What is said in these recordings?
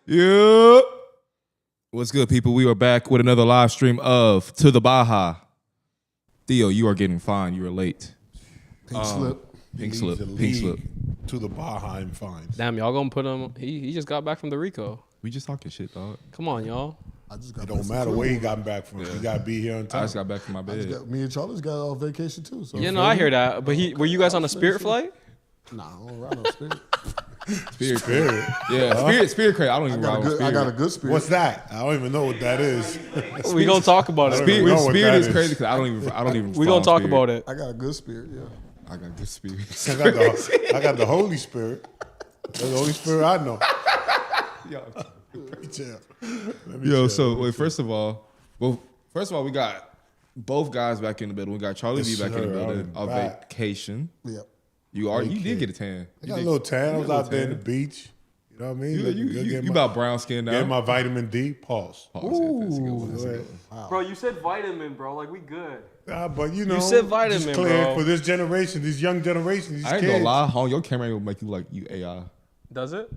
Yep. What's good, people? We are back with another live stream of To the Baja. Theo, you are getting fined. You were late. Pink slip. Pink slip. Pink slip. To the Baja and fines. Damn, y'all gonna put him. He just got back from the Rico. We just talking shit, dog. Come on, y'all. It don't matter where he got back from. You gotta be here on time. I just got back from my bed. Me and Charles got off vacation too. So Yeah, no, I hear that. But were you guys on a Spirit flight? Nah, I don't ride on Spirit. Spirit. Yeah, Spirit crazy. I don't even ride with Spirit. I got a good Spirit. What's that? I don't even know what that is. We gonna talk about it. Spirit is crazy because I don't even. We gonna talk about it. I got a good Spirit. Yeah. I got good Spirit. I got the Holy Spirit. That's the Holy Spirit I know. Yo, so wait. First of all, we got both guys back in the building. We got Charlie B back in the building on vacation. Yep. You did get a tan. I got a little tan. I was out there in the beach. You know what I mean? You about brown skin now. Getting my vitamin D. Pause. That's a good one. That's a good one. Bro, you said vitamin, bro. Like we good. But you know, You said vitamin, just clear bro. For this generation, these young generation, these I ain't kids. gonna lie, home. Your camera will make you like you AI. Does it?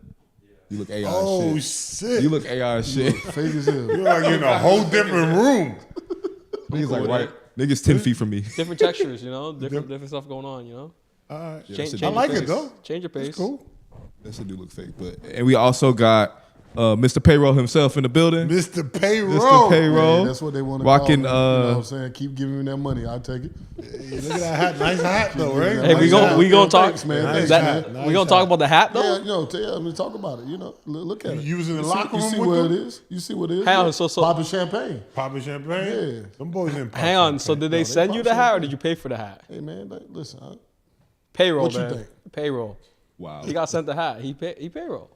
You look AI Oh as shit. shit! You look AI as shit. Fake as hell. You're like in a whole different room. Niggas like right. Niggas 10 feet from me. Different textures, you know. Different stuff going on, you know. All right. Yeah, Change I like your it though. Change your pace. It's cool. That shit do look fake, and we also got Mr. Payroll himself in the building. Mr. Payroll. Mr. Payroll. Yeah, that's what they want to Rocking, call me. You know what I'm saying? Keep giving me that money. I'll take it. Hey, look at that hat. Nice hat, though, right? Hey, we gonna talk. Thanks, man. Nice Thanks, hat. man. We gonna talk about the hat though. Yeah, I mean, talk about it. You know, look at it. You was in the You locker you room see with where them? it is. You see what it is. Hang on, so popping champagne. Popping champagne? Yeah. Them boys didn't pop Hang on. champagne. So did they they send you pop the hat or champagne. did you pay for the hat? Hey man, listen. Payroll, What you man. think? Payroll. Wow. He got sent the hat. He payroll.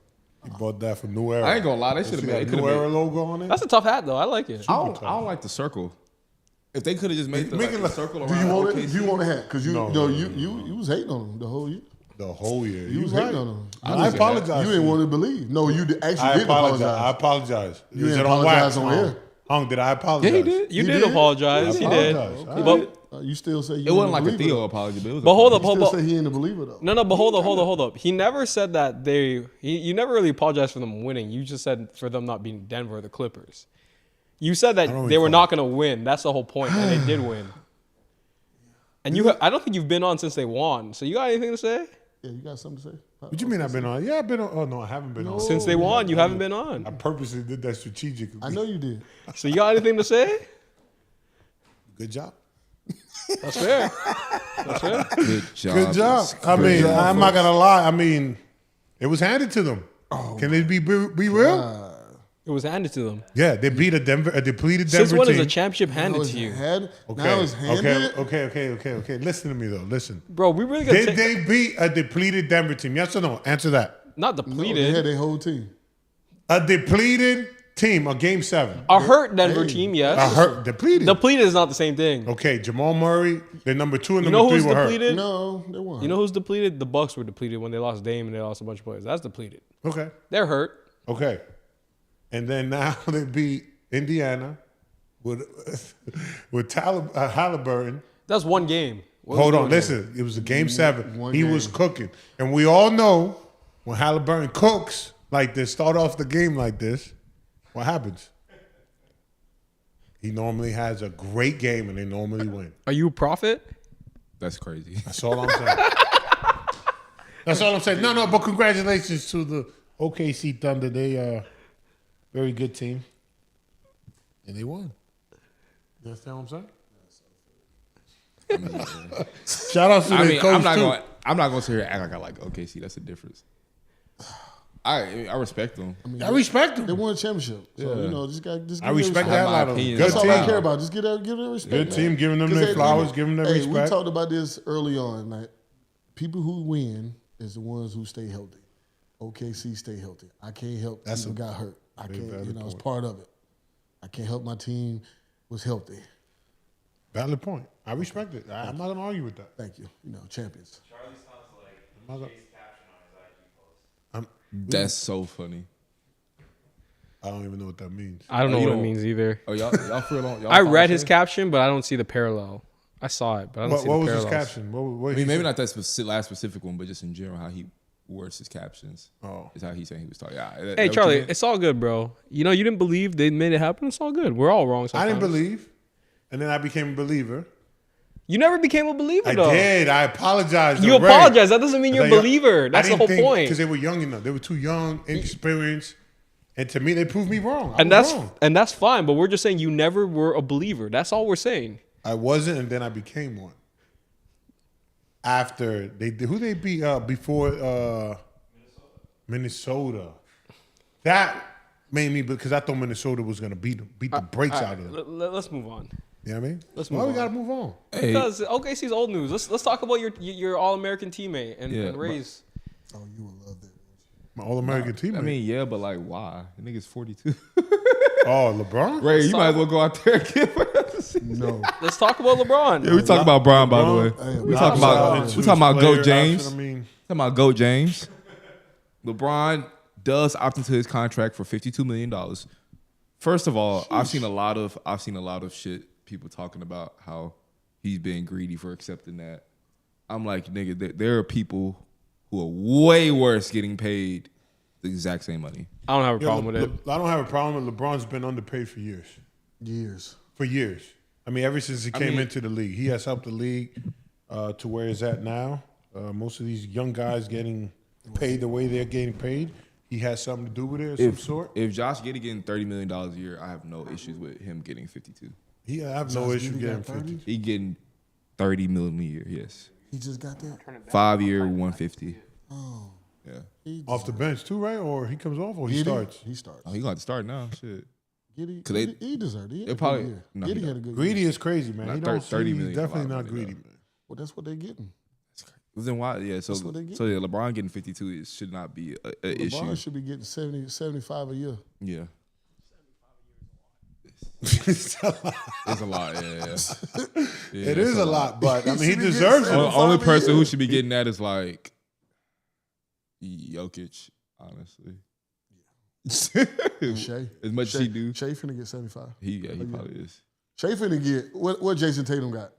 He bought that from New Era. I ain't gonna lie, they should have See made that New Era logo on it? That's a tough hat though. I like it. I don't like the circle. If they could have just made the circle Do around you want it? OKC. Do you want a hat? Because you No. you was hating on him the whole year. The whole year. You was right. hating on him. I apologize. You didn't want to believe. No, you actually did apologize. I apologize. You Is didn't it on wax? apologize on air. Hung, did I apologize? Yeah, he did. You He did did? apologize. I He did. apologize. Okay. But You still say you It wasn't ain't like a believer, Theo though. apology, but it was But hold You up, still hold say up. he ain't a believer though. No, but hold up. He never said that you never really apologized for them winning. You just said for them not being Denver or the Clippers. You said that don't they were recall. not going to win. That's the whole point, and they did win. And I don't think you've been on since they won. So you got anything to say? Yeah, you got something to say? What you mean I've been on? Yeah, I've been on. Oh, no, I haven't been on. Since they won, you haven't been I on. purposely did that strategically. I know you did. So you got anything to say? Good job. That's fair. That's fair. Good job. Good job. I mean, I'm not going to lie. I mean, it was handed to them. Can it be real? It was handed to them. Yeah, they beat a depleted Denver Since when is team. a championship handed to you? Now it's handed. Okay. Listen to me, though. Listen. Bro, we really got to Did they beat a depleted Denver team? Yes or no? Answer that. not No, they depleted. had their whole team. A depleted team, a game 7. A hurt Denver Hey. team, A yes. hurt, depleted. Depleted is not the same thing. Okay, Jamal Murray, they're number 2 and You number know 3 who's were hurt. depleted? No, they weren't. You know who's depleted? The Bucks were depleted when they lost Dame and they lost a bunch of players. That's depleted. Okay. They're hurt. Okay. And then now they beat Indiana with Halliburton. That's one game. What Hold was on, the listen. It was a game 7. One He game. was cooking. And we all know when Halliburton cooks like this, start off the game like this, what happens? He normally has a great game and they normally win. Are you a prophet? That's crazy. That's all I'm saying. That's all I'm saying. No, but congratulations to the OKC Thunder. They are very good team. And they won. You understand what I'm saying? Shout out to the coach I'm not gonna sit here and act like I like OKC. That's the difference. I respect them. I respect them. They won a championship. So, you know, just I respect that. that My out of them. opinion. Good That's all I care team. about. Just give them respect. Good man. team, giving them 'Cause their they- flowers, giving them hey, respect. We talked about this early on. Like, people who win is the ones who stay healthy. OKC stay healthy. I can't help people got hurt. I can't, valid it's point. part of it. I can't help my team was healthy. Valid point. I respect it. I'm not going to argue with that. Thank you. You know, champions. Charlie sounds like Jay's caption on his IG post. That's so funny. I don't even know what that means. I don't know you what it don't- means either. Oh, y'all feel on? Y'all I follow read his Shay? caption, but I don't see the parallel. I saw it, but I don't see What the was his parallels. caption? What I he mean, maybe said? not that last specific one, but just in general, how he words his captions. Oh. Is how he's saying he was talking. Yeah, Hey, Charlie, it's all good, bro. You know, you didn't believe they made it happen. It's all good. We're all wrong I sometimes. didn't believe. And then I became a believer. You never became a believer, I though. did. I apologized. You already. apologize. That doesn't mean you're a Like, believer. That's the whole point. Because they were young enough. They were too young, inexperienced. And to me, they proved me wrong. And I was that's wrong. and that's fine. But we're just saying you never were a believer. That's all we're saying. I wasn't, and then I became one. After who they beat before Minnesota. That made me, because I thought Minnesota was going to beat the brakes out of them. Let's move on. You know what I mean? Let's Why move we on. got to move on? Hey, Because OKC's old news. Let's talk about your All-American teammate and, Yeah, and Ray's. Oh, you will love that. My All-American team. I mean, yeah, but like, why? The nigga's 42. oh, LeBron? Ray, you might as well go out there and give it. No. Let's talk about LeBron. Yeah, we talking about Brian, by the way. Hey, We LeBron talking about into we talking about his Goat player James. option, I mean, Talking about Goat James. LeBron does opt into his contract for $52 million. First of all, I've seen a lot of shit, people talking about how he's being greedy for accepting that. I'm like, nigga, there are people who are way worse getting paid the exact same money. I don't have a problem with it. I don't have a problem with LeBron's been underpaid for years. For years. I mean, ever since he came into the league. He has helped the league to where it's at now. Most of these young guys getting paid the way they're getting paid. he has something to do with it of some sort? If Josh Giddey getting $30 million a year, I have no issues with him getting 52. I have no issue getting 50. He getting $30 million a year. Yes, He just got that. 5-year, 150. Oh, Yeah. Off the bench too, right? Or he comes off, or he Giddey? starts. He starts. Oh, he got to start now. Shit. Giddey, he deserved it. He had they a probably- good year. no, he Giddey don't. had a good Greedy year. is crazy, man. Not He don't 30 see, million he's is a definitely lot of not money, greedy, though. man. Well, that's what they're getting. Then why? Yeah. That's what they get. So yeah, LeBron getting 52 it should not be an issue. LeBron should be getting 70, 75 a year. Yeah. It's a lot. It's a lot. Yeah. Yeah, It it's is a lot, but I mean, he should be deserves getting it. The only 75 a person year. who should be getting that is like Jokic, honestly. Shea. As much as he do, Shea finna get 75. he probably is. Shea finna get, what Jason Tatum got?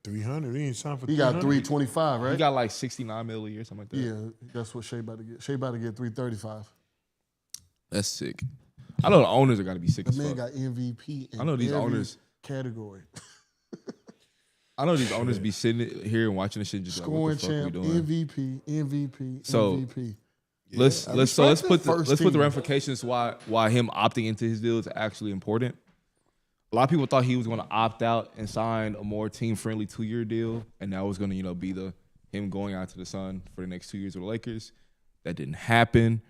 300. He ain't signed for He got 300. 325, right? He got like 69 mil a year, something like that. Yeah, that's what Shea about to get. Shea about to get 335. That's sick. I know the owners are got to be sick The as man fuck. got MVP in I know these every owners. category. I know these owners be sitting here and watching this shit just Scoring like, what the fuck champ, we doing? MVP, So- MVP. Let's I put respect it. the First let's put the team. ramifications why him opting into his deal is actually important. A lot of people thought he was going to opt out and sign a more team friendly 2-year deal, and that was going to be him going out to the Sun for the next 2 years with the Lakers. That didn't happen.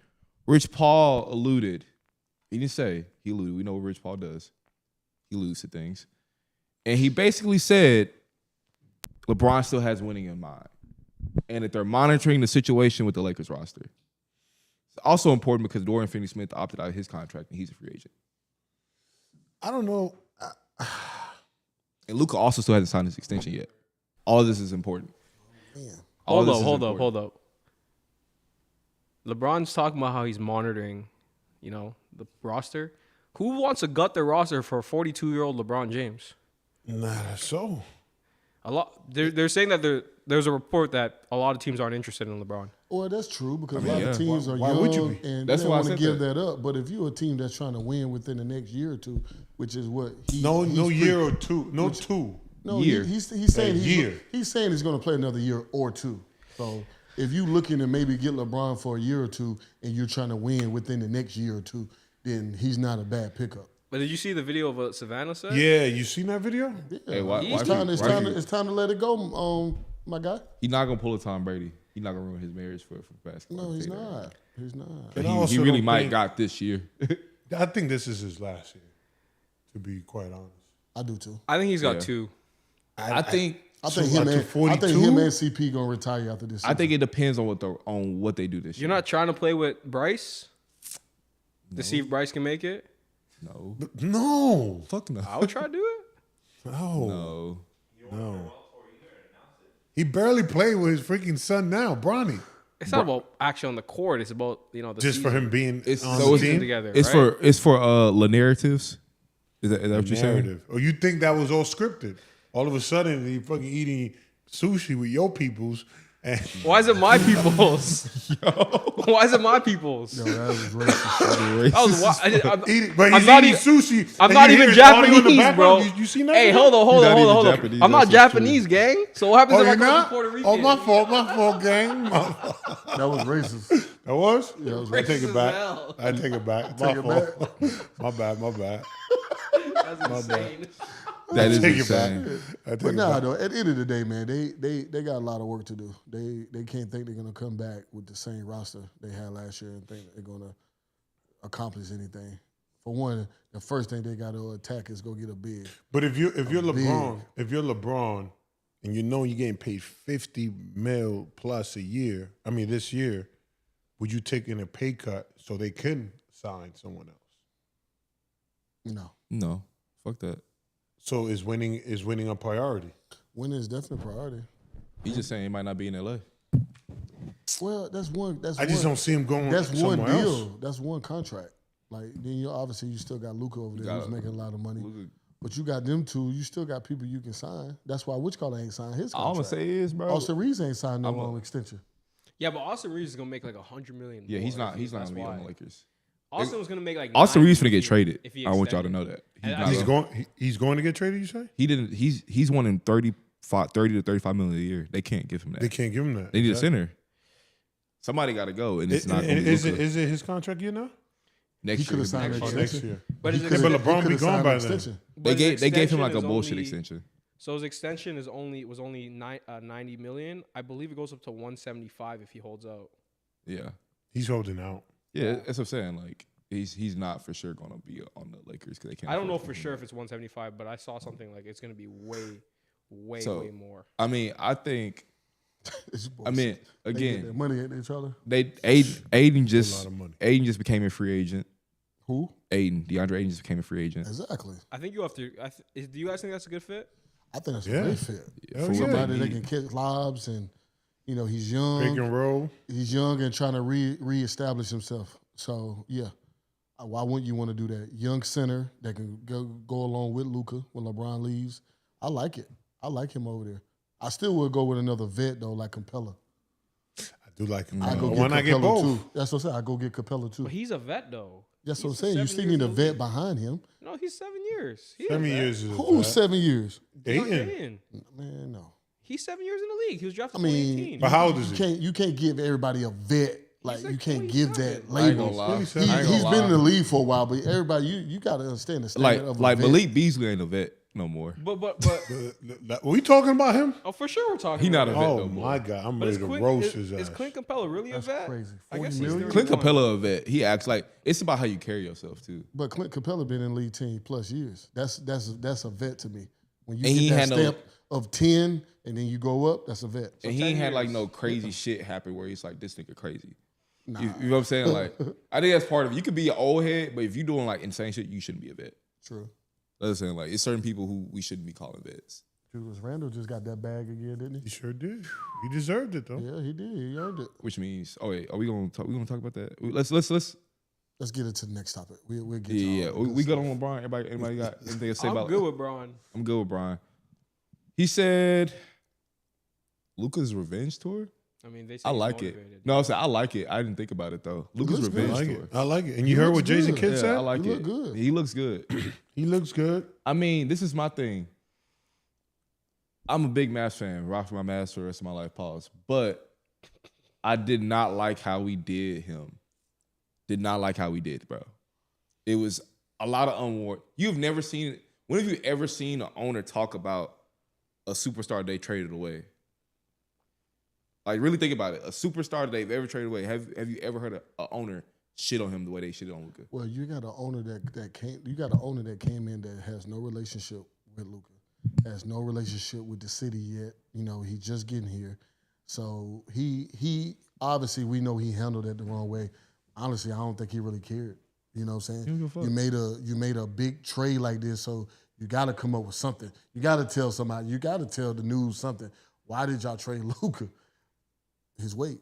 Rich Paul alluded. He didn't say he alluded. We know what Rich Paul does. He alludes to things, and he basically said LeBron still has winning in mind, and that they're monitoring the situation with the Lakers roster. It's also important because Dorian Finney-Smith opted out of his contract and he's a free agent. I don't know. And Luka also still hasn't signed his extension yet. All of this is important. All Hold this up, is hold up, important. hold up. LeBron's talking about how he's monitoring, the roster. Who wants to gut their roster for 42-year-old LeBron James? Nah, so. A lot. They're saying that there's a report that a lot of teams aren't interested in LeBron. Well, that's true because mean, a lot yeah. of teams are Why young would you be? and That's they why I want to said give that. that up. But if you're a team that's trying to win within the next year or two, which is what he's No pretty- year or two. No two. No, year. he's saying year. he's saying he's going to play another year or two. So if you're looking to maybe get LeBron for a year or two and you're trying to win within the next year or two, then he's not a bad pickup. But did you see the video of what Savannah said? Yeah, you seen that video? Yeah. Hey, why it's time to let it go, my guy. He's not gonna pull a Tom Brady. He's not gonna ruin his marriage for basketball. No, I'll he's tell you that. not. He's not. But And I also he really don't might think- got this year. I think this is his last year, to be quite honest. I do too. I think he's got Yeah. 2. I think I think So, him up and to 42? I think him and CP gonna retire after this. I think it depends on what they do this year. You're not trying to play with Bryce to see if Bryce can make it? No. No. Fuck no. I would try to do it. No. No. No. He barely played with his freaking son now, Bronny. It's not about action on the court. It's about the Just for season. him being It's on so the it's- team. together. It's right? for the narratives. Is that what you're saying? Narrative. Or you think that was all scripted? All of a sudden, he fucking eating sushi with your peoples. And Why is it my people's? Why is it my people's? Yo, that was racist. I was, I'm, eating, but I'm he's not eating even- sushi. I'm and not you even hear his audio in the Japanese, background. bro. You seen that? Hey, video? hold on. He's not even I'm Japanese, not that's just true. Japanese, gang. So what happens Oh, if I you're come to not? Puerto Rican? Oh, my fault, gang. My fault. That was racist. That was? Yeah, that was I take Racist it back. as hell. I take it back. Take My it fault. My bad. My bad. That's insane. That is Take it insane. back. I take But it nah, back. though, at the end of the day, man, they got a lot of work to do. They can't think they're gonna come back with the same roster they had last year and think they're gonna accomplish anything. For one, the first thing they got to attack is go get a big. But if you're LeBron, and you know you're getting paid $50 million plus a year, I mean this year, would you take in a pay cut so they can sign someone else? No, No. Fuck that. So is winning a priority? winning is definitely a priority. He's just saying he might not be in LA. Well, that's one. I just don't see him going. That's one somewhere deal. else. That's one contract. Like then you obviously you still got Luka over there who's making a lot of money. Luka- But you got them two. You still got people you can sign. That's why Whichcaller ain't signed his All I'm contract. gonna say is, bro. Austin Reeves ain't signed no extension. Yeah, but Austin Reeves is gonna make like $100 million. Yeah, he's more not. if He's not that's gonna be on why. the Lakers. Austin was gonna make like. Austin 9 Reeves gonna get if he- traded. if he I want y'all to extended. know that. And not He's gonna- going. He's going to get traded. You say He didn't. He's wanting 30 to 35 million a year. They can't give him that. they can't give him that? They need a Exactly. center. Somebody got to go, and it's not. And gonna be Luka. is it his contract year now? Next He could year? have signed an Oh, extension. next year. But his Yeah, ex- but LeBron be could've gone signed by an then. extension. They but his gave him like a extension is bullshit only- extension. So his extension was only 90 million. I believe it goes up to 175 if he holds out. Yeah, He's holding out. yeah. That's what I'm saying. Like he's not for sure gonna be on the Lakers because they can't. I don't know afford for him. sure if it's 175, but I saw something like it's going to be way So, way more. I mean, I think. It's I bullshit. mean, They get again, their money at each other. Aiden just lot of money. Aiden just became a free agent. Who? DeAndre Ayton just became a free agent. Exactly. I think you have to. Do you guys think that's a good fit? I think that's a Yeah. great fit. Hell For yeah. what Somebody they that need. can catch lobs and, he's Pick young. and roll. He's young and trying to reestablish himself. So, yeah. Why wouldn't you want to do that? Young center that can go along with Luka when LeBron leaves. I like it. I like him over there. I still would go with another vet, though, like Capella. I do like him. I go Why get not get Capella, both? too. That's what I'm saying. I go get Capella, too. But he's a vet though. That's what I'm He's saying. You 7 still years need a in the vet league. behind him. No, he's 7 years. He's 7 a vet. years is Who's 7 years? Ayton. Ayton. Man, no. He's 7 years in the league. He was drafted I in mean, 2018. But how old is he? You can't give everybody a vet. Like, like you can't give that 27. I ain't gonna label. lie. He's I ain't gonna He's been in the lie. league for a while, but everybody, you got to understand the standard of a Like vet. Malik Beasley ain't a vet no more. But We talking about him? oh, for sure we're talking. He not about a him. vet Oh no more. my God, I'm But ready is to Clint, roast his ass. is Clint Capella really That's a vet? crazy. I 40 guess he's million? 31. Clint Capella a vet. He acts like it's about how you carry yourself too. But Clint Capella been in the league 10 plus years. That's a vet to me. When you And he get that had no- stamp of 10 and then you go up, that's a vet. And he 10 ain't had like years. no crazy shit happen where he's like, this nigga crazy. Nah. You know what I'm saying? Like, I think that's part of it. You could be an old head, but if you doing like insane shit, you shouldn't be a vet. True. That's what I'm saying. Like, it's certain people who we shouldn't be calling vets. Julius Randle just got that bag again, didn't He sure did. He deserved it though. he? Yeah, he did. He earned it. Which means, oh wait, are we gonna talk? We gonna talk about that? Let's. Let's get into the next topic. We'll get to Yeah. all the We good good stuff. on LeBron. Anybody got anything to say I'm about? good with Braun. I'm good with Brian. He said, Luka's revenge tour. I mean, they say I he's like it. motivated. No, I said I like it. I didn't think about it though. Luka's looks good. revenge I like tour. it. I like it. And you He heard looks what Jason good. Kidd Yeah, said? I like He it. look good. He looks good. He looks good. I mean, this is my thing. I'm a big Mavs fan. Rock for my Mavs for the rest of my life. Pause. But I did not like how we did him. Did not like how we did, bro. It was a lot of unwarranted. You've never seen. When have you ever seen an owner talk about a superstar they traded away? Like, really think about it. A superstar they've ever traded away. Have you ever heard an owner shit on him the way they shit on Luka? Well, you got an owner that came. You got an owner that came in that has no relationship with Luka, has no relationship with the city yet. He just getting here, so he obviously we know he handled it the wrong way. Honestly, I don't think he really cared. You know what I'm He don't give a saying? fuck. You made a big trade like this, so you got to come up with something. You got to tell somebody. You got to tell the news something. Why did y'all trade Luka? His weight,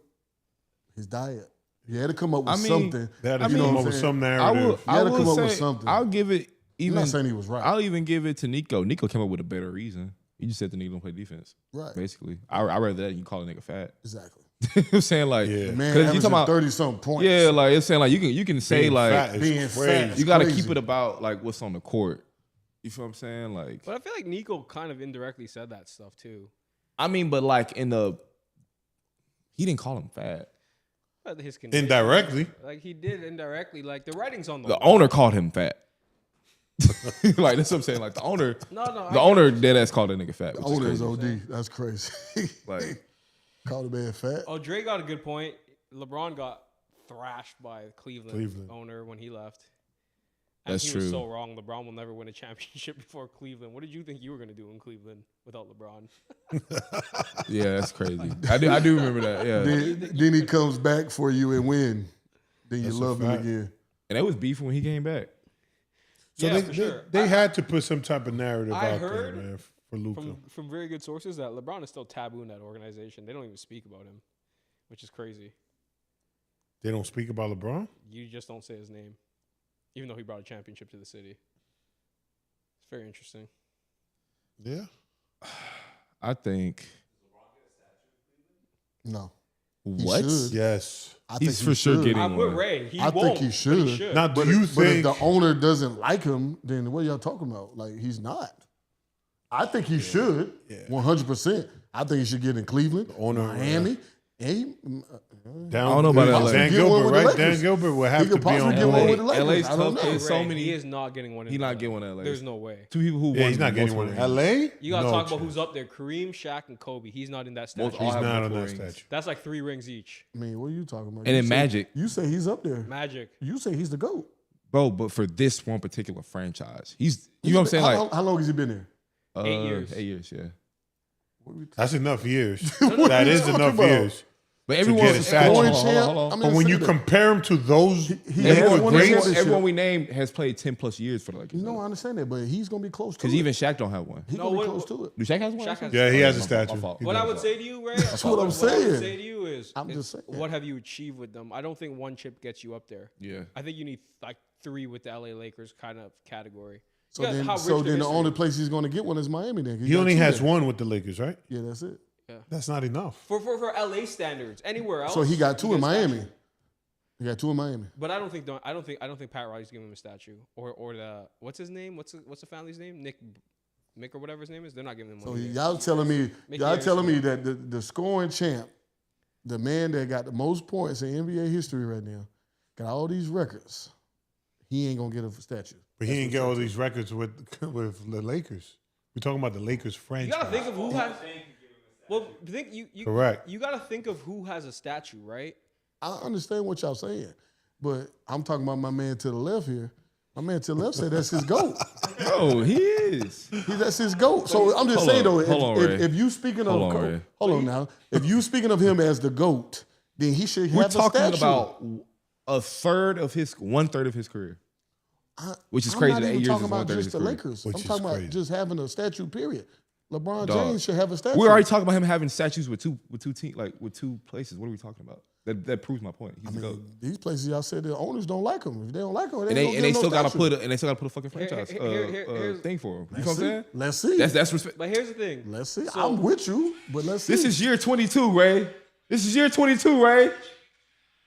his diet. You had to come up with I mean, something. They had to I mean, come what up I'm with saying? some I narrative. will. You I gotta will come up say. with something. I'll give it I'm even. not saying he was right. I'll even give it to Nico. Nico came up with a better reason. He just said the nigga don't play defense. Right. Basically, I rather that than you call a nigga fat. Exactly. You know what I'm saying? Like, Yeah. Man, because you averaging talking about 30-something points. yeah, like it's saying like you can say Being like fat is being crazy. fat. you got to crazy. keep it about like what's on the court. You feel what I'm saying? Like, But I feel like Nico kind of indirectly said that stuff too. I mean, but like he didn't call him fat. But his condition, Indirectly. like he did indirectly. Like the writing's on the The wall. owner called him fat. Like that's what I'm saying. Like the owner, No, the owner dead ass called that nigga fat. The Which is owner is crazy. OD. That's crazy. Like, Call the man fat. Oh, Dre got a good point. LeBron got thrashed by Cleveland owner when he left. And That's he true. was so wrong. LeBron will never win a championship before Cleveland. What did you think you were going to do in Cleveland without LeBron? yeah, that's crazy. I do remember that. Yeah, Then he comes back for you and win. Then you That's a love him fact. again. and that was beefing when he came back. So Yeah, they, for sure. they had to put some type of narrative I out there, heard man, for Luka. From very good sources that LeBron is still taboo in that organization. They don't even speak about him, which is crazy. They don't speak about LeBron? You just don't say his name, even though he brought a championship to the city. It's very interesting. Yeah. I think No. what? should. Yes. I He's think for he sure should. getting I'm with one. Ray. He I won't, think he but should. Now, do But, you but if think the owner doesn't like him, then what y'all talking about? Like, he's not. I think he should. Yeah. 100%. I think he should get in Cleveland, owner, Miami, And he, Dan, I don't know about LA. Dan Get one Gilbert, with the right? Lakers. Dan Gilbert will have He to could be on possibly get one with board. the Lakers. LA's I don't tough. know. It's so Ray, many. He is not getting one. He's not getting one in LA. There's no way. Two people who Yeah, won he's not getting multiple one. rings. LA? You gotta No talk about chance. who's up there: Kareem, Shaq, and Kobe. He's not in that Most statue. all He's have not on multiple that rings. statue. That's like 3 rings each. I mean, what are you talking about? And You then say- Magic. You say he's up there. Magic. You say he's the GOAT. Bro, but for this one particular franchise, he's you know what I'm saying? Like How long has he been there? 8 years. 8 years, yeah. That's enough years. That is talking enough about? years. But get a statue. hold on, Scoring champ. hold on. I mean, But when say you that. compare him to those, He they has were won a great. championship. Everyone we named has played 10 plus years for the Lakers. No, I understand that, but he's gonna be close to it. Because even Shaq don't have one. He's No, gonna be what- close to it. Do Shaq has one? Shaq has- Yeah, he has a My statue. fault. He What does. I would say to you, Ray, That's what I'm what I would saying. say to you is, I'm just saying. what have you achieved with them? I don't think one chip gets you up there. Yeah. I think you need like 3 with the LA Lakers kind of category. So Yeah, then, how so rich their then the history only is. place he's gonna get one is Miami. Then He got only two has there. one with the Lakers, right? Yeah, that's it. That's not enough. for LA standards. Anywhere else, So he got two you in get a statue. Miami. He got two in Miami. But I don't think Pat Riley's giving him a statue or the what's his name? What's the family's name? Mick or whatever his name is. They're not giving him So one. either. y'all telling me, Mickey y'all telling me Harrison. that the scoring champ, the man that got the most points in NBA history right now, got all these records. He ain't gonna get a statue. But he didn't get all these records with the Lakers. We're talking about the Lakers You franchise. gotta think of who has. Well, think you Correct. You gotta think of who has a statue, right? I understand what y'all saying, but I'm talking about my man to the left here. My man to the left said that's his GOAT. Bro, he is. That's his GOAT. So I'm just Hold saying on, though, hold on, Ray. if you speaking of Hold on, Ray. hold on now, if you speaking of him as the GOAT, then he should We're have a talking statue. about one third of his career. Which is I'm crazy not that 8 even years talking is about 1/3 of just his the career. Lakers. Which I'm is talking about crazy. just having a statue. Period. LeBron Dog. James should have a statue. We're already talking about him having statues with two teams, like with 2 places. What are we talking about? That proves my point. He's the GOAT. These places y'all said the owners don't like him. If they don't like him, And they still gotta put a fucking Here- franchise here's- thing for him. You know what I'm Let's see. saying? Let's see. That's respect. But here's the thing. Let's see. So- I'm with you, but let's see. This is year 22, Ray. This is year 22, Ray.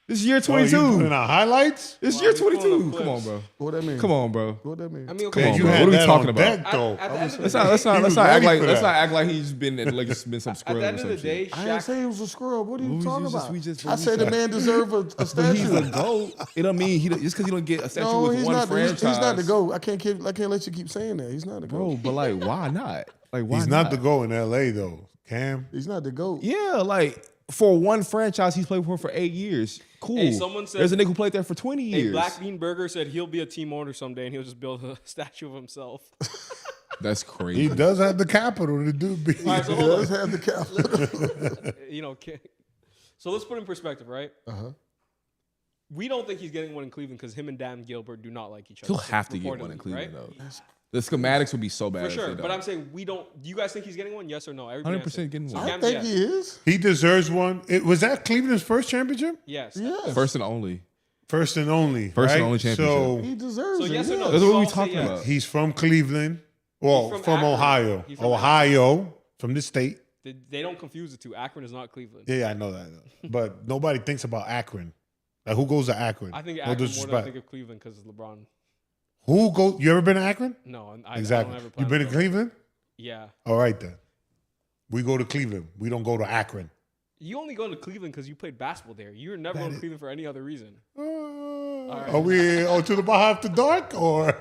This is year Oh, you putting 22. out highlights? This is Wow, year he's pulling 22. up Come on, clips. bro. what that mean? Come on, bro. What that mean? I mean, Come okay. on, you bro. had What are we that talking on about? deck, though. At the end of the Let's day, not He was ready for let's that. not act like he's been at the Lakers been some at scrub the or end of some the day, shit. I didn't Shaq. say he was a scrub. What are you We talking just- about? we just- I said the man deserve a But statue. he's the GOAT. It don't mean just because he don't get a statue No, with he's one not. franchise. He's not the GOAT. I can't let you keep saying that. He's not the GOAT. Bro, but like, why not? Like, why He's not the GOAT in LA, though. Cam? He's not the GOAT. Yeah, like for one franchise, he's played for 8 years. Cool. Hey, someone said- There's a nigga who played there for 20 Hey, years. Black Bean Burger said he'll be a team owner someday and he'll just build a statue of himself. That's He crazy. does have the capital to do big. All right, so He hold does on. have the capital. So let's put in perspective, right? Uh-huh. We don't think he's getting one in Cleveland because him and Dan Gilbert do not like each other. He'll have to get one in reportedly, Cleveland, right? though. The schematics would be so bad. For if sure. they But don't. I'm saying we don't. Do you guys think he's getting one? Yes or no? Everybody 100% answer. getting So one. I Cam's think yes. he is. He deserves one. Was that Cleveland's first championship? Yes. Yes. First and only. First and only. First and right? only championship. So He deserves So it. yes or no? yes. That's You what we all say talking yes. about. he's from Cleveland. Well, He's from from Akron. Ohio. He's from Ohio, from the state. They don't confuse the two. Akron is not Cleveland. Yeah, I know that. But nobody thinks about Akron. Like, who goes to Akron? I think No Akron more than I disrespect. think of Cleveland because it's LeBron. Who goes? You ever been to Akron? No, I Exactly. I don't ever plan You been to to go. Cleveland? Yeah. All right, then. We go to Cleveland. We don't go to Akron. You only go to Cleveland because you played basketball there. You're never going to Cleveland for any other reason. Are we to the bar after dark or?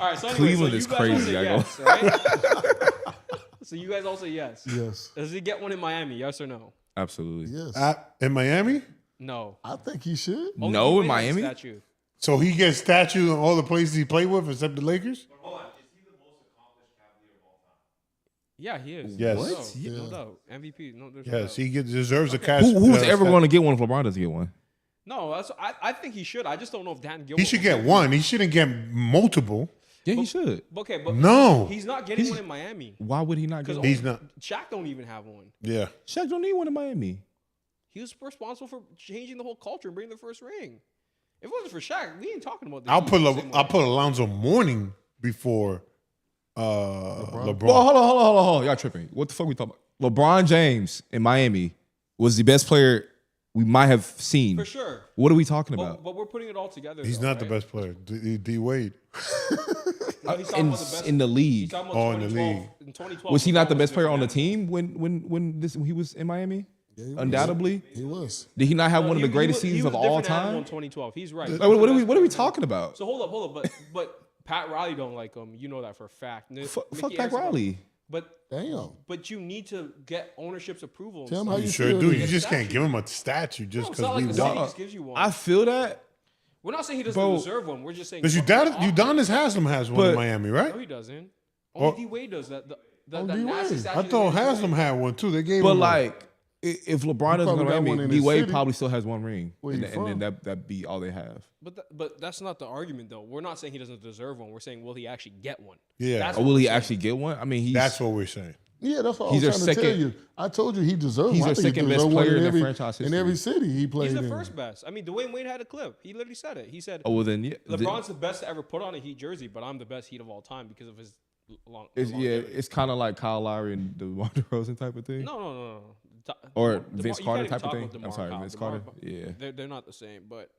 All right, so anyway, Cleveland so is you guys all crazy, say I yes, right? So you guys all say yes. Yes. Does he get one in Miami? Yes or no? Absolutely. Yes. In Miami? No. I think he should. Only No, he in may have a Miami? Statue. So he gets statues in all the places he played with except the Lakers? But hold on, is he the most accomplished Cavalier of all time? Yeah, he is. Yes. No, What? doubt. No Yeah. doubt. MVP. No, there's no Yes, doubt. he deserves a cash. Who's ever going to get one if LeBron doesn't get one? No, I think he should. I just don't know if Dan Gilbert. He should will get take one. He shouldn't get multiple. Yeah, he should. Okay, but No. he's not getting He's- one in Miami. Why would he not get one? He's not. Shaq don't even have one. Yeah. Shaq don't need one in Miami. He was responsible for changing the whole culture and bringing the first ring. If it wasn't for Shaq, we ain't talking about this. I'll put Alonzo Mourning before LeBron. Well, hold on. Y'all tripping. What the fuck we talking about? LeBron James in Miami was the best player we might have seen. For sure. What are we talking about? But we're putting it all together. He's though, not the right? best player. D Wade. No, he's talking about the best. In the He's league. talking Oh, about in the 2012. league. In 2012, Was he not the LeBron best player on the good. team when he was in Miami? Yeah, he was. Undoubtedly. He was. Did he not have one of the He greatest was- he seasons of was a all different animal time? in 2012. He's right. Like, what are we talking about? So hold up. But Pat Riley don't like him. You know that for a fact. Fuck Mickey Pat Harrison Riley. But Damn. But you need to get ownership's approval. and Tell him stuff. how You you sure feel do. then. You just can't give him a statue No, just it's not because like we the city won. just gives you one. I feel that, We're not saying he doesn't Bro. deserve one. We're just saying. Because Udonis Haslam has one in But- Miami, No, right? he doesn't. Oh. Only D Wade does that. The D. nasty Wade. statue I they thought gave D. Haslam Wade. had one too. They gave but him one. like, if LeBron doesn't probably go to got one Miami, in D his Wade city. probably still has one ring, Where and, you and then from? that be all they have. But that's not the argument though. We're not saying he doesn't deserve one. We're saying will he actually get one? Yeah. That's Or what will we're he saying. actually get one? I mean, That's what we're saying. Yeah, that's what I He's was their trying to tell second- you. I told you he deserved He's one. I their think he second best deserved one player in every, their franchise in every city he played He's the in. first best. I mean, Dwayne Wade had a clip. He literally said it. He said, Oh well, then yeah. LeBron's the best to ever put on a Heat jersey, but I'm the best Heat of all time because of his longevity. It's kind of like Kyle Lowry and the DeMar DeRozan type of thing. No. Or DeMar- Vince you Carter can't even type of talk thing. about DeMar I'm sorry, Kyle. Vince DeMar- Carter. Yeah. They're not the same. But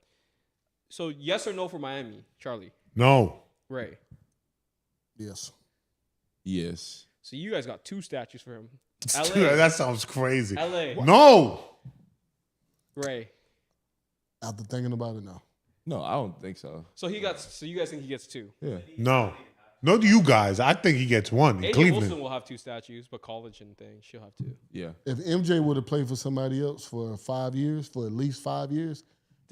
so yes or no for Miami, Charlie, No. Ray. Yes. Yes. So you guys got 2 statues for him. Dude, LA, that sounds crazy. LA, No. Ray. After thinking about it now. No, I don't think so. So you guys think he gets 2? Yeah. No. No to you guys. I think he gets one in AJ Cleveland. Wilson will have 2 statues, but college and things, she'll have 2. Yeah. If MJ would have played for somebody else for 5 years, for at least 5 years,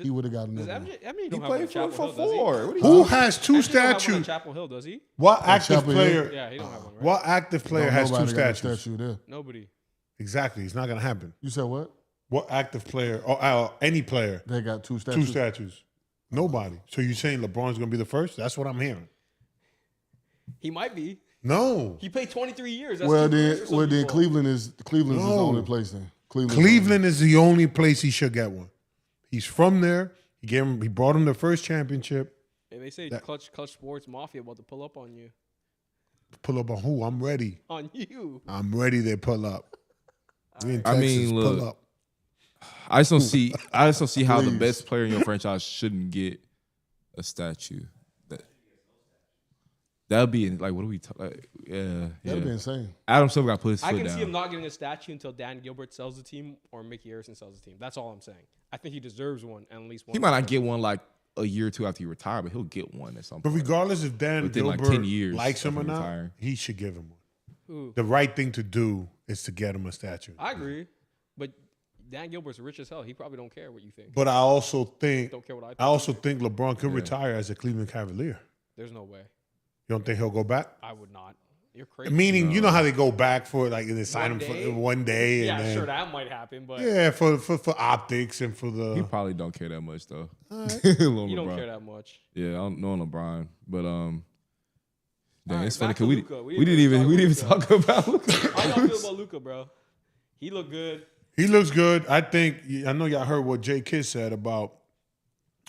he would have got Does another one. MJ? I mean, he He don't have one played at Chapel for Hill, does he? 4. What are you Who has 2 Actually, he don't have one at statues? Chapel Hill, does he? What active Chapel Hill? player? Yeah, he don't have one, right? What active player has 2 Nobody got a statues? statue there. Nobody. Exactly. It's not going to happen. You said what? What active player or any player? They got 2 2 statues. statues. Nobody. So you saying LeBron's going to be the first? That's what I'm hearing. He might be. No. He played 23 years. That's Well 2 years then, for some well then, people. Cleveland is the No. only place then. Cleveland is the only place he should get one. He's from there. He brought him the first championship. Hey, they say Clutch Sports Mafia about to pull up on you. Pull up on who? I'm ready. On you. I'm ready to pull up. We in I Texas, mean, look. pull up. I just don't see how the Please. best player in your franchise shouldn't get a statue. That'd be like, what are we talking? Like, yeah. That'd be insane. Adam Silver got to put his I foot can down. see him not getting a statue until Dan Gilbert sells the team or Mickey Harrison sells the team. That's all I'm saying. I think he deserves one and at least one. He might not get one like a year or 2 after he retire, but he'll get one at some But point. regardless if Dan Within, like, Gilbert 10 years likes him or of him not, retiring. he should give him one. Who? The right thing to do is to get him a statue. I agree, but Dan Gilbert's rich as hell. He probably don't care what you think. But I also think Don't care what I think. I also think LeBron could retire as a Cleveland Cavalier. There's no way. You don't think he'll go back? I would not. You're crazy. Meaning, you know how they go back for like they sign him day? for 1 day, Yeah, and then, sure, that might happen, but yeah, for optics and for He the. probably don't care that much though. you you don't care that much. Yeah, I don't know LeBron, but dang, Alright, it's funny back to because Luka. we didn't even talk talk about Luka. How y'all feel about Luka, bro? He looked good. He looks good. I know y'all heard what Jay Kidd said about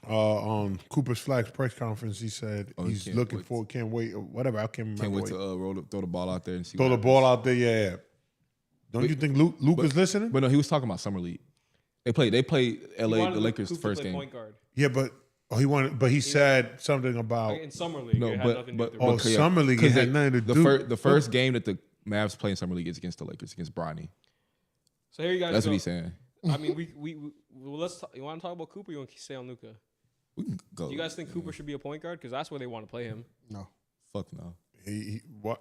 on Cooper Flagg's press conference. He said he he's can't looking wait. for can't wait or whatever. I can't remember. Can't wait to throw the ball out there and see. throw the what ball happens. out there. Yeah. Don't you think Luka's listening? But no, he was talking about summer league. They played He LA, wanted the Lakers Cooper to first play game. Point guard. Yeah, but he said something about In summer league, No, it had but nothing to but do Oh, with but, summer league, it 'cause had nothing to do. The first game that the Mavs play in summer league is against the Lakers, against Bronny. So here you guys That's go. what he's saying. I mean, well, let's talk, you want to talk about Cooper? Or you want to stay on Luka? We can go. Do you guys think Cooper should be a point guard? Because that's where they want to play him. No. Fuck no.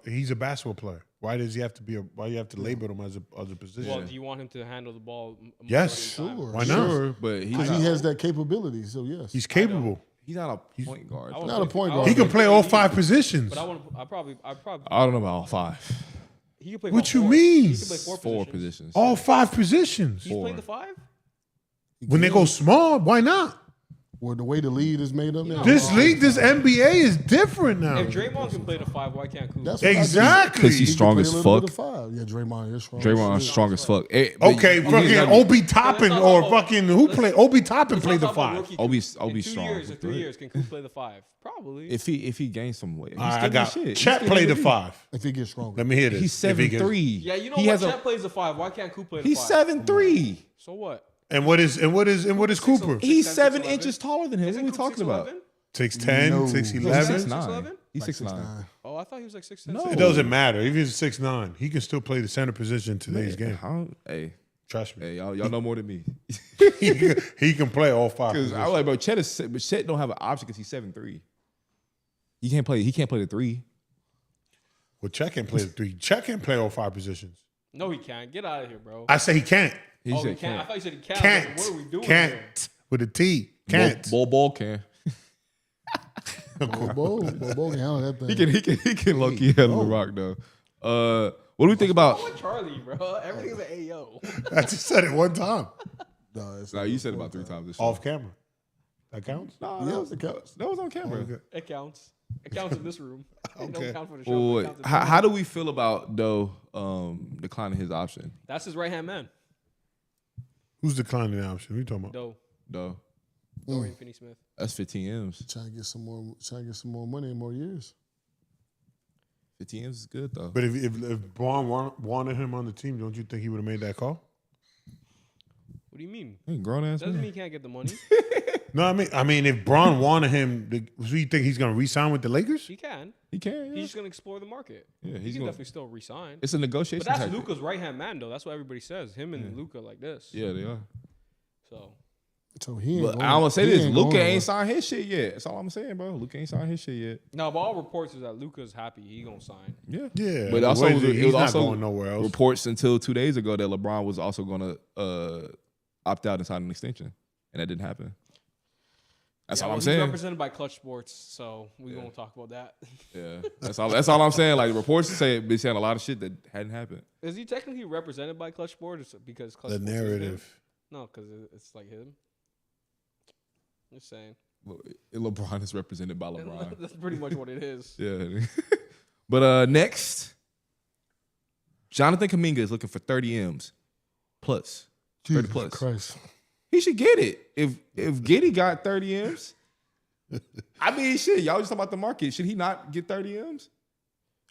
He's a basketball player. Why does he have to be why you have to label him as a position? Well, do you want him to handle the ball? Yes. majority of the time? Sure. Why not? Sure, but Because he has that capability, so yes. He's capable. he's not a point guard. I would Not a play- point I guard. would He can play all 5 AD, positions. But I probably. I don't know about all 5. He can play. What four. you mean? He can play 4 positions. All 5 positions. He's Four. playing the 5. When they go small, why not? Or the way the lead is made up now. This league, this NBA is different now. If Draymond can play the 5, why can't Cooper? That's what I think. Exactly. Because he's He strong can as play a little fuck. bit of 5. Yeah, Draymond is strong. Draymond is strong as fuck. But Okay, he's fucking not- Obi Toppin Let's or talk about- fucking who play Obi Toppin Let's play not the talk about 5. rookie Obi's Cooper. In 2 strong. years or 3 years, can Cooper play the 5? Probably. If he gains some weight, he's All right, I skinny got as shit. Chet He's play skinny the as 5. If he gets stronger. Let me hear this. He's If he gets- 7'3". yeah, you know he what? has Chet plays the 5. Why can't Cooper play the 5? He's 7'3". So what? And what is Cooper? He's 6'10", 7 6'11". inches taller than him. What Isn't are we Cooper talking about? 6'11"? 6'10", No. 6'11". 6'9". He's Like 6'9". 6'9". Oh, I thought he was like 6'10". No. It doesn't matter. If he's 6'9", he can still play the center position in today's game. Hey, Trust me. Hey, y'all know more than me. He can play all 5 Because positions. I was like, bro, Chet don't have an option because he's 7'3". He can't play the 3. Well, Chet can play the 3. Chet can play all 5 positions. No, he can't. Get out of here, bro. I say he can't. He Oh, he said can't. I thought you said he can't. Can't. What are we doing Can't. here? With a T. Can't. Ball can. Bobo can handle that thing. He can low key handle the rock though. What do we think about? Oh, Charlie, bro. Everything's an AO. I just said it one time. No, it's Nah, not you no said it about full 3 time. times this show. Off camera. That counts? No, Yeah, that was on camera. Okay. It counts. It counts in this room. It Okay. don't count for the show. Well, but it wait, counts in this how room. do we feel about declining his option? That's his right hand man. Who's declining the option? What are you talking about? Though Dorian Finney-Smith. that's 15 M's. Trying to get some more money in more years. 15 M's is good though. But if Braun wanted him on the team, don't you think he would have made that call? What do you mean? He grown ass Doesn't man. mean he can't get the money. No, I mean, if Braun wanted him, so you think he's going to re-sign with the Lakers? He can. He can. Yeah. He's just gonna explore the market. Yeah, He he's can gonna. definitely still resign. It's a negotiation. But that's tactic. Luka's right hand man, though. That's what everybody says. Him and Luka like this. Yeah, they are. So So he ain't But going, I'm gonna say he this: ain't Luka going ain't signed his shit yet. That's all I'm saying, bro. Luka ain't signed his shit yet. no, but all reports is that Luka's happy. He gonna sign. Yeah, Yeah. But also, he's it was not also going nowhere else. reports until 2 days ago that LeBron was also gonna opt out and sign an extension, and that didn't happen. That's all I'm He's saying. represented by Clutch Sports, so we won't talk about that. Yeah, that's all. That's all I'm saying. Like reports say, been saying a lot of shit that hadn't happened. Is he technically represented by Clutch Sports because Clutch The Sports is him? narrative. No, because it's like him. Just saying. LeBron is represented by LeBron. That's pretty much what it is. Yeah. But next, Jonathan Kuminga is looking for 30 M's plus. 30 Jesus plus. Christ. He should get it. If Giddey got 30 M's, I mean, shit, y'all just talking about the market. Should he not get 30 M's?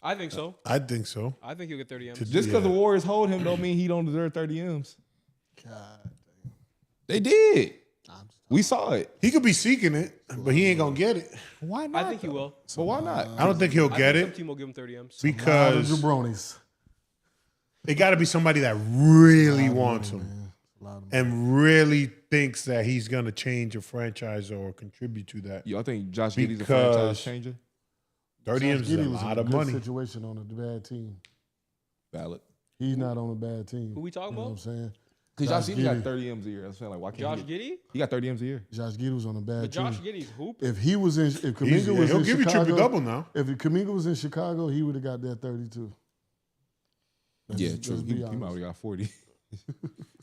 I think so. I think so. I think he'll get 30 M's. Just because the Warriors hold him don't mean he don't deserve 30 M's. God. They did. I'm just We saw it. He could be seeking it, but he ain't going to get it. Why not? I think he will. But why not? I don't think he'll I get think it some team will give him 30 M's. because jabronis. it got to be somebody that really wants him Man. A lot of and really thinks that he's going to change a franchise or contribute to that. Yo, I think Josh Giddey's a Because- franchise changer. 30 M's is a lot of money. Situation on a bad team. Valid. He's not on a bad team. Who we talking You know about? what I'm saying? Because Josh Josh Giddey got Giddey. 30 M's a year. I'm saying, like, why can't Josh he? Giddey? He got 30 M's a year. Josh Giddey was on a bad But team. Josh Giddey's hooping. If he was in, if Kuminga He's- was he'll in give you Chicago, triple-double now. If Kuminga was in Chicago, he would have got that 32. Yeah, Let's true. be He honest. might have got 40.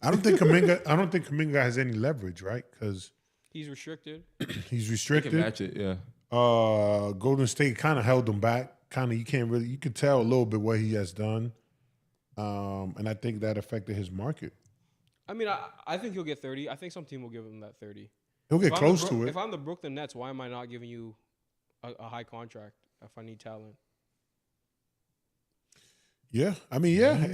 I don't think Kuminga has any leverage, right? Because He's restricted. he's He can restricted. match it, yeah. Golden State kind of held him back. You could tell a little bit what he has done. And I think that affected his market. I mean, I think he'll get 30. I think some team will give him that 30. He'll get If I'm close the to it. If I'm the Brooklyn Nets, why am I not giving you a high contract if I need talent? Yeah. I mean, yeah.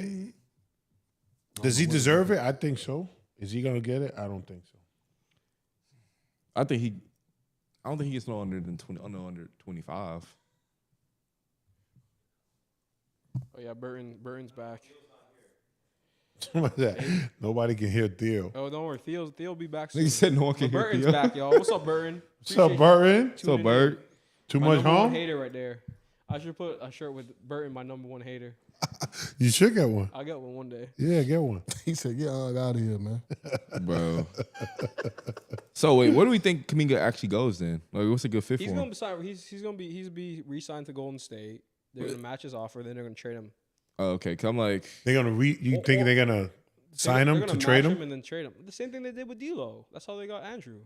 Does he deserve it? I think so. Is he going to get it? I don't think so. I don't think he gets no under than 20, under 25. Oh yeah, Burton's back. Nobody can hear Theo. Oh, don't worry, Theo'll be back soon. Nigga said no one can But hear Burton's Theo. back, y'all. What's up, Burton? What's up, Burton? What's up, Bird? Too My much number one home? hater right there. I should put a shirt with Burton, my number one hater. You should get one. I'll get one day. Yeah, get one. He said, "Get out of here, man." Bro. So, wait, where do we think Kuminga actually goes then? Like, what's a good fit He's for gonna him? be signed. He's gonna be re-signed to Golden State. They're gonna match his offer. Then they're gonna trade him. Oh, okay, come like, They're gonna you think they're gonna sign They're him gonna to trade match him and then trade him. The same thing they did with D'Lo. That's how they got Andrew.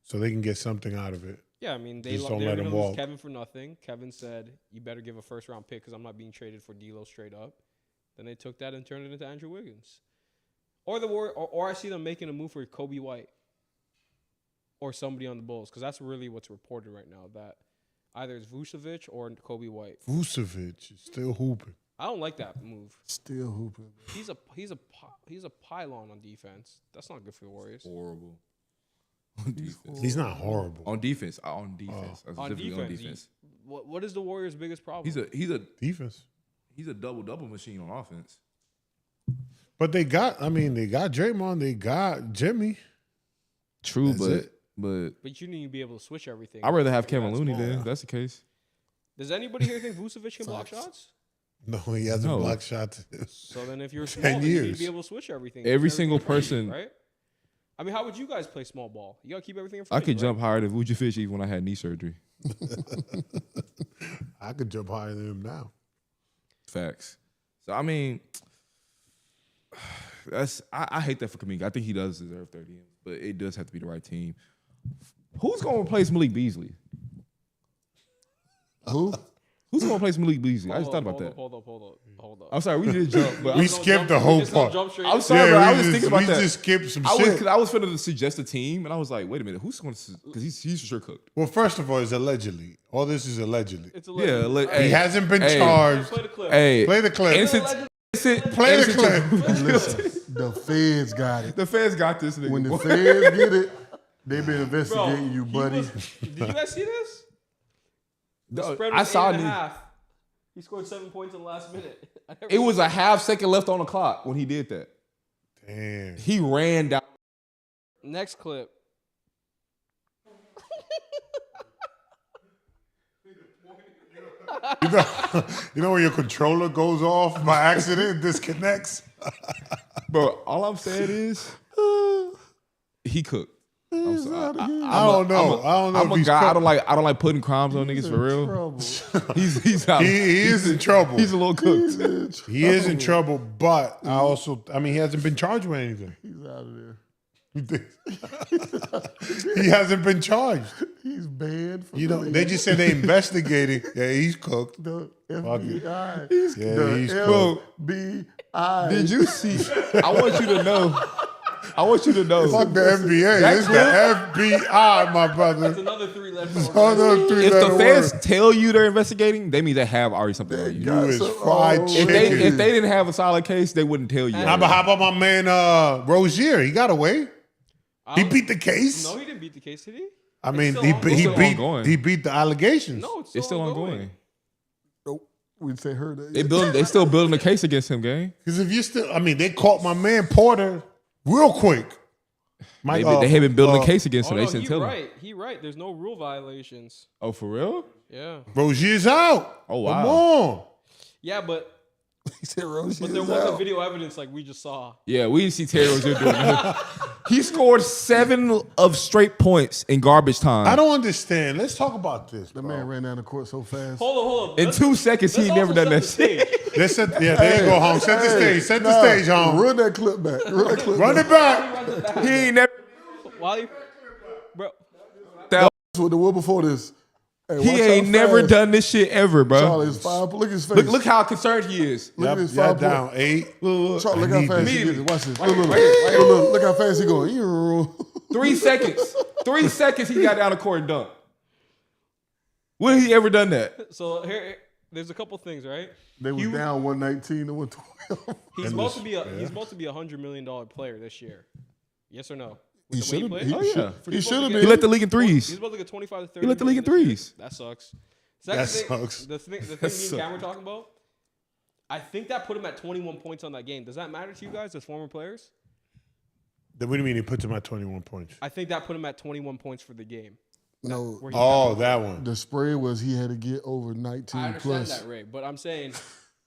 so they can get something out of it? Yeah, I mean, Just they don't were let going him to lose walk. Kevin for nothing. Kevin said, you better give a first-round pick because I'm not being traded for D'Lo straight up. Then they took that and turned it into Andrew Wiggins. Or I see them making a move for Kobe White or somebody on the Bulls because that's really what's reported right now, that either it's Vucevic or Kobe White. Vucevic is still hooping. I don't like that move. Still hooping. He's a pylon on defense. That's not good for the Warriors. horrible. On defense. He's not horrible. On defense. On defense. On defense, what is the Warriors' biggest problem? He's a Defense. double-double machine on offense. But they got Draymond, they got Jimmy. True, That's it. but But you need to be able to switch everything. I'd rather have You're Kevin that Looney small. then. If that's the case. Does anybody here think Vucevic can block shots? No, he hasn't No. blocked shots. So then if you're 10 small, then you need years. to be able to switch everything. Every Keep single everything in front of you, person- right? I mean, how would you guys play small ball? You got to keep everything in I front could of you, jump higher than Vucevic even when I had knee surgery. I could jump higher than him now. Facts. So I mean, I hate that for Kuminga. I think he does deserve 30, but it does have to be the right team. Who's gonna replace Malik Beasley? Who? Who's gonna replace Malik Beasley? right? I just thought about that. Hold up. I'm sorry, we did jump, but We I'm, skipped the whole part. I'm sorry, bro. I was just thinking about we that. just skipped some I shit. was finna to suggest a team, and I was like, wait a minute, who's going to? Because he's for sure cooked. Well, first of all, it's allegedly. All this is allegedly. It's a Yeah, legend. like, He hey, hasn't been hey. charged. Play the clip. Hey, Play the clip. Play the clip. Listen, the feds got it. The fans got this nigga. When the boy. feds get it, they been Bro, investigating you, he buddy. did you guys see this? The spread I was saw 8.5. He scored 7 points in the last minute. it was a half second left on the clock when he did that. Damn. He ran down. Next clip. You know when your controller goes off by accident and disconnects? Bro, all I'm saying is he cooked. I'm sorry. I don't know. I don't know I'm if a he's guy. I cooked. don't like putting crimes on niggas for real. Trouble. He's out. He is in trouble. He's a little cooked. He is in trouble, but he hasn't been charged with anything. He's out of there. He hasn't been charged. He's banned from You know, they just said they investigating. Yeah, he's cooked. the Fuck it. FBI. Yeah, he's the cooked. FBI. Did you see? I want you to know. Fuck the NBA. It's the FBI, my brother. That's another 3 left. Another If three-letter the fans word. tell you they're investigating, they mean they have already something on you. You is fried Oh, chicken. If they didn't have a solid case, they wouldn't tell you. How about my man Rozier? He got away. He beat the case. No, he didn't beat the case, did he? I mean, still he ongoing. ongoing. beat the allegations. No, It's still ongoing. Nope. We say her that. They still building a case against him, gang. Because if you still, they caught my man Porter real quick. They have been building a case against Oh, him. no, They shouldn't he tell him. right. He right. There's no rule violations. Oh, for real? Yeah. Rozier's out. Oh, wow. Come on. Yeah, but He said Rosie there is wasn't out. video evidence like we just saw. Yeah, we didn't see Terry Rozier doing that. He scored 7 of straight points in garbage time. I don't understand. Let's talk about this. The Bro. man ran down the court so fast. Hold up. In 2 seconds, he Let's never also done that set the shit. stage. Let's set, yeah, there you go, home. Set the stage. Set the stage, home. Run that clip back. Run that clip Run back. it back. He ain't never. While you, bro, That's what the one before this. Hey, He watch ain't how never fast done this shit ever, bro. Charlie is 5. Look at his face. Look how concerned he is. Look at his Yeah, 5 down 8. Charlie, look I how need fast this. he gets it. Watch this. Right here, Look, right here, right look how fast he going. 3 seconds. 3 seconds he got down the court and dunked. When he ever done that? so here, there's a couple things, right? They was down 119 to 112. He's supposed to be a $100 million player this year. Yes or no? With He the way should have. played? Oh, yeah. He should have He been. let the league in He's threes. supposed to get 25 to 30. He let the league in this year. threes. That sucks. That Second thing, sucks. The thing me sucks. and Cam were talking about, I think that put him at 21 points on that game. Does that matter to you guys as former players? What do you mean he puts him at 21 points? I think that put him at 21 points for the game. No, Where he Oh, got- that one. the spread was he had to get over 19 I understand plus. that, Ray, but I'm saying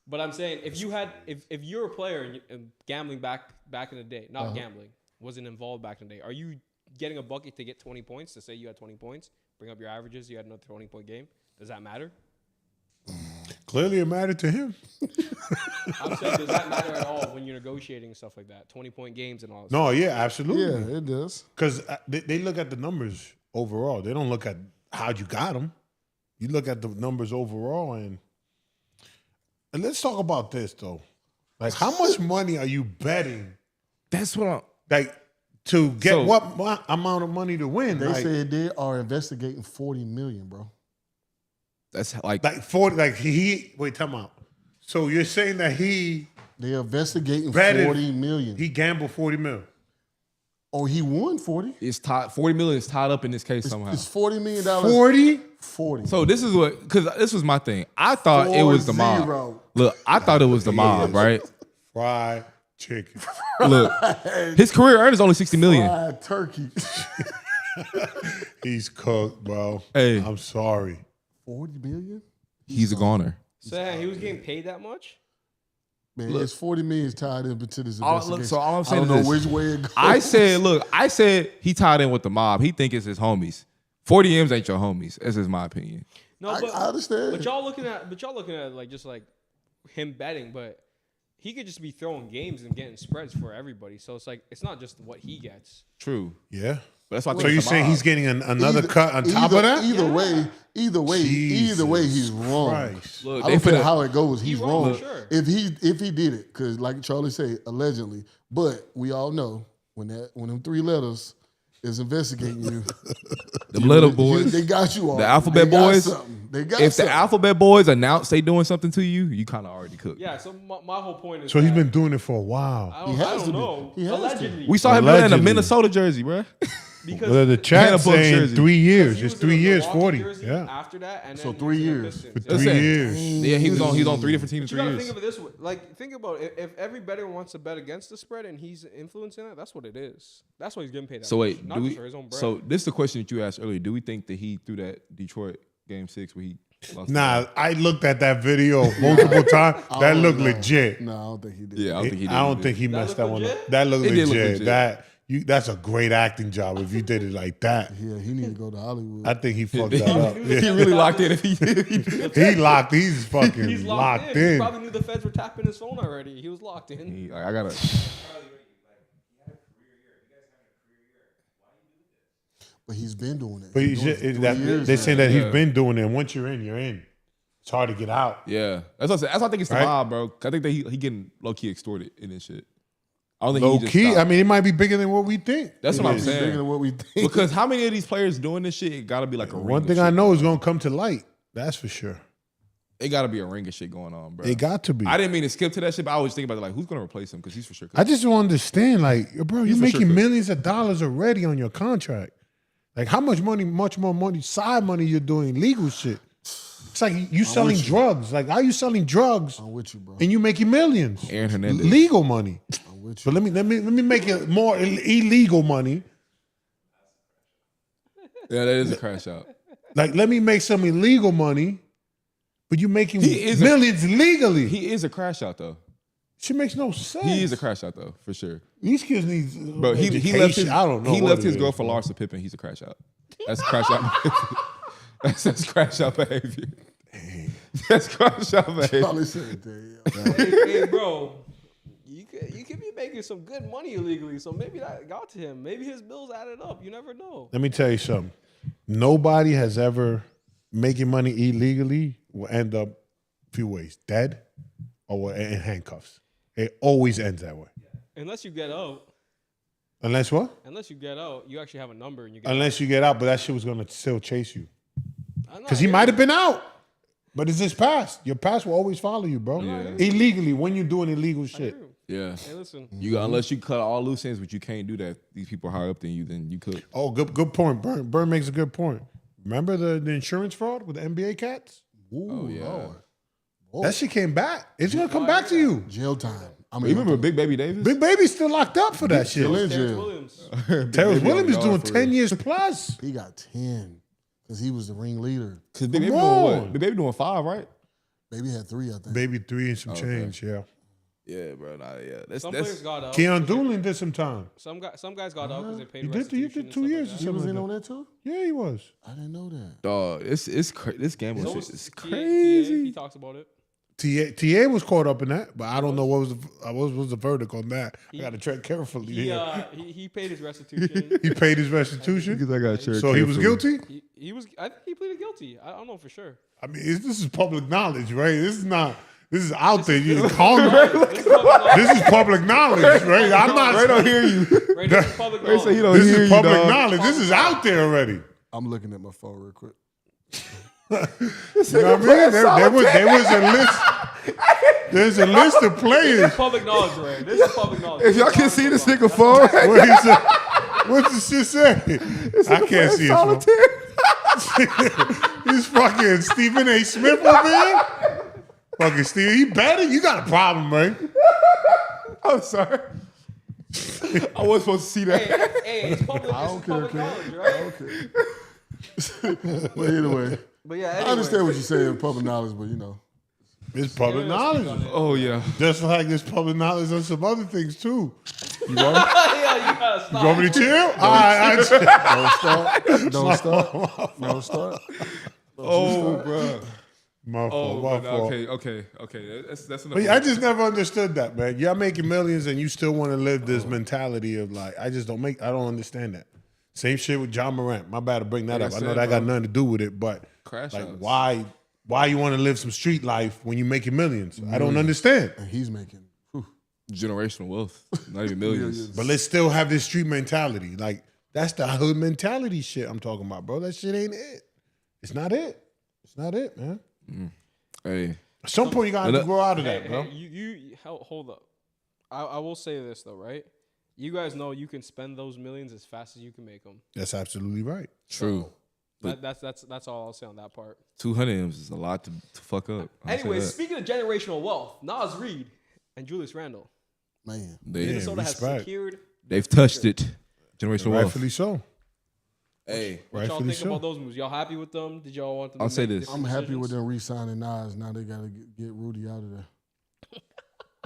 if you're a player and gambling back in the day, not gambling, wasn't involved back in the day, are you getting a bucket to get 20 points to say you had 20 points, bring up your averages, you had another 20-point game? Does that matter? Clearly it mattered to him. I'm saying, does that matter at all when you're negotiating and stuff like that? 20-point games and all that. No, yeah, absolutely. Yeah, it does. Because they look at the numbers overall. They don't look at how you got them. You look at the numbers overall. And let's talk about this, though. Like, how much money are you betting? That's what I'm. Like, to get So- what amount of money to win? They like, said they are investigating 40 million, bro. That's like. like 40, like wait, time out. So you're saying that They're investigating Betted- 40 million. he gambled 40 mil. Oh, he won 40. It's tied. 40 million is tied up in this case somehow. It's $40 million. 40? 40. So this is what, because this was my thing. I thought it was the mob. 40. Look, I thought it was the mob, right? Fried Chicken. Look, his career earned is only $60 million. Fried turkey. He's cooked, bro. Hey. I'm sorry. 40 million? He's a goner. So he was getting paid that much? Man, it's 40 million tied into this All investigation. I'm I saying don't is know this. which way it goes. I said he tied in with the mob. He think it's his homies. 40 M's ain't your homies. That's just my opinion. No, I but understand. But y'all looking at like just like him betting, but he could just be throwing games and getting spreads for everybody. So it's like it's not just what he gets. True. Yeah. But that's why I think So you're it's the saying mob. he's getting another cut on top of that? Either way, he's Jesus wrong. Christ. Look, I they don't care finna- how it goes. He's wrong, wrong. for sure. If he did it, because like Charlie said, allegedly. But we all know when them 3 letters is investigating you, Them little boys. they got you all. The alphabet They got boys. something. They got If the something. alphabet boys announce they doing something to you, you kind of already cooked. Yeah. So my whole point is. So he's that been doing it for a while. I He don't, has I to don't be. know. He has to. Allegedly. We saw him in a Allegedly. Minnesota jersey, bro. because Well, the And a chat Bucks saying jersey. 3 years. he It's was in 3 a years, Milwaukee 40. jersey Yeah. After that, and So then 3 he was in the years. Pistons. For 3 Listen. years. Yeah, he was on 3 different teams But in you 3 gotta years. think of it this way. Like, think about it. If every bettor wants to bet against the spread and he's influencing it, that's what it is. That's why he's getting paid that So much. wait, Not do just we? for his own bread. So this is the question that you asked earlier. Do we think that he threw that Detroit Game 6 where he lost? Nah, I looked at that video multiple times. That don't looked know. legit. No, I don't think he did. Yeah, I don't think he did. I don't think he That messed look that one legit? up. That looked It did look legit. legit. That's a great acting job if you did it like that. Yeah, he need to go to Hollywood. I think he fucked that up. He really locked in if he did. He's fucking he's locked He in. probably knew the feds were tapping his phone already. He was locked in. He- like, I gotta. But he's been doing it. But He's doing it for 3 years they now. saying that Yeah. he's been doing it. And once you're in, you're in. It's hard to get out. Yeah, that's what I said. That's why I think it's the Right? mob, bro. I think that he getting low key extorted in this shit. I don't think Low he just key, stopped. I mean, it might be bigger than what we think. That's what I'm He's bigger saying. than what we think. Because how many of these players doing this shit? It gotta be like a ring. One of thing shit. I know is going to come to light. That's for sure. It gotta be a ring of shit going on, bro. It got to be. I didn't mean to skip to that shit, but I was thinking about it, like who's gonna replace him because he's for sure. I just don't understand. Like, bro, you're for making sure could. millions of dollars already on your contract. Like, how much money, much more money, side money you're doing legal shit? It's like you selling drugs. Like, how are you selling drugs I'm with you, bro. and you making millions? Aaron Hernandez. Legal money. I'm with So you. let me make it more illegal money. Yeah, that is a crash out. Like, let me make some illegal money, but you making He is millions legally. He is a crash out though. Shit makes no sense. He is a crash out though, for sure. These kids need Bro, he education. left his I don't know. he what left it his is, girl for bro. Larsa Pippen. He's a crash out. That's crash out behavior. That's crash out behavior. That's crash out behavior. Probably said that. Hey, bro, you could be making some good money illegally. So maybe that got to him. Maybe his bills added up. You never know. Let me tell you something. Nobody has ever making money illegally will end up a few ways: dead or in handcuffs. It always ends that way. Unless you get out. Unless what? Unless you get out, you actually have a number and you get Unless you get out, but that shit was gonna still chase you out. because he might have been out. But it's his past. Your past will always follow you, bro. Yeah. Illegally when you're doing illegal shit. Yeah. Hey, listen. You unless you cut all loose ends, which you can't do that. These people are higher up than you, then you could. Oh, good point. Burn makes a good point. Remember the insurance fraud with the NBA cats? Ooh, yeah. Lord. That shit came back. It's gonna come back to you. Jail time. I You mean, remember Big Baby Davis? Big Baby's still locked up for that shit. still in Terrence jail. Williams. Terrence Baby Williams is on doing yard for 10 real. years plus. He got 10 because he was the ringleader. Because Big Baby Come doing on. what? Big Baby doing 5, right? Baby had 3, I think. Baby 3 and some Okay. change, yeah. Yeah, bro. Nah, yeah. That's Some players got out. Keon Doolin did some time. Some guys got out because they paid He did restitution. and 2 stuff years like or He something was like in that. on that too? Yeah, he was. I didn't know that. dog. This gambling that. shit is He crazy. talks about it. TA was caught up in that, but I don't know what was the verdict on that. I got to tread carefully. He paid his restitution. He paid his restitution, I got so he was guilty. he was. I think he pleaded guilty. I don't know for sure. I mean, this is public knowledge, right? This is not. This is out there. You Congress. This is public knowledge. This is public knowledge, right? I'm not. Ray don't hear you. Right, this is public Ray say he knowledge. don't This hear is you, public dog. knowledge. This is out there already. I'm looking at my phone real quick. You know what I mean? There was a list. There's a list of This players. is public knowledge, Ray. This is public knowledge. If y'all can see this nigga phone, What he said? What's the shit say? I can't see it. bro. He's fucking Stephen A. Smith over here. Fucking Steve, he better. You got a problem, man. I'm sorry. I wasn't supposed to see that. Hey, it's public. I It's don't care, public King. knowledge, I right? don't care. But anyway, But yeah, I anyway. understand what you're saying, public knowledge, but you know. It's public knowledge. Oh yeah. Just like there's public knowledge on some other things too. You want me? Yeah, you gotta stop. You want me to chill? All right, Don't start. Don't start. Don't start. Oh, bro. my fault. Oh, My but fault. okay. That's enough. But yeah, I just never understood that, man. Y'all making millions and you still want to live this mentality of like, I don't understand that. Same shit with John Morant. My bad to bring that Like up. I I know said, that got bro. nothing to do with it, but Crash like, outs. why you want to live some street life when you're making millions? I don't understand. And he's making. generational wealth, not even millions. But let's still have this street mentality. Like, that's the hood mentality shit I'm talking about, bro. That shit ain't it. It's not it. It's not it, man. Hey, At some point, you got to grow out of that, bro. Hey, you hold up. I will say this though, right? You guys know you can spend those millions as fast as you can make them. That's absolutely right. true. That's all I'll say on that part. 200 M's is a lot to fuck up. I'll say Anyways, that. speaking of generational wealth, Nas Reed and Julius Randle, Man. Minnesota has respect. secured. They've touched it. Generational wealth. Rightfully so. Hey, What y'all Rightfully think so. about those moves? Y'all happy with them? Did y'all want them? I'll to say make this. I'm different happy with decisions? them re-signing Nas. Now they got to get Rudy out of there.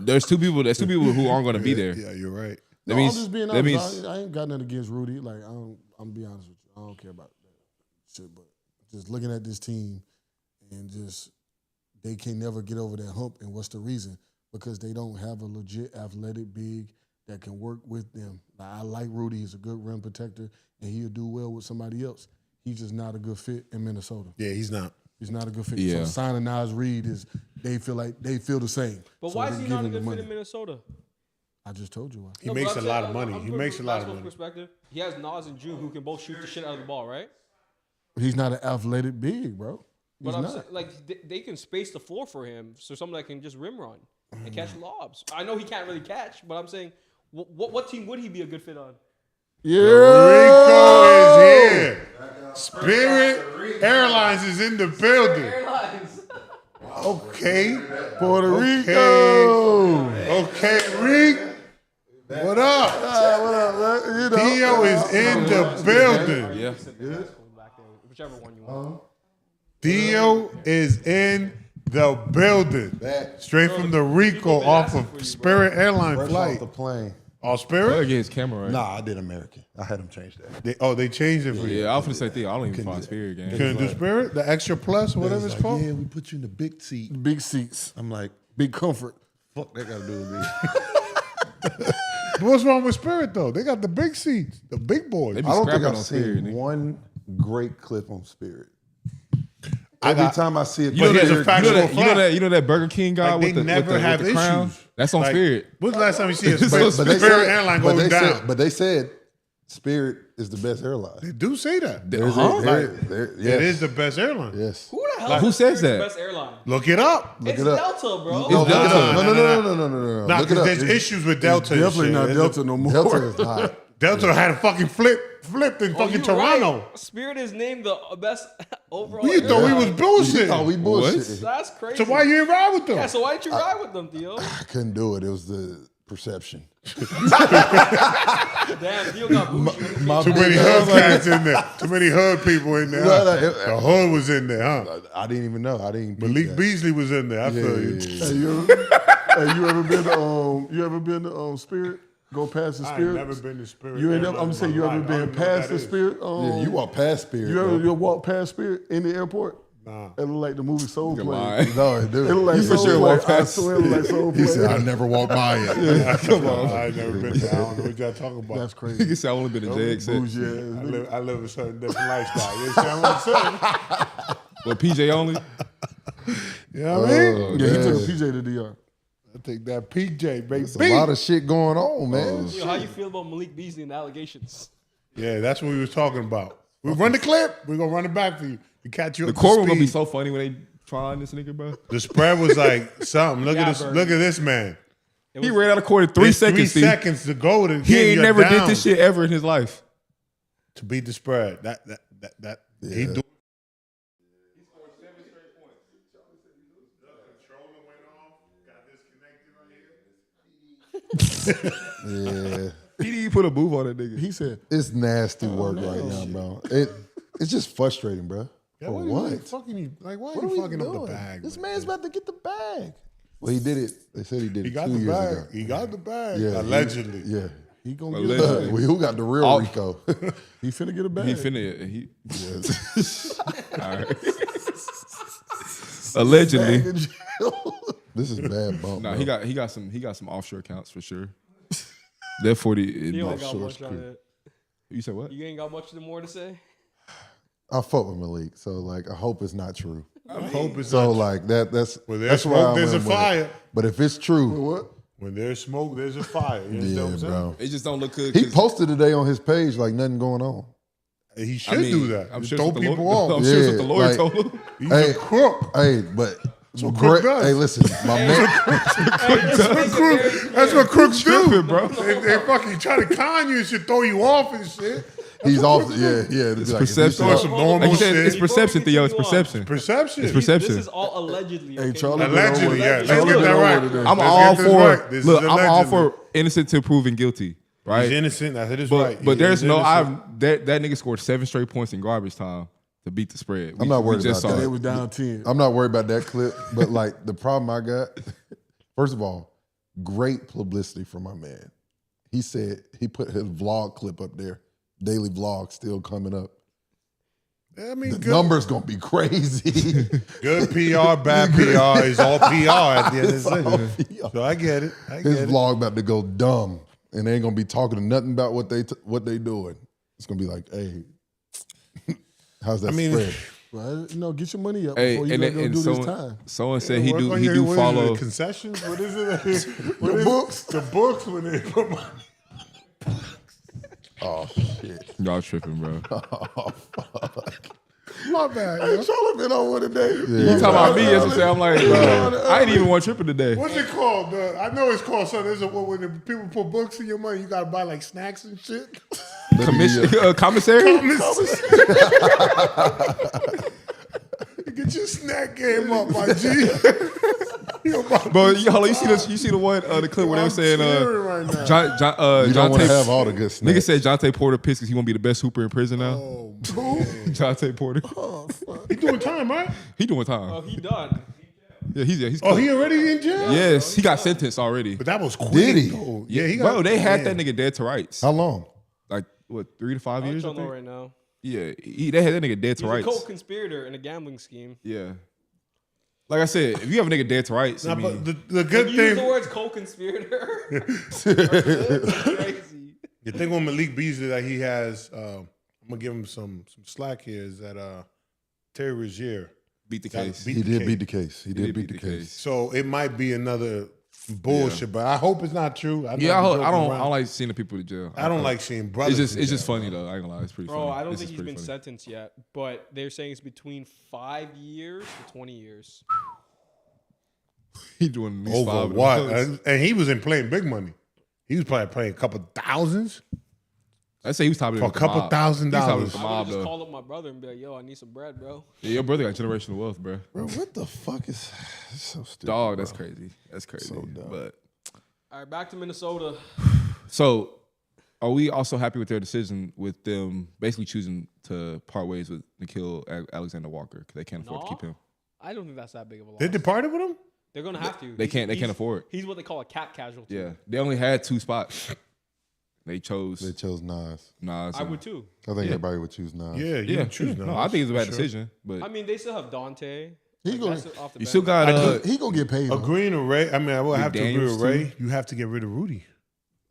there's two people who aren't going to be there. Yeah, you're right. That No, means I'm just being that honest. means I ain't got nothing against Rudy. Like I'm be honest with you. I don't care about that shit. But just looking at this team and just they can never get over that hump. And what's the reason? Because they don't have a legit athletic big that can work with them. Like, I like Rudy. He's a good rim protector, and he'll do well with somebody else. He's just not a good fit in Minnesota. Yeah, he's not. He's not a good fit. Yeah. So signing Nas Reed is they feel the same. But So why they is he give not a him the good fit money. in Minnesota? I just told you why. He No, makes but a I'm lot saying- of money. I'm He putting makes a from lot of basketball money. Perspective. He has Nas and Drew who can both shoot the shit out of the ball, right? He's not an athletic big, bro. He's But I'm not. saying, like they can space the floor for him, so someone that can just rim run and catch lobs. I know he can't really catch, but I'm saying, what team would he be a good fit on? Rico is here. Spirit Airlines is in the building. Airlines. Okay. Puerto Okay. Rico. Okay, Rick. What up? What up, man? You know. Dio is in the building. yeah. Back there, whichever one you want. Dio is in the building. Straight from the Rico off of Spirit Airline Fresh flight. off the plane. Oh, Gotta Spirit? get his camera right. Nah, I did American. I had them change that. They changed it for you. Yeah, I was gonna say thing. I don't even find Spirit game. Couldn't do Spirit? The extra plus, whatever They it's was like, called? yeah, we put you in the big seat. Big seats, I'm like, big comfort. fuck that got to do with me. But what's wrong with Spirit, though? They got the big seats, the big boys. They be I don't think scrapping I've on Spirit, seen nigga. one great clip on Spirit. I Every got- time I see it, You know, here's that, a factual you know that Burger King guy Like, they with the never have with the crown? issues. That's on Like, Spirit. When's the last time you see a So Spirit, Spirit Spirit Airline but going they down? said, but they said Spirit is the best airline. They do say that. There's Huh? yes. It is the best airline. Yes. Who the hell? Who says Spirit's the that? Best airline. Look it up. It's it up. Delta, bro. No, It's look it Delta. up. No. Nah, Look it because up. there's issues with Delta. and Definitely shit. not There's Delta a- no more. Delta is not. Delta had a fucking flipped in Oh, fucking you Toronto. right. Spirit is named the best overall. You thought we was airline. bullshit. Thought we bullshit. That's crazy. So why you ain't ride with them? Yeah, so why didn't you ride with them, Theo? I couldn't do it. It was the perception. Damn, Theo got bougie. My Too big many ass, hood cats in there. Too many hood people in there. No, huh? no, The hood was in there, huh? I didn't even know. I didn't. peep Malik that. Beasley was in there. I feel you. Yeah. Hey, you ever been to Spirit? Go past the I ain't Spirit. never been to Spirit. You ain't never. Airlines I'm in saying my you ever life. I been don't even know what past that the is. Spirit? Yeah, you walk past Spirit. You ever bro. you walk past Spirit in the airport? Nah. It look like the movie Soul You're Plane. lying. No, dude. It look like You for Soul sure Plane. walk past- I swear it look like Soul He Plane. said, I never walked by it. Come on. I ain't never been there. I don't know what y'all talking about. That's crazy. He said I only been to JX. Bougie ass. I live a certain different lifestyle. You understand what I'm saying? Well, PJ only. You know what I mean? Yeah, he took a man. PJ to DR. I think that PJ, baby. It's a lot of shit going on, man. Yo, how you feel about Malik Beasley and the allegations? Yeah, that's what we was talking about. We run the clip. We're going to run it back for you. To catch you The up to courtroom gonna be speed. so funny when they trying this nigga, bro. The spread was like something. Look Yeah, at this. Bernie. Look at this man. He ran out of court in 3 There's seconds. 3 Steve. seconds to go to He game ain't you never did down this shit ever in his life. to beat the spread. He do. Yeah, He didn't even put a move on that nigga. He said, it's nasty work right now, bro. It's just frustrating, bro. Yeah, For what? what? Are you fucking, like, why What are are you we fucking up doing? the bag? This man? man's about to get the bag. Well, he did it. They said he did He it got 2 the years bag. ago. He got the bag. Yeah, Allegedly. Yeah. he gonna get Allegedly. a bag. Well, who got the real All- Rico? He finna get a bag. He finna. All right. Allegedly. This is bad bump. Nah, bro. he got some offshore accounts for sure. That 40. You don't got sure much it's on cool. it. You said what? You ain't got much more to say. I fuck with Malik, so like I hope it's not true. I hope it's So not. like that's Where that's there's why smoke, I there's a went with it. fire. But if it's true, What? When there's smoke, there's a fire. You understand what yeah, I'm saying? bro. It just don't look good. He 'cause- posted today on his page like nothing going on. He should I mean, do that. I'm Just sure throw it's what the people lawyer- off. I'm sure it's what Yeah, the lawyer like- told him. He's Hey. a crook. Hey, but what Crook does. Hey, listen, my man. That's what crooks do, tripping, bro. They fucking try to con you and shit, throw you off and shit. He's off. Yeah, yeah. It's perception. Doing some normal Like you said, shit. it's perception, Theo. It's Before we perception. Perception. It's perception. This is all allegedly. Hey, okay? Charlie. Allegedly, yeah. Let's Hey, get look, that right. I'm Let's all get this for. right. This Look, is I'm all allegedly. for innocent till proven guilty. Right. He's innocent. That is But right. but there's He's no. innocent. that nigga scored 7 straight points in garbage time to beat the spread. I'm not worried just about saw that. They it. was down 10. I'm not worried about that clip, but like the problem I got, first of all, great publicity for my man. He said he put his vlog clip up there. Daily vlog still coming up. I mean, The good, numbers gonna be crazy. good PR, bad PR is all PR at the end of the day. PR. So I get it. I His get it. vlog about to go dumb, and they ain't gonna be talking to nothing about what they doing. It's gonna be like, hey, how's that I mean, spread? Well, get your money up Hey, before you and, gotta go and do this someone, time. someone said he What do is it, follow. concessions. What is it? What is books. The books when they put money. Oh shit! Y'all tripping, bro. My bad. Hey, yo. Charlie been on one today. You talking about me yesterday? I'm like, bro, I ain't even one tripping today. What's it called? I know it's called something. There's when the people put books in your money, you gotta buy like snacks and shit. Commissary? Get your snack game up, my G. But hold on, you see the one the clip where they were saying right now. You don't want to have Jontay all the good snacks. nigga said Jontay Porter pissed because he won't be the best hooper in prison now. Oh, Jontay Porter, he doing time, right? he doing time. Oh, he done. Yeah, he's Oh, he already in jail? yes, he got sentenced already. But that was quick. Did he? though. Yeah, he got. Bro, they had damn. that nigga dead to rights. How long? Like what, 3 to 5 I years? I don't know think? right now. Yeah, they had that nigga dead to He's a rights. co-conspirator in a gambling scheme. Yeah, like I said, if you have a nigga dead to rights, I Nah, mean, but the good You use the thing, words co-conspirator. That's crazy. the thing with Malik Beasley that he has, I'm gonna give him some slack here is that Terry Rozier beat the got case. beat He the did case. beat the case. He did beat the case. So it might be another bullshit, but I hope it's not true. I know Yeah, I'm I joking don't around. like seeing the people to jail. I don't like seeing brothers. It's in just jail. funny though. I ain't gonna lie, it's pretty Bro, funny. I don't This think is he's pretty been funny. sentenced yet, but they're saying it's between 5 years to 20 years. He doing at least Over 5 of what? those. And he was in playing big money. He was probably playing a couple thousands. I'd say he was topping it For with a the couple mob. $1,000. He was topping it with the I mob would just though. call up my brother and be like, yo, I need some bread, bro. Yeah, your brother got generational wealth, bro. Bro, what the fuck is it's so stupid? Dog, that's bro. crazy. That's crazy. So dumb. But All right, back to Minnesota. so, are we also happy with their decision with them basically choosing to part ways with Nikhil Alexander Walker because they can't afford to No. keep him? I don't think that's that big of a loss. They departed with him? They're going to have to. They can't He's- afford. He's what they call a cap casualty. Yeah, they only had 2 spots. They chose They chose Nas. Nas. I would too. I think everybody would choose Nas. Yeah, you Yeah, can choose no, now. I think it's a bad Sure. decision, but I mean, they still have Dante. He Like, gonna- that's off the you still bench. got He gonna get paid. though. Agreeing with Ray, I mean, I will have to agree Daniels, with Ray. You have to get rid of Rudy.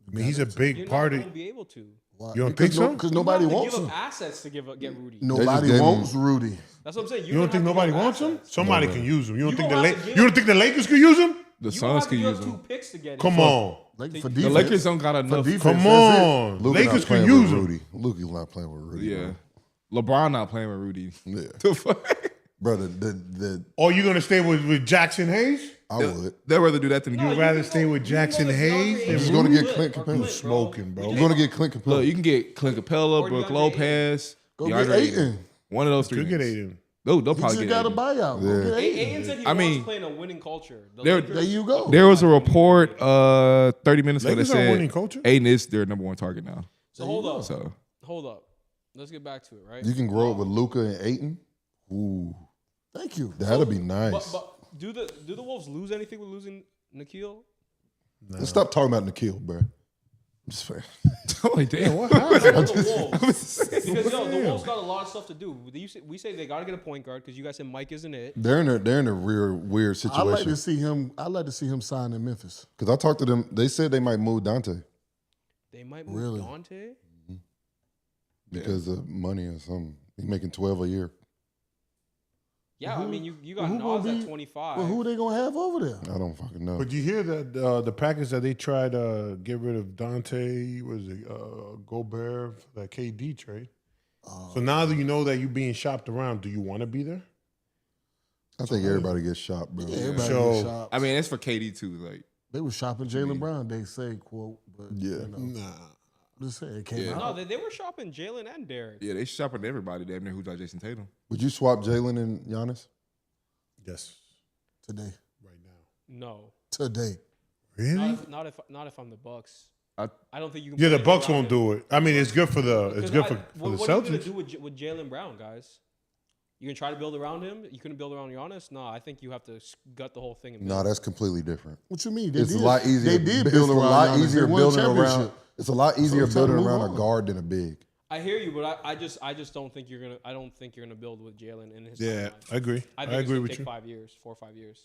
I mean, he's a big You're part not of. going to be able to. Why? You don't Because think so? Because You nobody have to wants give him. up assets to get Rudy. Nobody gave him- wants Rudy. That's what I'm saying. You don't think nobody wants him? Somebody can use him. You don't You think gonna the have to give you don't think the Lakers could use him? the You Suns have could to give use up him. 2 picks to get him. Come on, Like The for The defense. Lakers don't got enough. defense. come That's on. Luka Lakers not can playing use with him. Rudy. Luka's not playing with Rudy. Yeah, Bro. LeBron not playing with Rudy. Yeah. The fuck? Bro, the Or you gonna stay with Jackson Hayes? I would. They'd rather do that than You'd rather stay with Jackson Hayes than He's Rudy? gonna get Clint Capella. Smoking, bro. You're gonna get Clint Capella. Look, you can get Clint Capella, Or Brooke DeAndre Lopez, Go DeAndre get Ayton. One of those 3 Could get niggas. Aiden. They'll He probably just get got a Ayton. buyout. Go get Ayton. Ayton said he I wants mean, to play in a winning culture. The there- Lakers- There you go. There was a report 30 minutes ago that Lakers are a winning said culture. Ayton is their number one target now. So hold up. So Hold up. Let's get back to it, right? You can grow up with Luka and Ayton. Ooh, Thank you. that'd be nice. But do the Wolves lose anything with losing Nikhil? Let's stop talking about Nikhil, bro. I'm just saying. I'm like, damn. What happened? The Wolves. Because the Wolves got a lot of stuff to do. We say they got to get a point guard because you guys said Mike isn't it. They're in a weird I'd like situation. to see him. I'd like to see him sign in Memphis. Because I talked to them. They said they might move Dante They might move Really? Dante. because of money or something. He's making 12 a year. Yeah, I mean you got who gonna Nas be- at 25. Well, who are they gonna have over there? I don't fucking know. But you hear that the package that they tried to get rid of Dante was it Gobert for that KD trade. So now that you know that you're being shopped around, do you want to be there? I think everybody gets shot, bro. Yeah, everybody So- get shopped. I mean, it's for KD too. Like, They were shopping Jalen Brown. They say quote, but Yeah. you know, Nah. just say it came Yeah. out. No, they were shopping Jalen and Derek. yeah, they shopping everybody damn near who's like Jason Tatum. Would you swap Jalen and Giannis? Yes, Today. right now. No, Today. Really? not if I'm the Bucks. I- I don't think you can. Yeah, put the it Bucks around won't him. do it. I mean, it's good for the Because the what are you Celtics. gonna do with Jalen Brown, guys? You can try to build around him. You couldn't build around Giannis. No, I think you have to gut the whole thing. And No, build. that's completely different. What you mean? They It's did. a lot easier. They did it's build a around lot Giannis. easier They won a building around. championship. It's a lot easier it's time to building move around on. a guard than a big. I hear you, but I just don't think you're gonna. I don't think you're gonna build with Jalen in his. Yeah, timeline. I agree. I I think it's agree gonna with take you. 5 years, 4 or 5 years.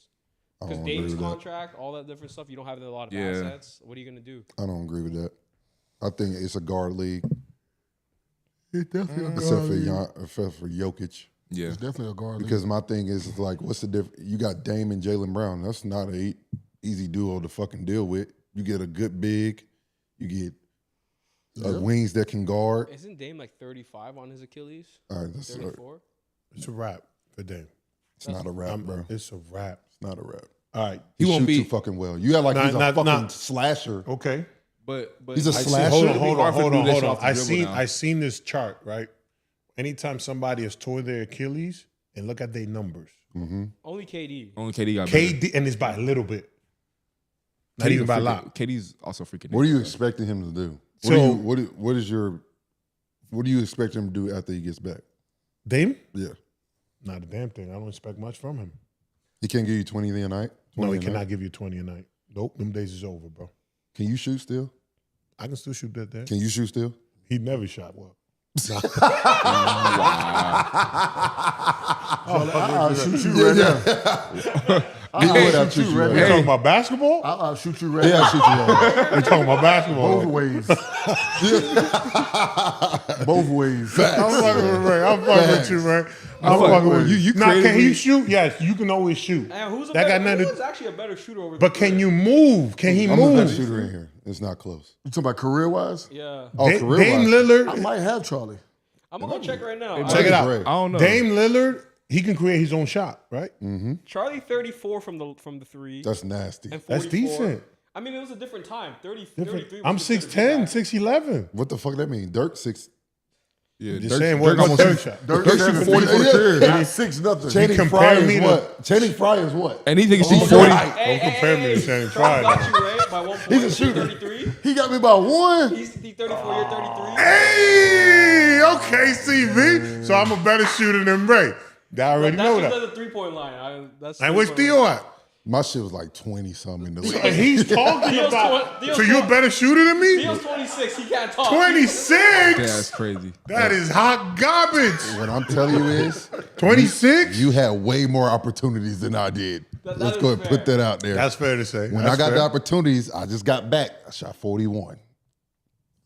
I Because don't agree Dame's with that. contract, all that different stuff, you don't have a lot of Yeah. assets. What are you gonna do? I don't agree with that. I think it's a guard league, It's definitely a except guard for league. except for Jokic. Yeah, It's definitely a guard league. Because my thing is like, what's the difference? You got Dame and Jalen Brown. That's not a easy duo to fucking deal with. You get a good big. You get wings that can guard. Isn't Dame like 35 on his Achilles? All right, that's 34. It's a wrap for Dame. it's not a wrap, bro. It's a wrap. It's not a wrap. All right. He won't shoots be- too fucking well. You got like Nah, he's a nah, fucking nah. slasher. Okay. but He's a I see, slasher. hold It'd be on. hard for him to do that shit off the dribble now. I seen this chart, right? Anytime somebody has tore their Achilles and look at their numbers. Only KD. only KD got better. KD, and it's by a little bit. Not KD even by a freaking- lot. KD's also freaking. What are you expecting him to do? So- what do you expect him to do after he gets back? Dame? Yeah, Not a damn thing. I don't expect much from him. he can't give you 20 a night. No, 20 he a night? cannot give you 20 a night. Nope, them days is over, bro. Can you shoot still? I can still shoot that there. Can you shoot still? He never shot well. I'll shoot you right now. You would have shoot you right You right. talking about basketball? I'll shoot you right Yeah, now. shoot you right. You talking about basketball? Both ways. Both ways. I'm fucking with Ray. I'm fucking with you, Ray. I'm fucking with you. You Now, can creatively- he shoot? Yes, you can always shoot. And who's a That got better, nothing to- who's actually a better shooter over? But can you move? Can he I'm the best move? shooter in here. It's not close. You talking about career wise? Yeah, Oh, Dame career-wise. I Lillard, might have Charlie. I'm gonna go check right now. check it out. Great. I don't know. Dame Lillard, he can create his own shot, right? Charlie 34 from the three. That's nasty. and That's 44. decent. I mean, it was a different time. 33. I'm was considered 6'10", big. 6'11". What the fuck that mean? Dirk 6. Yeah, Just saying, what almost- Dirk shot? Dirk Dirk shooting 40 for the career. Not 6-0. Channing compare Frye me is to- what? Channing Frye is what? And he thinks Oh, he's 40. right. Hey, Don't compare me to Channing Charlie Frye, got you, Ray, by 1 point. He's a shooter. 33. He got me by one. He's 34. You're 33. Hey, okay, CV. So I'm a better shooter than Ray. I already That's know just that. at the 3-point line. That's And where's 3-point Theo at? My shit was like 20-something in the And league. he's talking Theo's about. Theo's So you're a better shooter than me? Theo's 26. He can't talk. 26. Yeah, that's crazy. That is hot garbage. What I'm telling you is, 26. you had way more opportunities than I did. That Let's is go ahead and fair. put that out there. That's fair to say. When I got the opportunities, I just got back. I shot 41.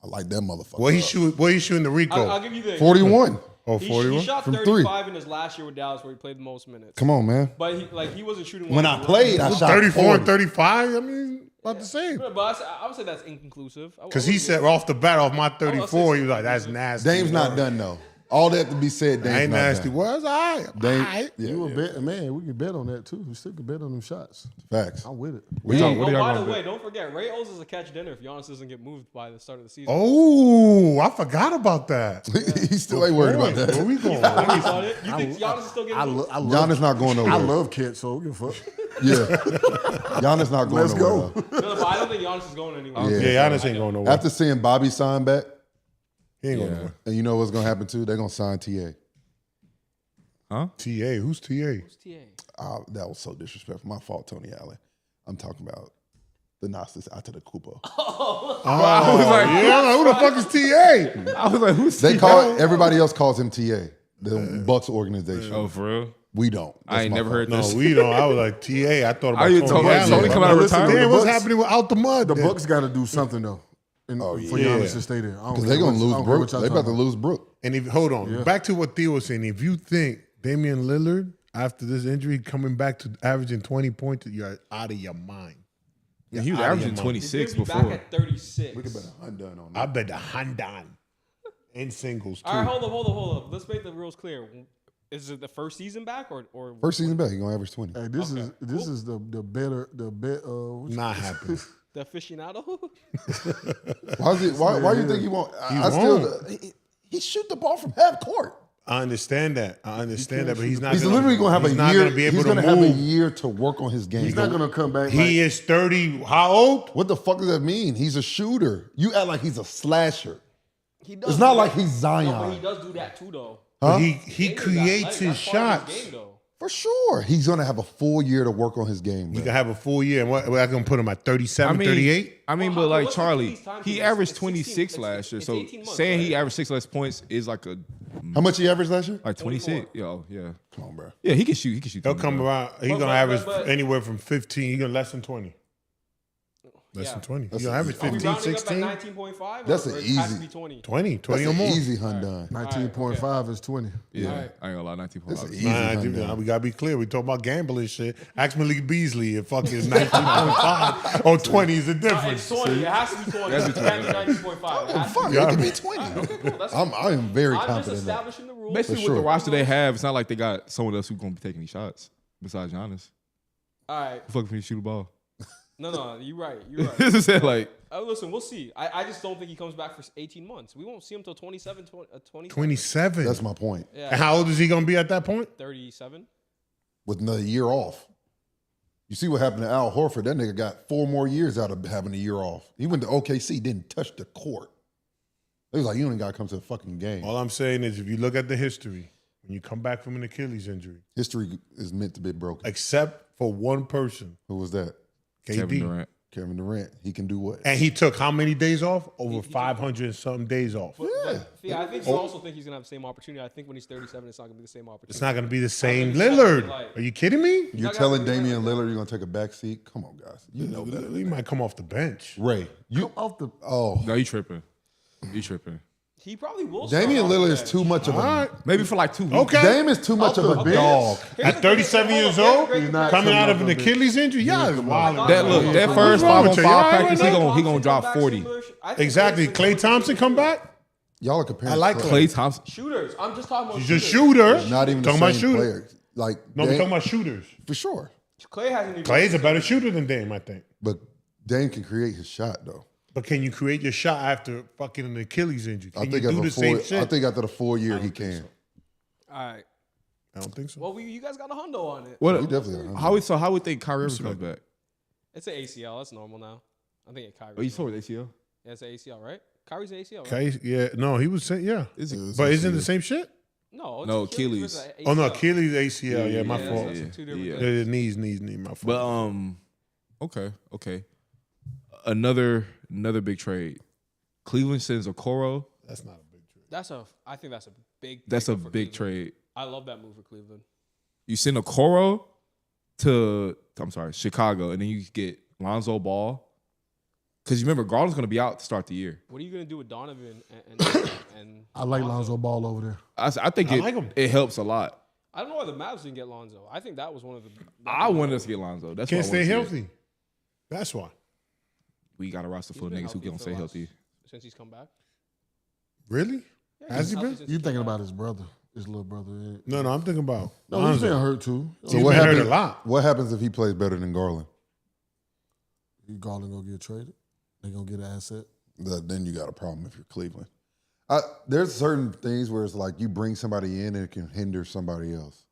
I like that motherfucker. What he up. shoot? What he shooting the Rico? I'll give you this. 41. Oh, He 41. shot From 35 in his last year with Dallas, where he played the most minutes. Come on, man. But he wasn't shooting. When well I as played, well. I shot 34 40. and 35. I mean, about the same. But I would say that's inconclusive. Because he said off the bat, off my 34, he was like, "That's nasty." Dame's not done though. All that to be said, I Dame's ain't not nasty. bad. Was I? Dame, Aight. yeah, You a bet, man. We could bet on that too. We still could bet on them shots. facts. I'm with it. What Hey, y'all- what oh, are y'all by the gonna way, bet? don't forget, Ray O's is a catch dinner if Giannis doesn't get moved by the start of the season. Oh, I forgot about that. He still ain't worried about Where that. we going? You saw it? You think Giannis is still getting moved? I love, Giannis not going nowhere. I love Kent, so who give a fuck? Yeah. Giannis not going Let's nowhere. go. though. No, but I don't think Giannis is going anywhere. Yeah. Yeah, Giannis ain't going nowhere. After seeing Bobby sign back, He ain't going nowhere. and you know what's going to happen too? They're going to sign TA. Huh? TA, who's TA? Who's TA? That was so disrespectful. My fault, Tony Allen. I'm talking about the Gnostics out to the Koopa. I was like, Yeah, who the fuck is TA? I was like, who's They call everybody else calls him TA, the Bucks organization. Oh, for real? We don't. I That's ain't my never fault. heard No, this. we don't. I was like TA. I thought Are about you Tony talking about Allen. Tony coming out of Listen, retirement? Damn, the what's Bucks- happening with Out the Mud? The then? Bucks got to do something though, for yeah. Giannis to stay there. Because they're going to lose Brook. They about to lose Brook. And if hold on, back to what Theo was saying. If you think Damian Lillard after this injury coming back to averaging 20 points, you're out of your mind. He was Out of averaging your mind. He's 26 gonna be before. back at 36. We could bet $100 on I that. bet the Handan in singles too. All right, hold up. Let's make the rules clear. Is it the first season back or First season back, he's going to average 20. Hey, this is the better the bet. Not happening. the aficionado? Why do you think he won't? I still. He shoot the ball from half court. I understand that. But he's not. He's gonna, literally going to have he's a not year. Gonna be able He's to going to have a move. year to work on his game. He's not gonna come back. He is 30. How old? What the fuck does that mean? He's a shooter. You act like he's a slasher. He does It's not do like that. he's Zion. No, but he does do that too, though. But he Damian got creates legs. his That's part of his shots. game, though. For sure. He's going to have a full year to work on his game. You man. can have a full year. And what I can put him at 37, 38? I mean, Well, but like what's Charlie, Achilles' time he period? averaged It's 26 16 last year. it's So 18 months, saying he right? averaged 6 less points is like a How much he averaged last year? like 26. 24. Yo, yeah, Come on, bro. yeah. He can shoot. He can shoot. He'll 20, come bro. around. He's But- going to but- average but- anywhere from 15. He's going to less than 20. Less Yeah. than 20. That's He's going to average easy. Are we 15, rounding 16, up at 19.5? That's or an it has to easy- be 20. 20 That's or an more. easy Hyundai. 19.5 is 20. Yeah, Alright. I ain't gonna lie. 19 That's points. an easy Hyundai. We gotta be clear. We talking about gambling shit. Ask Malik Beasley if fucking 19.5 or 20 is the It's difference. 20. It has to be 20. Has to It be can't be 19.5. It has to Fuck, be. it can be 20. Okay, cool. That's I am very I'm just confident in that. establishing the rules. Basically, For with the sure. roster they have, it's not like they got someone else who's gonna be taking these shots besides Giannis. All right. Who fuck can shoot the ball? No, you're right. You're right. This is it. Like Listen, we'll see. I just don't think he comes back for 18 months. We won't see him until 27, 27. That's my point. And Yeah, how old is he gonna be at that point? 37. With another year off. You see what happened to Al Horford? That nigga got 4 more years out of having a year off. He went to OKC, didn't touch the court. They was like, you ain't got to come to the fucking game. All I'm saying is if you look at the history, when you come back from an Achilles injury, History is meant to be broken. except for one person, Who was that? KD. Kevin Durant. Kevin Durant. He can do what? And he took how many days off? Over 500 and something days off. But I think you also think he's gonna have the same opportunity. I think when he's 37, it's not gonna be the same opportunity. It's not gonna be the same he's not gonna be Lillard. like- Are you kidding me? You're not telling gonna be Damian like Lillard you're going to take a back seat? Come on, guys. You know better. He might come off the bench. Ray, you Off the oh, No, you tripping. You tripping. He probably will. start Damian off the Lillard is bench. too much of All a right. Maybe for like 2 weeks. Okay. Dame is too much of a Okay. dog. Here's At the 37 great- years hold on, old, here's the He's not great- coming out of an coming out of Achilles injury, yeah, it's wild. That look, that What's first wrong 5 on with you? 5 Y'all practice, right now? he gonna drop 40. Exactly. Klay Thompson come back? Y'all are comparing. I like Klay. Klay Thompson. Shooters. I'm just talking about He's a shooters. shooter. Not even talking the about same shooter. player. Like No, we're Dame- talking about shooters. for sure. Clay hasn't even. Klay's a better shooter than Dame, I think. But Dame can create his shot though. But can you create your shot after fucking an Achilles injury? Can you do after the same shit? I think after the 4 year he can. All right. I don't think so. Well, you guys got a hundo on it. What? He definitely are. How would think Kyrie Irving comes back? It's an ACL. That's normal now. I think it Kyrie. Oh, you saw with ACL? Yeah, it's an ACL, right? Kyrie's an ACL, right? Okay, yeah, no, he was saying, yeah. Is it? But isn't it the same shit? No, it's No, Achilles. Achilles. versus Oh, no, ACL. Achilles, ACL. Yeah, my Yeah, fault. that's two different Yeah. things. Knee, my fault. But okay. Another big trade. Cleveland sends Okoro. That's not a big trade. I think that's a big. That's a pickup for big Cleveland. trade. I love that move for Cleveland. You send Okoro to Chicago, and then you get Lonzo Ball. Because you remember Garland's going to be out to start the year. What are you gonna do with Donovan and I like Lonzo Ball over there. I think I like him. it helps a lot. I don't know why the Mavs didn't get Lonzo. I think that was one of the. I wanted us to get Lonzo. That's Can't what I stay wanted to healthy. That's why. get. We got a roster full of He's been niggas who healthy can for stay the last- healthy. since he's come back. Really? Yeah, Has he been? You thinking about his brother, his little brother? No, I'm thinking about. No, he's been hurt too. So he's been hurt a lot. What happens if he plays better than Garland? Garland gonna get traded. They gonna get an asset. Then you got a problem if you're Cleveland. There's certain things where it's like you bring somebody in and it can hinder somebody else.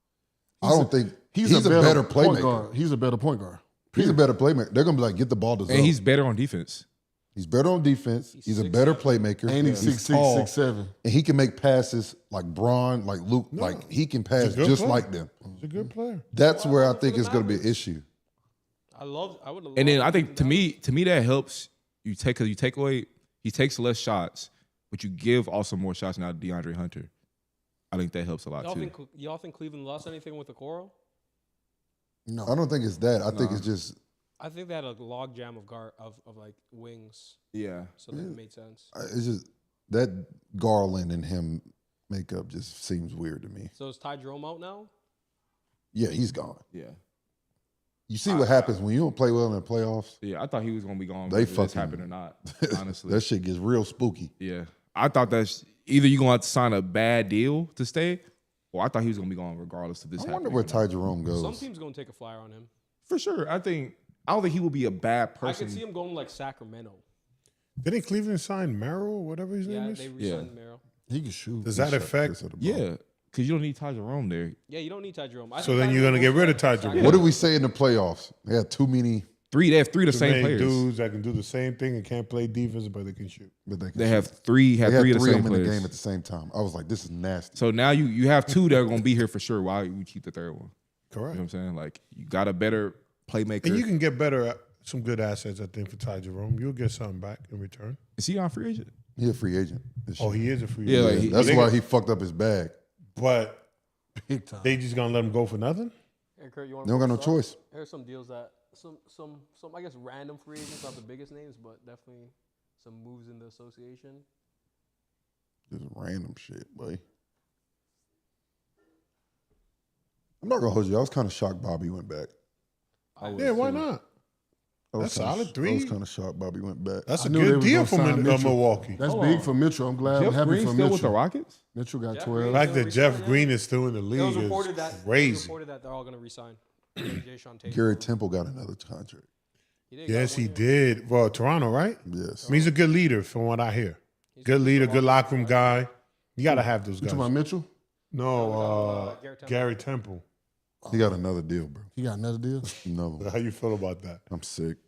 I don't think he's a better playmaker. Guard. He's a better point guard. He's a better playmaker. They're gonna be like, get the ball to Zoe. And he's better on defense. He's better on defense. He's a better playmaker. And he's 6'6", tall, 6'7". and he can make passes like Braun, like Luke. Like he can pass just like them. He's a good player. That's where I think it's going to be an issue. I would. And then I think to me that helps. You take away. He takes less shots, but you give also more shots now to DeAndre Hunter. I think that helps a lot too. Y'all think Cleveland lost anything with the Coral? No, I don't think it's that. I think it's just. I think they had a log jam of like wings, Yeah. so that made sense. It's just that Garland and him makeup just seems weird to me. So is Ty Jerome out now? Yeah, he's gone. Yeah. You see what happens when you don't play well in the playoffs? Yeah, I thought he was gonna be gone. They whether this fucking- happened or not. Honestly, That shit gets real spooky. yeah. I thought that's either you're gonna have to sign a bad deal to stay, or I thought he was gonna be gone regardless of this. I wonder happening where or not. Ty Jerome goes. Some team's gonna take a flyer on him. For sure. I don't think he will be a bad I person. could see him going like Sacramento. Didn't Cleveland sign Merrill or whatever his Yeah, name they is? re-signed Merrill. he can shoot. Does that affect? Yeah, because you don't need Ty Jerome there. Yeah, you don't need Ty Jerome. So then you're gonna get rid of Ty Jerome. What did we say in the playoffs? They had too many, They have three of the Too same many players. dudes that can do the same thing and can't play defense, but they can shoot. but they, They have three. they had Three of the three of same them in the players. game at the same time. I was like, this is nasty. So now you have two that are gonna be here for sure. Why we keep the third one? You Correct. know what I'm saying? Like you got a better playmaker. And you can get better, some good assets, I think, for Ty Jerome. You'll get something back in return. Is he on free agent? He a free agent. this Oh, year. he is a free Yeah, agent. like That's why he fucked up his bag. But Big time. they just gonna let him go for nothing? Hey, Kurt, you They want don't got no choice. Here's some deals that some I guess random free agents, not the biggest names, but definitely some moves in the association. Just random shit, boy. I'm not gonna hold you. I was kind of shocked Bobby went back. Yeah, why not? I was That's kinda solid I three. was kind of shocked Bobby went back. That's I a knew they good was deal gonna for sign Mitchell. Milwaukee. That's Hold big on. for Mitchell. I'm glad. I'm Jeff happy Green for still with Mitchell. the Rockets? Mitchell got Jeff 12. The Green. fact that Resign, Jeff yeah. Green is still in the It was league reported is that it was crazy. reported that they're all going to resign. Jay Sean Tatum. Gary Temple got another contract. He did, Yes, got he 1 year. did. Well, Toronto, right? Yes. I mean, he's a good leader from what I hear. Good leader, good locker room guy. You got to have those You talking about guys. Mitchell? No, Garrett Temple. Gary Temple. He got another deal, bro. He got another deal. Another one. How you feel about that? I'm sick.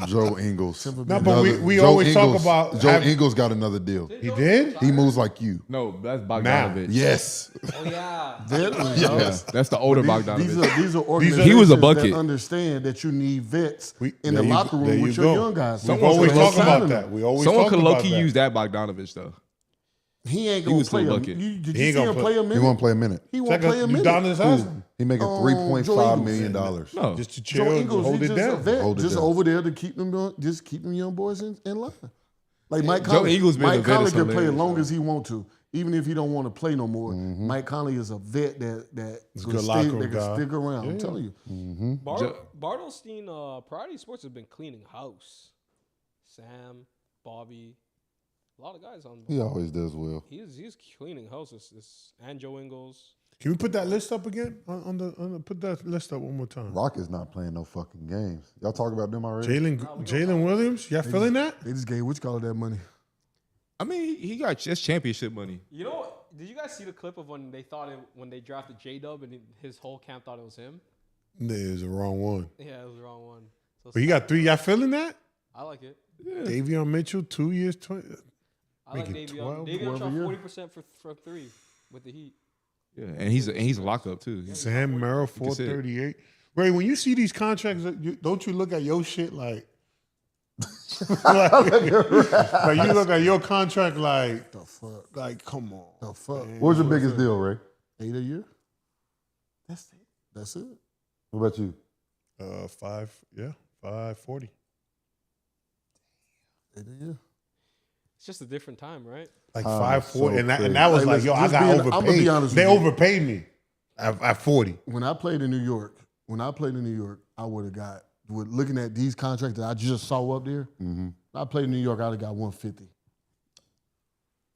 Joe Ingles. No, but we Joe always talk Ingles- about Joe have- Ingles got another deal. He did? He moves like you. No, that's Bogdanovich. Yes. Oh, yeah. Yeah, that's the older Bogdanovich. These are organizations He was a bucket. that understand that you need vets We- in the there you locker go- room there with you your go. young guys. We've Someone always could talked sign about him. that. We always Someone talk could about low key that. use that Bogdanovich though. He ain't He gonna was play still a bucket. Did He you ain't see gonna him play- play a He minute? won't play a minute. He won't play a minute. Udonis Haslam. He making Joe $3.5 Ingles. million. No, Just to Joe chill, Ingles, hold he's it just a down. vet, Hold it just down. over there to keep them young boys in line. Like Mike Joe Conley. Ingles been a Mike vet Conley is can play as hilarious, long man. as he want to, even if he don't want to play no more. Mm-hmm. Mike Conley is a vet that He's a can good locker room stick guy. around. I'm Yeah. telling you. Bartelstein, Priority Sports has been cleaning house. Sam, Bobby, a lot of guys on. He always does well. He's cleaning house. And Joe Ingles. Can we put that list up again? Put that list up one more time. Rockets not playing no fucking games. Y'all talk about them already? Jalen Williams, y'all feeling that? They just gave which color that money. I mean he got just championship money. You know what? Did you guys see the clip of when they drafted J-Dub and his whole camp thought it was him? There's the wrong one. Yeah, it was the wrong one. So But you got 3. Y'all feeling that? I like it. Davion Mitchell, 2 years, 20. I like Making Davion. 12 Davion shot a year. 40% for 3 with the Heat. Yeah, and he's a lockup too. Sam Merrill, can see it. 438. Ray, when you see these contracts, don't you look at your shit like, like you look at your contract like, The fuck? like, come on. The fuck? man. What was your biggest deal, Ray? 8 a year? That's it. What about you? 540. 8 a year. It's just a different time, right? Like Oh, 540. so and that crazy. was Hey, like, yo, I just got being- overpaid. I'ma be honest They with you. overpaid me at 40. When I played in New York, I would have got, with looking at these contracts that I just saw up there, Mm-hmm. when I played in New York, I'd have got 150.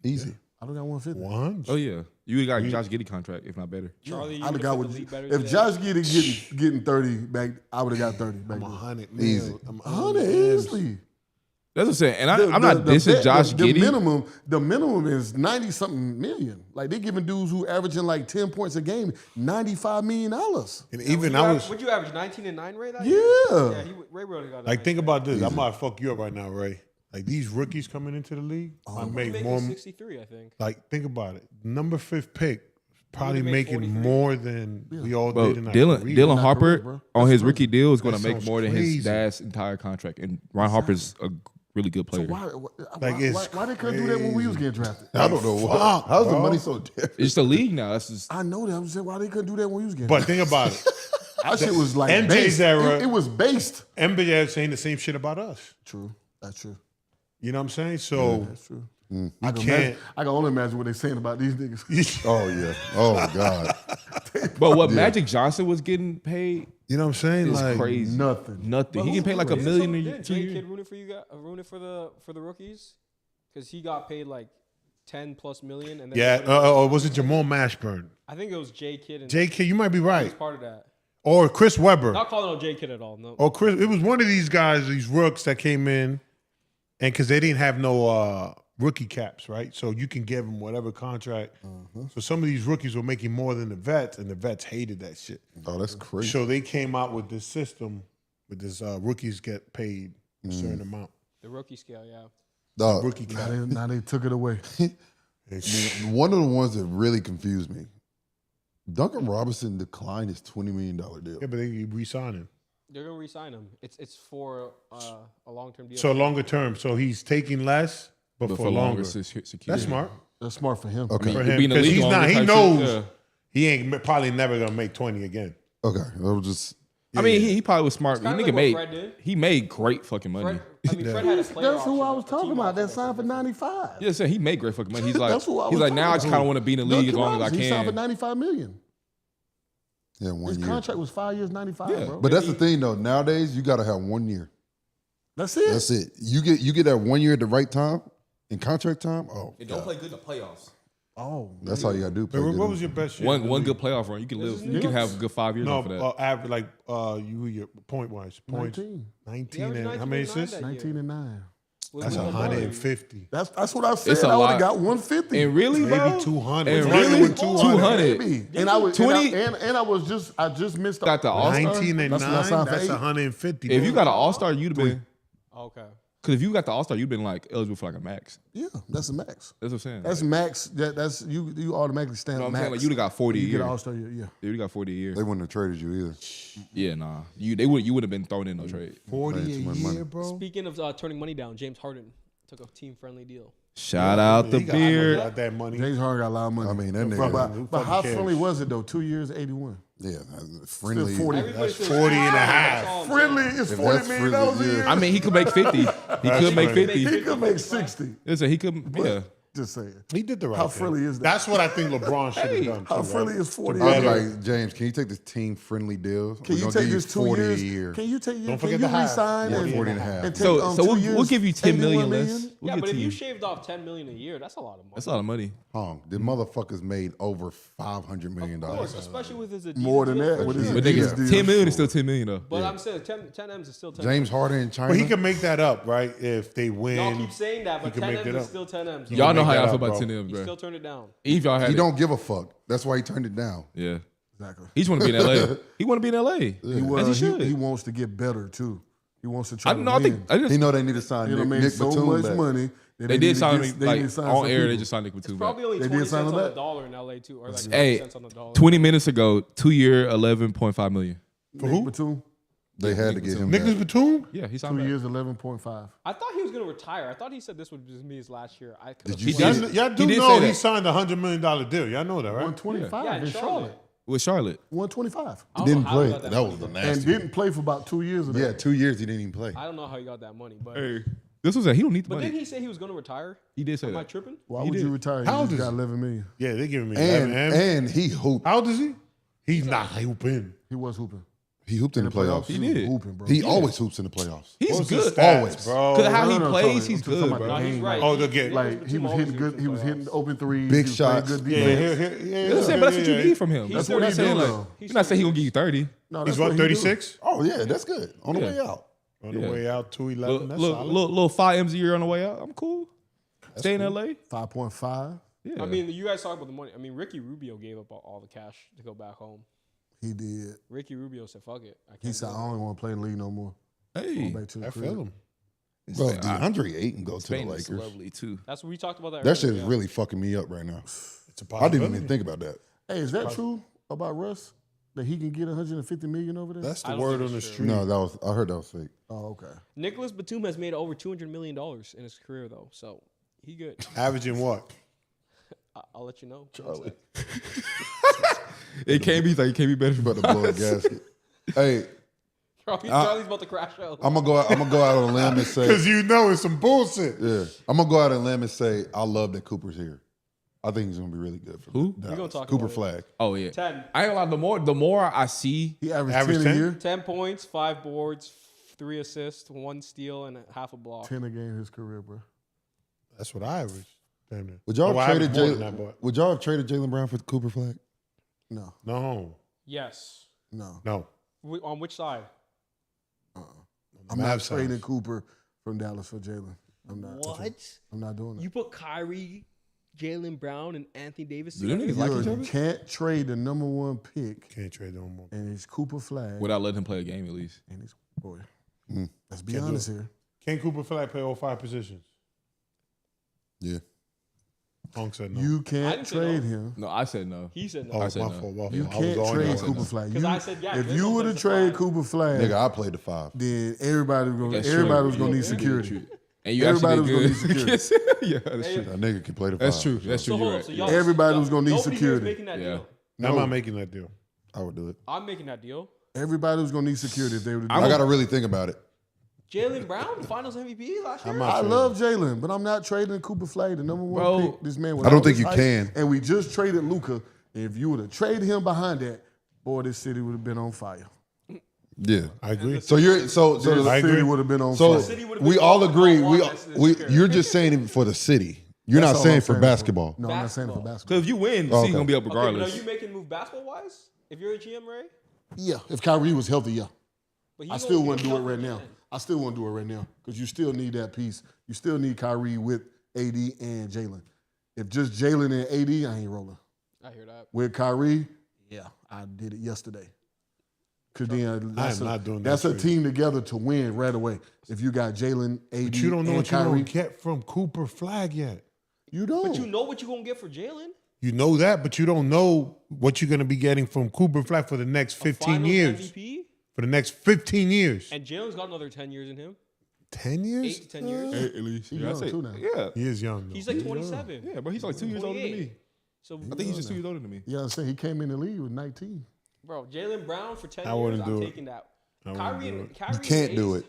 Easy. I don't got 150. 100. Oh yeah, you got Josh Giddey contract, if not better. Charlie, you I'd have would've got fit what the league better if today. Josh Giddey getting 30 back, I would have got 30 back. I'm then. 100. Easy. I'm 100 easily. That's what I'm saying. And I'm not dissing Josh Giddey. The minimum is 90 something million. Like they giving dudes who averaging like 10 points a game $95 million. And even I was Would you average 19 and 9, Ray? That Yeah. year? Yeah. Ray would have got that. like, think about this. Easy. I might fuck you up right now, Ray. Like these rookies coming into the league, I make making more. 63, I think. Like, think about it. Number 5th pick, probably Would've made making 43. more than we all Bro, did in our Dylan career. Harper bro. on his rookie deal is going That to make sounds more than his crazy. dad's entire contract. And Ron Harper's a really good player. Why they couldn't do that when we was getting drafted? I don't know Fuck, how's the bro. money so different. It's the league now. That's just I know that. I'm saying why they couldn't do that when we was getting But drafted. think about it. That shit was like MJ's based. era- It was based. NBA is saying the same shit about us. True. That's true. You know what I'm saying? So That's true. you can't. I can only imagine what they saying about these niggas. Oh yeah. Oh God. But what Magic Johnson was getting paid You know what I'm saying? is Like crazy. Nothing. Nothing. He can pay like $1 million a year. Didn't Jay Kidd ruin it for you guys? Ruin it for the rookies? Because he got paid like 10 plus million. And then yeah. Was it Jamal Mashburn? I think it was Jay Kidd. And JK, you might be he was right. part of that. Or Chris Webber. Not calling out Jay Kidd at all. No. Or Chris. It was one of these guys, these rooks that came in, and because they didn't have no rookie caps, right? So you can give them whatever contract. So some of these rookies were making more than the vets, and the vets hated that shit. Oh, that's crazy. So they came out with this system, with this rookies get paid a certain amount. The rookie scale, yeah. Dog, Rookie cap. Now they took it away. one of the ones that really confused me. Duncan Robinson declined his $20 million deal. Yeah, but they re-sign him. They're gonna re-sign him. It's for a long-term deal. So longer term. So he's taking less, but, But for longer. security. That's smart That's smart for him. Okay. for He'll him be in the because league he's longer not. He type knows shit, yeah. he ain't probably never gonna make 20 again. Okay. That was just I mean, he probably was smart. kinda Nigga like what made Fred did. he made great fucking money. Fred had a player That's who option, I was a talking team about. option That signed for 95. Yeah, so he made great fucking money. He's like, That's who I he's was like, now I just talking kind of about. want to be in the league as Duncan long as I Robinson, He signed for can. $95 million. one His year. contract was 5 years, 95, Yeah. bro. But that's the thing though. Nowadays you gotta have 1 year. That's it. That's it. You get that 1 year at the right time in contract time. Oh, God. play good in the playoffs. Oh, That's all you gotta do. Play What good. was your best year? One good playoff run, you can live. You can have a good 5 years No, off of that. average like your point wise points 19. 19 averaged and how 19 many and assists? nine that 19 and 9. That's With 150. That's what I said. It's a I would lot. have got 150. And really, bro, Maybe 200. And Running really, with 200. Maybe. And I was 20 and I was just missed got the All-Star. 19 and That's what I 9. signed for That's 8. 150. If bro. you got an All Star, you'd have been. Okay. Because if you got the All Star, you'd been like eligible for like a max. Yeah, that's a max. That's what I'm saying. That's max. That's you automatically stand You know what I'm max. saying? Like you'd have got 40 a you get year. an All-Star year. Yeah. You'd have got 40 a year. They wouldn't have traded you either. Yeah, nah. You would have been thrown in no trade. 40 a Too much year, money. bro. Speaking of turning money down, James Harden took a team-friendly deal. Shout out the He beard. got that money. James Harden got a lot of money. I mean, that But, nigga. but how cares? friendly was it though? 2 years, 81. Yeah, friendly. Still 40. Everybody That's says, 40 and a "Ah, half." that's all I'm Friendly saying." is If $40 that's million friendly, a year. I mean, he could make 50. He could make funny. 50. He could make 60. Listen, he could. Yeah. Just saying. He did the right How thing. friendly is that? That's what I think LeBron should have done. How too, friendly right? is 40? I was Better. like, James, can you take this team friendly deal? Can We're you gonna take give this 2 40 years? a year. Can you take? Don't Can forget you the half. resign Yeah, and 40 and a half. and take, So 2 we'll years, give you 10 million 81 less. million? We'll Yeah, give but if to you shaved off 10 million a year, that's a lot of money. That's a lot of money. Hong, the motherfuckers made over $500 million. Of course, especially with his Adidas More than deal. that. What is But it? niggas, Adidas 10 million deal. is still 10 million though. But I'm saying 10 M's is still 10 James M's. Harden in China. But he can make that up, right? If they Y'all win. keep saying that, but can 10 make M's it is up. still 10 M's. You Y'all can know make how that y'all up, feel about bro. 10 M's, You bro. still turn it down. If y'all had he it. don't give a fuck. That's why he turned it down. Yeah. Exactly. He just want to be in LA. He want to be in LA. As he should. He wants to get better too. He wants to try I to know. I win. think I He just, know they need to sign He done Nick, made Nick so Batum much back. money. that they need did to sign get- him they like need to sign on some air. They people. just signed Nick Batum back. Probably only They did 20 sign cents him on the back? dollar in LA too, or like 50 Hey, cents on the dollar. 20 minutes ago, 2 year, 11.5 million. For who? Batum, They had to get him Nicholas back. Batum? Yeah, he 2 signed back. years, 11.5. I thought he was going to retire. I thought he said this would be his last year. Did you Y'all, see? y'all do He did know say he that. signed a $100 million deal. Y'all know that, right? 125 Yeah, in in Charlotte. With Charlotte. 125. I don't Didn't know how he play. got That that was the money. And nasty. didn't play for about 2 years of that. Yeah, 2 years he didn't even play. I don't know how he got that money, but Hey, this was he don't need the but money. didn't he say he was going to retire? He did say Am I that. tripping? Why He would did. you retire? How You old just is got he? 11 million. Yeah, they giving me And 11 M. he hooped. How old is he? He's not hooping. He was hooping. He hooped in the playoffs. He did. Hooping, bro. He always hoops in the playoffs. He's What's his good. stats, Always. bro. Because how he No, plays, I'm he's talking good, about bro. the No, he's game, right. Oh, they'll get Like he was hitting good. He was hitting open threes. Big he was playing shots. Good Yeah, defense. That's what you need from him. He's That's what I'm 32 saying. though. Like, you're not saying he gonna give you 30. No, He's that's what, he do. 36? Oh yeah, that's good. On the Yeah. way out. On the Yeah. way out, 211. That's solid. Little 5 M's a year on the way out. I'm cool. Stay in LA. 5.5. Yeah. I mean, you guys talk about the money. I mean, Ricky Rubio gave up all the cash to go back home. He did. Ricky Rubio said, "Fuck it, I can't." He said, do "I it." don't want to play in the league no more." hey, Going back to the I crib. feel him. Bro, DeAndre Ayton go to the Spain is Lakers. lovely too. That's what we talked about. That shit earlier, is yeah. really fucking me up right now. It's a I possibility. didn't even think about that. Hey, is that true about Russ? That he can get 150 million over there? That's I the don't word think on the it's true. street. No, I heard that was fake. Oh, okay. Nicholas Batum has made over $200 million in his career, though, so he good. Averaging what? I'll let you know. Charlie. It can't be like it can't be better. About to blow a gasket. Hey, Charlie's about to crash out. I'm gonna go out on a limb and say, Because you know it's some bullshit. yeah, I'm gonna go out on a limb and say I love that Cooper's here. I think he's gonna be really good for Who? Dallas. gonna talk Cooper about it. Flagg. Oh yeah. 10. I ain't gonna lie. The more I see, He averaged Average 10 a 10? year. 10 points, 5 boards, 3 assists, 1 steal, and half a block. 10 a game in his career, bro. That's what I averaged. Damn near. Would y'all Oh, I have traded averaged more than that, Jalen? but Would y'all have traded Jalen Brown for Cooper Flagg? No, no, Yes. no. no. On which side? I'm not Mavs trading house. Cooper from Dallas for Jalen. I'm not. I'm not doing it. You put Kyrie, Jalen Brown, and Anthony Davis do them together? niggas like each You other can't trade the number 1 pick, Can't trade no more. and it's Cooper Flagg. without letting him play a game at least. And it's boy. Let's be Can't do honest it. here. Can Cooper Flagg play all 5 positions? Yeah. Punk said no. You I can't didn't say trade no. him. No, I said no. He said no. Oh, my I said no. fault. My You fault. I can't was on trade you. Cooper Flagg. 'Cause You- I said, yeah, if Jalen you would plays have the traded 5. Cooper Flagg, Nigga, I played the 5. then everybody was gonna That's everybody true. was gonna need Yeah, security. And you Everybody actually was did gonna good. need Yeah, that's true. That nigga can play the 5. That's true. That's true. So You're hold on. right. So y'all, Everybody was gonna need nobody here is security. making that Yeah. deal. I'm not making that deal. I would do it. I'm making that deal. Everybody was gonna need security if they would. I gotta really think about it. Jalen Brown, Finals MVP last year. I'm not I trading. love Jalen, but I'm not trading Cooper Flagg, the number 1 Bro, pick. This man. I don't think you can. And we just traded Luka. If you would have traded him behind that, boy, this city would have been on fire. Yeah. I agree. So you're so This so I city agree. would have been on so fire. city would've we been all all agree. one this year. You're just saying it for the city. You're That's not all saying I'm for saying basketball. No, I'm not saying it for Basketball. basketball. Because if you win, the Okay. season's gonna be up Okay, but regardless. are you making a move basketball wise? If you're a GM, Ray? Yeah, if Kyrie was healthy, yeah. But he I gonna- still he wouldn't do gonna it right come now. in. I still wouldn't do it right now because you still need that piece. You still need Kyrie with AD and Jalen. If just Jalen and AD, I ain't rolling. I hear that. With Kyrie, yeah, I did it yesterday. Because then I am not doing that that's a trade. team together to win right away. If you got Jalen, AD, But you don't know and what you're Kyrie, going to get from Cooper Flagg yet. you don't. But you know what you're going to get for Jalen? You know that, but you don't know what you're going to be getting from Cooper Flagg for the next 15 Finals years. MVP? For the next 15 years. And Jalen's got another 10 years in him. 10 years? 8 to 10 years. At least. He's Yeah, I young say- too now. Yeah. He is young, though. He's like 27. Yeah, but he's like 2 years older than 28. me. So, I think he's just 2 years older than me. Yeah, I'm saying he came in the league with 19. bro, Jalen Brown for 10 I years, wouldn't I'm do it. taking that. I Kyrie wouldn't do and it. Kyrie You can't do Ace? it.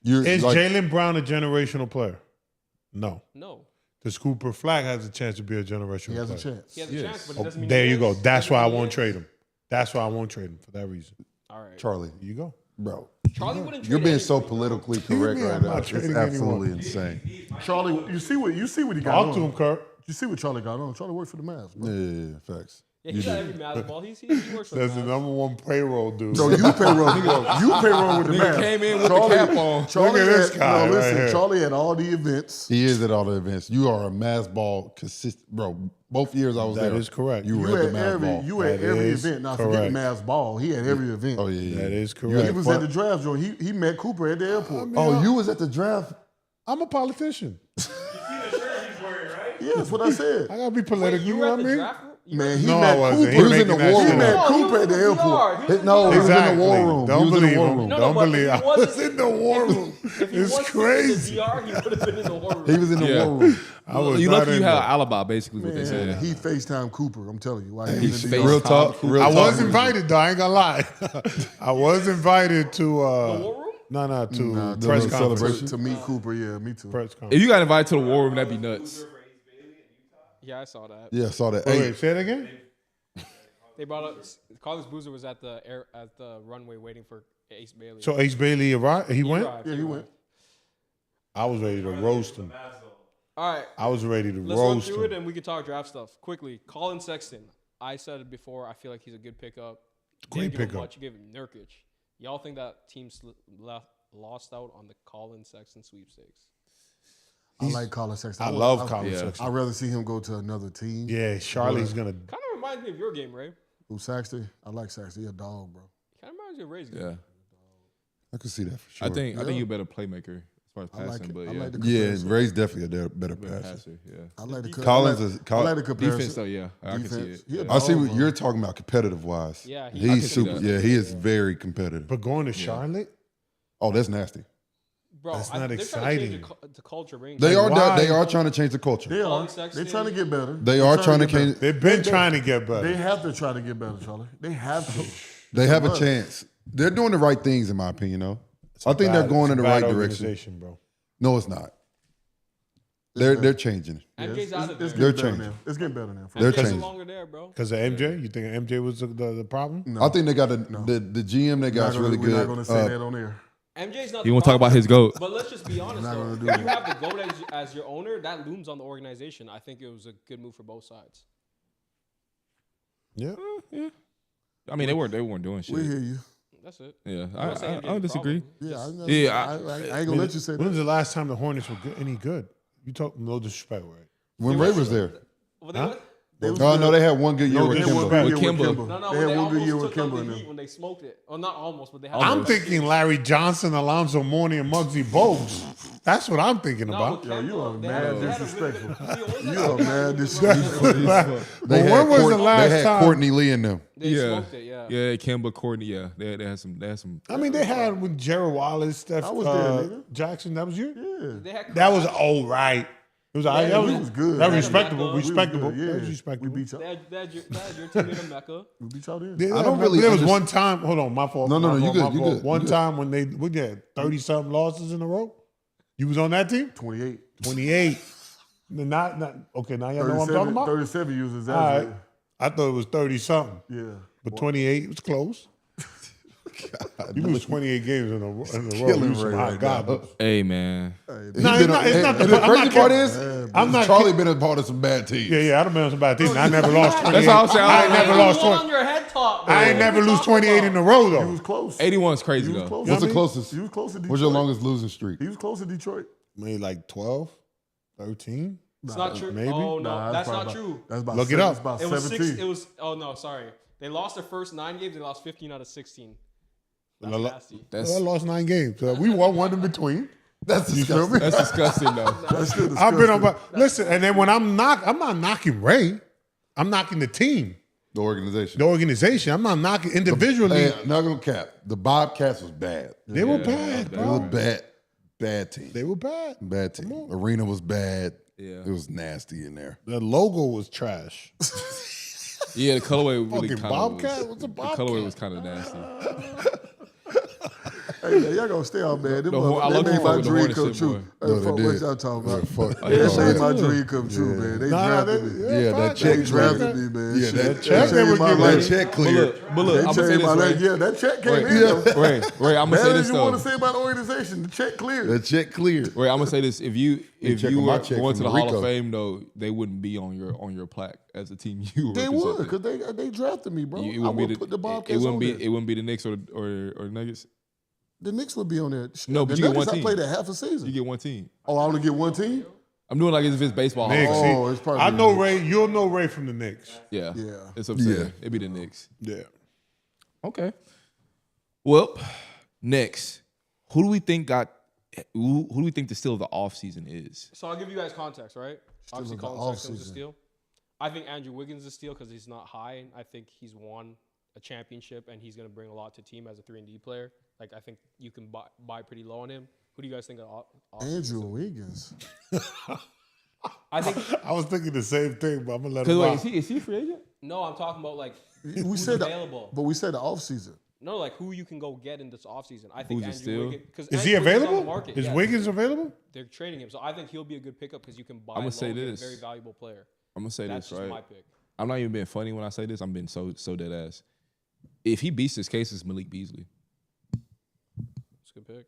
You're Is like, Jalen Brown a generational player? No. No. Because Cooper Flagg has a chance to be a generational He has player. a chance. He has a Yes. chance, but it Oh, doesn't mean there he you go. is. That's why I Doesn't mean won't he trade is. him. That's why I won't trade him for that reason. All right. Charlie, There you go. bro. Charlie wouldn't trade You're being so anybody. politically correct mean right I'm now. not It's trading absolutely anyone? insane. Charlie, you see what he got Talk on. to him, Kurt. You see what Charlie got on. Charlie worked for the Mavs, bro. Yeah, facts. Yeah, he got every Mavs ball. He works for That's the the Mavs. number one payroll dude. No, you payroll. You payroll with the Nigga Mavs. came in with Charlie, the cap on. Charlie Look at this had- guy No, right listen. here. Charlie had all the events. He is at all the events. You are a Mavs ball consistent, bro. Both years I was That there. is correct. You You read the had Mavs every. ball. You had That every is event. Now forget correct. Mavs ball. He had every event. Oh yeah. That is He correct. was at the draft joint. He met Cooper at the airport. Oh, you was at the draft. I'm a politician. Yeah, that's what I said. I gotta be Wait, political. you You were know at what I the mean? draft? You Man, were- he No, I met wasn't. Cooper. He He was in making the that war shit room. He up. met No, Cooper at the he was in airport. VR. He was in No, VR. he was in the war Exactly. room. Don't He was in believe the war him. room. No, Don't but if believe. he I wasn't- was in the war room. If he It's wasn't crazy. in the DR, he would have been in the war room. He was in the Yeah. war room. I was You not lucky in you had there. an alibi, basically, what they Man, said. he FaceTime Cooper. I'm telling you. While he He was in the FaceTime DR. Real talk. Cooper. Real I talk. was invited though. I ain't gonna lie. I was invited to. The war room? No, to Nah, press the conference. celebration. To meet Cooper, yeah, me too. Press If conference. you got invited to the war room, that'd be nuts. Yeah, I saw that. Yeah, I saw that. Wait, Hey, say it again. They brought up Carlos Boozer was at the runway waiting for Ace Bailey. So Ace Bailey arrived. He went. arrived, Yeah, he went. I was ready to roast him. All right, I was ready to let's run roast through it him. and we can talk draft stuff quickly. Colin Sexton. I said it before. I feel like he's a good pickup. Great Didn't give him pickup. much. You gave him Nurkic. Y'all think that team lost out on the Colin Sexton sweepstakes? I like Colin Sexton. I love Colin yeah. Sexton. I'd rather see him go to another team. Yeah, Charlie's gonna. Kind of reminds me of your game, Ray. Who Saxton? I like Saxton. He a dog, bro. Kind of reminds me of Ray's game. Yeah. I can see that for sure. I think Yeah. you're a better playmaker as far as I like passing, it. but I yeah. like the Yeah, comparison. Ray's definitely a better Better passer. passer, yeah. I like the Collins I is like, I like the comparison. Defense, though, yeah. I can see Defense. it. He a Yeah. I see dog, what bro. you're talking about competitive wise. Yeah, I can he's see super. that. Yeah, he is very competitive. But going to Charlotte, Oh, that's nasty. Bro, That's not they're exciting. trying to change the culture. Bring They Like, are. why? They are trying to change the culture. They are. Colin Sexton. They're trying to get better. They are trying to change. they've been trying to get better. They have to try to get better, Charlie. They have to. They have a must. chance. They're doing the right things, in my opinion. Though I think they're going in the right direction. direction, bro. No, it's not. They're changing. MJ's out of there. It's They're getting better changing. now. It's getting better now. They're MJ's no changing. longer there, bro. Because of MJ, you think MJ was the problem? No. I think they got the GM. They got really We're not good. going to say that on air. MJ's not. You the want to talk about problem, his GOAT? But let's just be honest, Not though. gonna If do you that. have the GOAT as your owner, that looms on the organization. I think it was a good move for both sides. Yeah. I mean, they weren't doing shit. We hear you. That's it. Yeah, I'm not saying I MJ's don't the disagree. problem. Yeah, I know. Yeah, I ain't gonna let you say When was that. the last time the Hornets were any good? You talk no disrespect, right? When Ray was there. Well, they Huh? went- Oh no, they had one good year No, with they They had one Kimba. good With year with Kimba. Kimba. No, They but had they one good year almost with took out Kimba the in Heat them. when they smoked it. Oh, not almost, but they had. I'm thinking Larry Johnson, Alonzo Mourning, and Muggsy Bogues. That's what I'm thinking about. Yo, you are They mad had a really disrespectful. good- You are mad disrespectful. They But when was the last They had time? Courtney Lee in them. They Yeah, smoked it, yeah. yeah. Kimba, Courtney, yeah. They had some. I mean, they had with Gerald Wallace, Steph I was there, nigga. Jackson. That was you. Yeah. They had That was all right. It was all right. That we was was good. That We was was respectable. good. We was Respectable. good, yeah. That was We respectable. beat y'all. They had your team in a Mecca. We beat y'all there. There, I don't really There was underst- one time. Hold on, my fault. No, my you fault, good, my you fault. good, One you good. time when they 30-something losses in a row. You was on that team. 28. 28. Not okay. Now y'all know what I'm talking about. 37 users. All right. I thought it was 30-something, Yeah. but 28 was close. You lose 28 games in a row. Killing You some Ray hot right garbage. Hey man, No, He it's been not. on- It's not and the. the I'm not crazy part kidding. is, I'm not. Charlie been a part of some bad teams. Yeah, I done been on some bad teams. I never lost 28. That's all I'm saying. I ain't never lost One 20. on your head top. I ain't never lose 28 in a row He though. was close. 81's crazy He was though. close. What's the I mean? closest? He was close to Detroit. What's your longest losing streak? He was close to Detroit. Maybe like 12, 13. It's not true. Maybe. Oh no, Nah, that's probably not about- true. That's about Look it seven- up. It's about It was 17. It was. Oh no, sorry. They lost their first 9 games. They lost 15 out of 16. That's Well, nasty. I lost 9 games. We won one in between. That's You feel me? That's disgusting though. That's still I've been on. disgusting. Listen, and then when I'm not knocking Ray. I'm knocking the team, The organization. the organization. I'm not knocking individually. Hey, not gonna cap. The Bobcats was bad. They were bad, It was bro. bad team. They were bad. Bad team. Arena was bad. Yeah. It was nasty in there. The logo was trash. Yeah, the colorway really Fucking kind of Bobcat? What's a The Bobcat? colorway was kind of nasty. Hey, man, y'all gonna stay out, man. Them I motherfuckers, look they made forward my to the dream Hornets come shit, true. boy. Hey, No, they fuck did. what y'all talking about. Fuck. They Oh, made yeah. my dream come true, man. They drafted me. Yeah, that check They drafted cleared. me, man. Yeah, Shit. that check they changed would my give life. That check But cleared. look, They I'm gonna say changed my this, life. Ray. Yeah, that check came in. Ray, though. Ray, I'm gonna Bad say as this you want though. to say about the organization, the check cleared. That check cleared. Ray, I'm gonna say this. If you checking my were check going to the from Hall Rico. of Fame though, they wouldn't be on your plaque as a team you were. They would, because they drafted me, bro. It I wouldn't would be put the it Bobcats wouldn't on be there. it wouldn't be the Knicks or Nuggets. The Knicks would be on there. No, but the you get Nuggets, one I team. played a half a season. You get one team. Oh, I only get one team? I'm doing like as if it's baseball. Knicks. Hall of Fame. Oh, it's probably I know the Ray. You'll know Ray from the Knicks. Yeah, Yeah. It's upsetting. Yeah. It'd be the Knicks. Yeah. Okay. Well, next, who do we think the steal of the offseason is? So I'll give you guys context, right? Obviously, of the Colin Sexton was a offseason. steal. I think Andrew Wiggins is a steal because he's not high. I think he's won a championship and he's going to bring a lot to the team as a 3-and-D player. Like, I think you can buy pretty low on him. Who do you guys think of Andrew Wiggins. I think I was thinking the same thing, but I'm gonna let Because him wait, out. is he a free agent? no. I'm talking about like We who's said available. but we said the offseason. No, like who you can go get in this offseason. I think Who's a Andrew steal? Wiggins. Because Is he available? Market. Is Yeah, Wiggins available? They're trading him, so I think he'll be a good pickup because you can buy I'ma low say and get this. a very valuable player. I'm gonna say That's this just right. my pick. I'm not even being funny when I say this. I'm being so dead ass. If he beats this case, it's Malik Beasley. It's a good pick.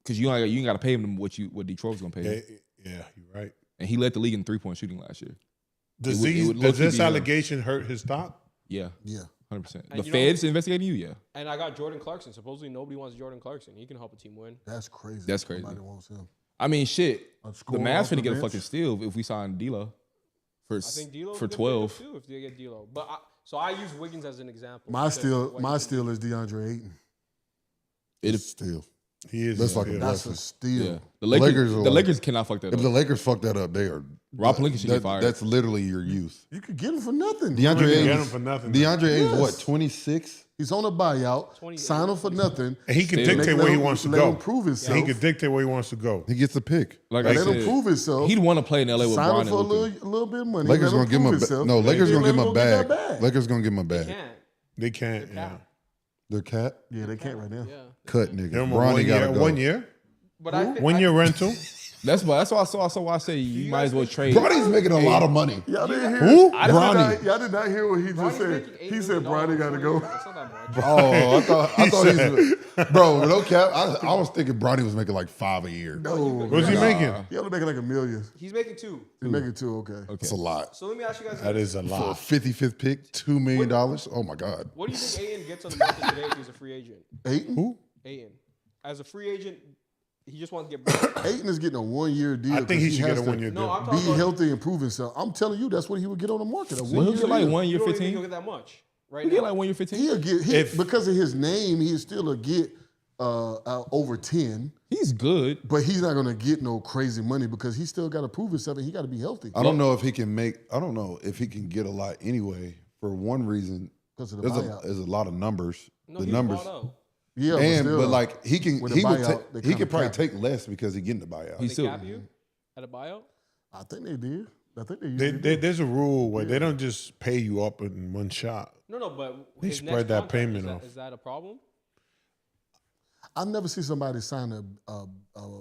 Because you ain't got to pay him what Detroit's gonna pay him. Yeah, you're right. And he led the league in 3-point shooting last year. Does low-key this be him. allegation hurt his stock? Yeah, Yeah. 100%. And The you feds investigating you. Yeah, And I got Jordan Clarkson. Supposedly nobody wants Jordan Clarkson. He can help a team win. That's crazy. That's crazy. Nobody wants him. I mean, shit. A The scorer Mavs off the finna get a bench. fucking steal if we sign D'Lo for I think D'Lo's for a good 12. pickup too if they get D'Lo. But so I use Wiggins as an example. My because steal, what my he steal is DeAndre Ayton. It's still. He is. That's like a yeah. That's blessing. a steal. Yeah, the Lakers. are The like- Lakers cannot fuck that If up. the Lakers fuck that up, they are. Rob Pelinka should get fired. That's literally your youth. You could get him for nothing. DeAndre You Ayton. get him for nothing. DeAndre Ayton's Yes. what, 26? He's on a buyout. 28. Sign him for nothing. And he can Stay- dictate Let where he him- wants to let go. him prove himself. He can dictate where he wants to go. He gets a pick. Like Let I him said, prove himself. he'd want to play in LA with Sign Bron him and for a Luka. little bit of money. Lakers Let him gonna give him prove a himself. no. Lakers Then gonna give him let a go get bag. that bag. Lakers gonna give him a They bag. can't. They can't. They Yeah. can't. Their cat Yeah, they can't right now. Yeah. cut nigga. Give him a Bronny 1 gotta year. go. 1 year. But I think 1 year rental. That's why I say you might as well trade. Bronny's making a lot of money. Y'all didn't hear Who? Bronny. Y'all did not hear what he just Bronny's said. making $8 He said million Bronny got to go. That's not that much. Oh, I thought he's bro. No cap. I was thinking Bronny was making like 5 a year. No. What's he making? He only making like $1 million. He's making 2. He's making 2, okay. That's a lot. So let me ask you guys. That is a For a lot. 55th pick, $2 million. Oh my God. What do you think Ayton gets on the market today if he's a free agent? Ayton? Who? Ayton. As a free agent, he just wants to get back. Ayton is getting a 1-year deal. I think he 'cause should get has a to 1 year No, deal. I'm Be talking about. healthy and prove himself. I'm telling you, that's what he would get on the market. A Well, he'll 1 year get like deal. 1 You year don't even think 15. he'll get that much right He'll get now. like 1 year 15. He'll get If- because of his name. He'll still get over 10, He's good. but he's not gonna get no crazy money because he still got to prove himself and he got to be healthy. I don't know if he can make. I don't know if he can get a lot anyway. For one reason, Because of the buyout. there's a lot at numbers. No, The he's numbers. bought out. Yeah, And still, but like he can with he the will buyout, they take he kinda could probably cap it. take less because he getting the buyout. They still- cap you at a buyout. I think they did. I think they usually There's a rule where they don't just pay you up in one shot. No, but They his spread next that contract, payment is off. Is that a problem? I've never seen somebody sign a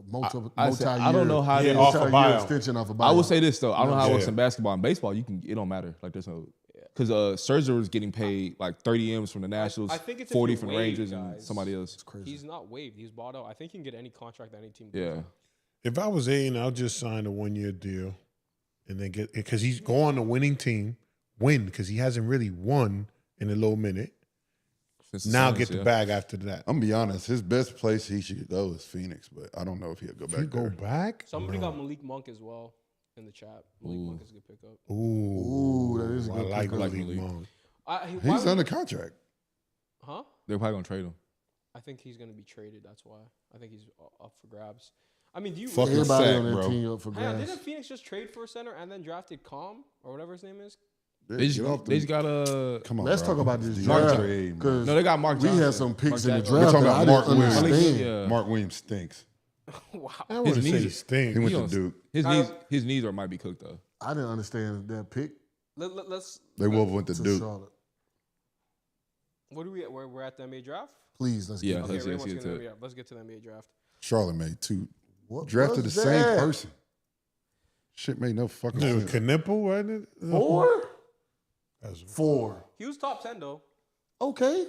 multi. I said, I don't know how Yeah, they. off a multi-year buyout. extension off a buyout. I will say this though. I don't know how it works Yeah. in basketball. In baseball, it don't matter. Like there's no. Because Scherzer was getting paid like 30 M's from the Nationals, I think it's if 40 you're from the waived, Rangers, and guys. somebody else. He's not waived. He's bought out. I think he can get any contract that any team. Yeah. If I was Aiden, I'll just sign a 1 year deal, and then get because he's going on a winning team, win because he hasn't really won in a low minute. Since the Now Suns, get the yeah. bag after that. I'm gonna be honest. His best place he should go is Phoenix, but I don't know if he'll go You back go there. back? Somebody got Malik Monk as well in the chat. Malik Monk is a good pickup. Ooh, that is a I good like pickup. Malik Malik. Monk. Why He's would under you- contract. Huh? They're probably gonna trade him. I think he's going to be traded. That's why. I think he's up for grabs. I mean, do you Fucking Everybody sack, on that bro. team up for Hang on, grabs. didn't Phoenix just trade for a center and then drafted Calm or whatever his name is? They just, Get off they just the- got a. Come on, Let's bro. talk about this DeAndre draft Ayton, man. because No, they got Mark we Johnson. had some picks in the Mark draft We're that talking I about didn't Mark Williams. understand. Yeah. Mark Williams stinks. Wow. I wouldn't His say he knees- stinks. He went don't- to Duke. His knees might be cooked though. I didn't understand that pick Let's. They both went to to Duke. Charlotte. What are we at? We're at the NBA draft? Please, let's Yeah. get Okay, Let's Ray get wants to to get to it. the NBA. Let's get to the NBA draft. Charlotte made two. What Drafted the was same that? person. Shit made no fucking Dude, sense. Knipple, wasn't it? 4? That's- 4. He was top 10, though. Okay.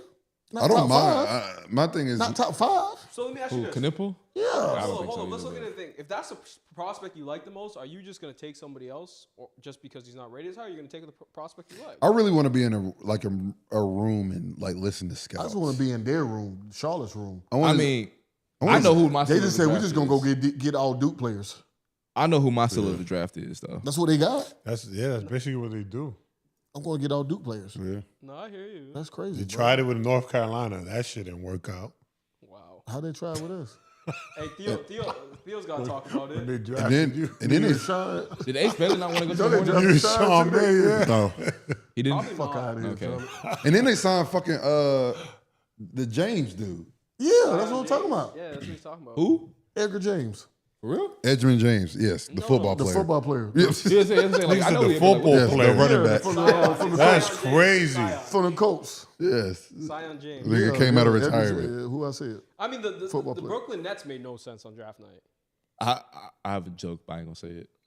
Not I don't top mind. five. My thing is, Not top 5. So let me ask you Who? this. Knipple? Yeah. I don't Hold think on. so Let's either, look at bro. the thing. If that's a prospect you like the most, are you just going to take somebody else or just because he's not rated as high? Or are you going to take the prospect you like? I really want to be in a room and like listen to I scouts. just want to be in their room, Charlotte's room. I wanna- mean, wanna- I know who my. They steal just of said the we're just draft gonna go is. get all Duke players. I know who my steal of the draft is though. That's what they got. That's basically what they do. I'm gonna get all Duke players. Yeah. No, I hear you. That's crazy. They bro. tried it with North Carolina. That shit didn't work out. Wow. How they try with us? Hey, Theo's got to talk about it. They And drafted then you. and then You they Sean, Did Ace Bailey not want to go to Don't the they Hornets? draft You Sean Sean today? May, yeah. no. He didn't. Probably Fuck not. out of here. Okay. Sean. And then they signed fucking the James dude, Yeah, that's what I'm talking about. Yeah, that's what he's talking about. Who? Edgar James, For real? Edgerrin James. Yes, the football the player. football player. Yes, Yeah, like, I said know the he- but, like, football yes, the player. running Yeah, back. from the That's Colts. crazy. From the Colts. Yes, Zion James. nigga came out of Edgar- retirement. Who I said? I mean, the Football the player. Brooklyn Nets made no sense on draft night. I have a joke, but I ain't gonna say it.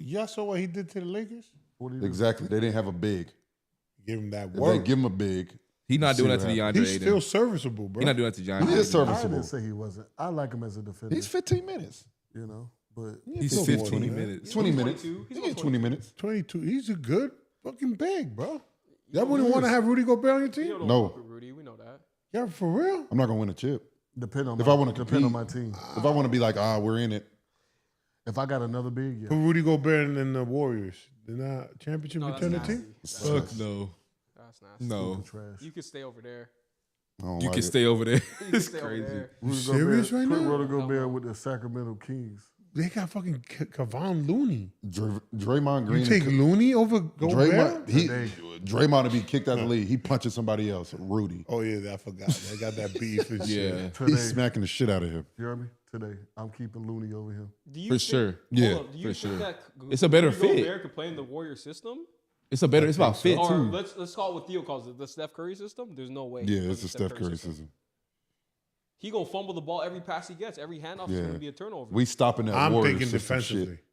Y'all saw what he did to the Lakers? What do you do? Exactly. They didn't have a big. Give him that If they work. give him a big, He's not doing that to DeAndre He's Ayton. still serviceable, bro. He's not doing that to DeAndre He Ayton. is I serviceable. didn't say he wasn't. I like him as a defender. He's 15 minutes. You know, but He's Still 15 more than that. minutes. 20 minutes. 22. He's He about gets 20 minutes. 22. He's a good fucking big, bro. Y'all wouldn't want to have Rudy Gobert on your You team? don't No. fuck with Rudy. We know that. Yeah, for real? I'm not going to win a chip. depend on If my, I want to depend on compete, my team. if I want to be like, we're in it. If I got another big, yeah. Put Rudy Gobert and the Warriors. They're not championship No, that's contender nasty. team? Fuck no. That's nasty. No. Trash. You could stay over there. I don't You like can it. stay over there. You could It's stay over crazy. there. Rudy serious Gobert, right put now? Rudy Gobert with the Sacramento Kings. They got fucking Kevon Looney. Draymond Green. You take Looney over Gobert? Draymond to be kicked out of the league. He punches somebody else, Rudy. Oh, yeah, I forgot. They got that beef and shit. Yeah, Today, He's smacking the shit out of him. you hear me? Today, I'm keeping Looney over him. Do you for think, sure. Yeah, hold on, do you for think sure. that It's a better Rudy fit. Gobert could play in the Warrior system? It's a better. It's about fit Or too. let's call it what Theo calls it, the Steph Curry system. There's no way. Yeah, he it's plays a the Steph Curry system. He gonna fumble the ball every pass he gets. Every handoff is Yeah. gonna be a turnover. We stopping that I'm Warriors thinking system defensively. shit.